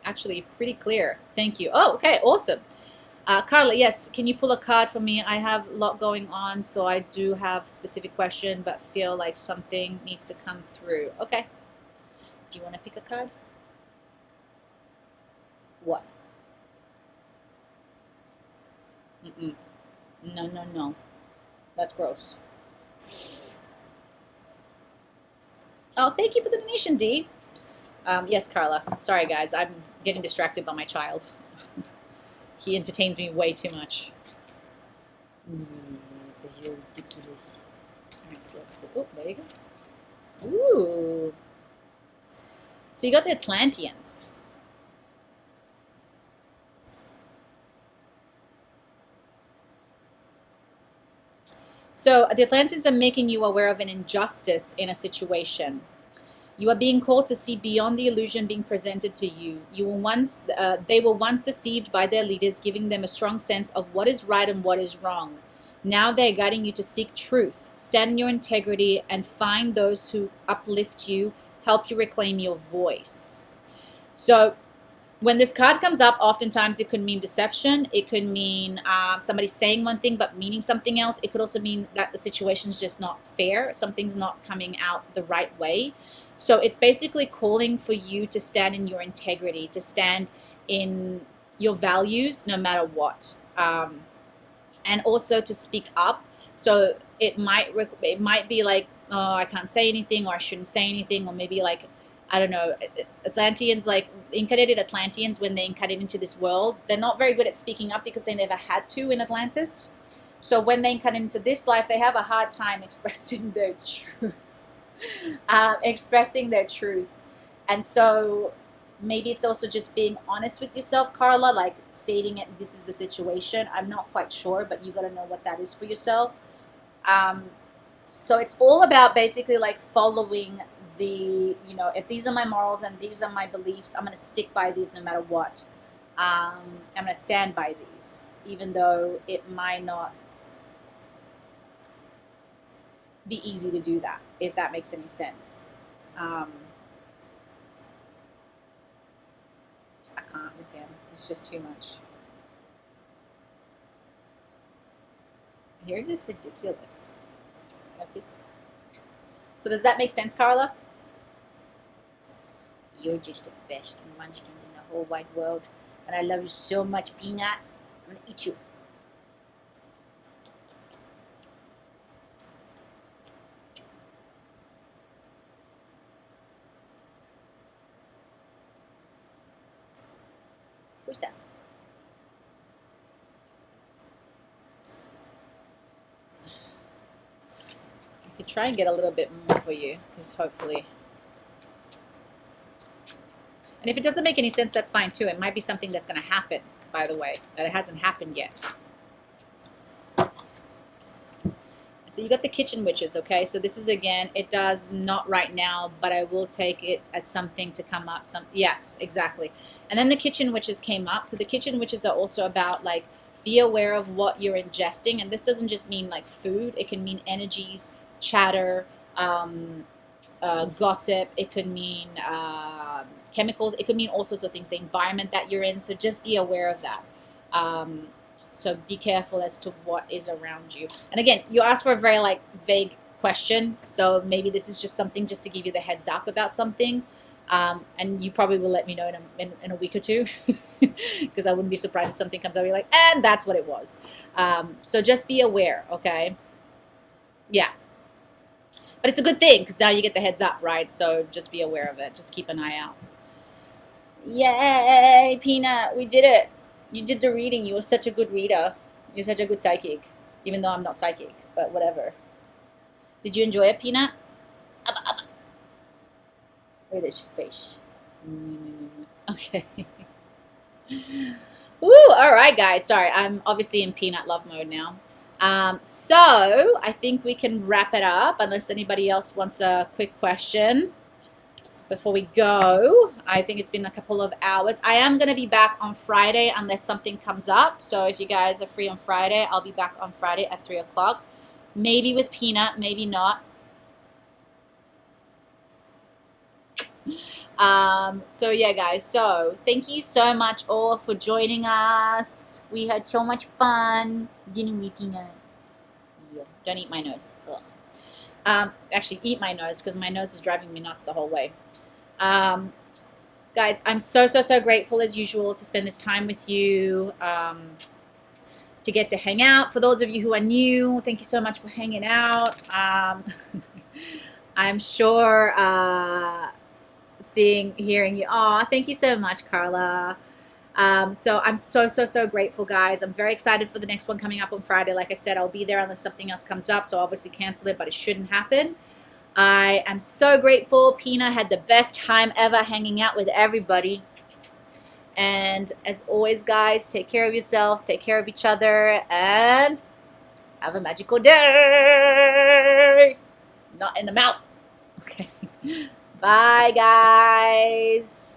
A: Actually, pretty clear. Thank you. Oh, okay. Awesome. Carla, yes, can you pull a card for me? I have a lot going on, so I do have specific question, but feel like something needs to come through. Okay. Do you want to pick a card? What? Mm-mm. No, no, no. That's gross. Oh, thank you for the donation, Dee. Yes, Carla. Sorry, guys. I'm getting distracted by my child. He entertains me way too much. Because you're ridiculous. All right, so let's see. Oh, there you go. Ooh. So you got the Atlanteans. So the Atlanteans are making you aware of an injustice in a situation. You are being called to see beyond the illusion being presented to you. They were once deceived by their leaders, giving them a strong sense of what is right and what is wrong. Now they're guiding you to seek truth, stand in your integrity, and find those who uplift you, help you reclaim your voice. So when this card comes up, oftentimes it could mean deception. It could mean somebody saying one thing but meaning something else. It could also mean that the situation's just not fair. Something's not coming out the right way. So it's basically calling for you to stand in your integrity, to stand in your values no matter what, and also to speak up. So it might be like, oh, I can't say anything, or I shouldn't say anything, or maybe like, I don't know, Atlanteans, like incarnated Atlanteans, when they incarnate into this world, they're not very good at speaking up because they never had to in Atlantis. So when they incarnate into this life, they have a hard time expressing their truth. expressing their truth. And so maybe it's also just being honest with yourself, Carla, like stating it, this is the situation. I'm not quite sure, but you got to know what that is for yourself. Um, so it's all about basically like following the, if these are my morals and these are my beliefs, I'm going to stick by these no matter what. I'm going to stand by these, even though it might not be easy to do that, if that makes any sense. Um, I can't with him. It's just too much. You're just ridiculous. So does that make sense, Carla? You're just the best munchkins in the whole wide world. And I love you so much, Peanut. I'm going to eat you. Who's that? I could try and get a little bit more for you, because hopefully... And if it doesn't make any sense, that's fine too. It might be something that's going to happen, by the way, that it hasn't happened yet. So you got the kitchen witches, okay? So this is, again, it does not right now, but I will take it as something to come up. Yes, exactly. And then the kitchen witches came up. So the kitchen witches are also about, like, be aware of what you're ingesting. And this doesn't just mean, like, food. It can mean energies, chatter, gossip. It could mean chemicals. It could mean all sorts of things, the environment that you're in. So just be aware of that. So be careful as to what is around you. And again, you asked for a very like vague question. So maybe this is just something just to give you the heads up about something. And you probably will let me know in a week or two, because I wouldn't be surprised if something comes out and you're like, and that's what it was. So just be aware, okay? Yeah. But it's a good thing, because now you get the heads up, right? So just be aware of it. Just keep an eye out. Yay, Peanut, we did it. You did the reading. You were such a good reader. You're such a good psychic, even though I'm not psychic, but whatever. Did you enjoy it, Peanut? Look at this face. Okay. Woo, all right, guys. Sorry, I'm obviously in Peanut love mode now. So I think we can wrap it up, unless anybody else wants a quick question before we go. I think it's been a couple of hours. I am going to be back on Friday unless something comes up. So if you guys are free on Friday, I'll be back on Friday at 3 o'clock. Maybe with Peanut, maybe not. So yeah, guys. So thank you so much all for joining us. We had so much fun. Didn't we, Peanut? Yeah. Don't eat my nose. Ugh. Actually, eat my nose, because my nose was driving me nuts the whole way. Guys, I'm so grateful as usual to spend this time with you, to get to hang out. For those of you who are new, thank you so much for hanging out. I'm sure hearing you. Aw, thank you so much, Carla. So I'm so grateful, guys. I'm very excited for the next one coming up on Friday. Like I said, I'll be there unless something else comes up, so obviously cancel it, but it shouldn't happen. I am so grateful. Pina had the best time ever hanging out with everybody. And as always, guys, take care of yourselves, take care of each other, and have a magical day. Not in the mouth. Okay. Bye, guys.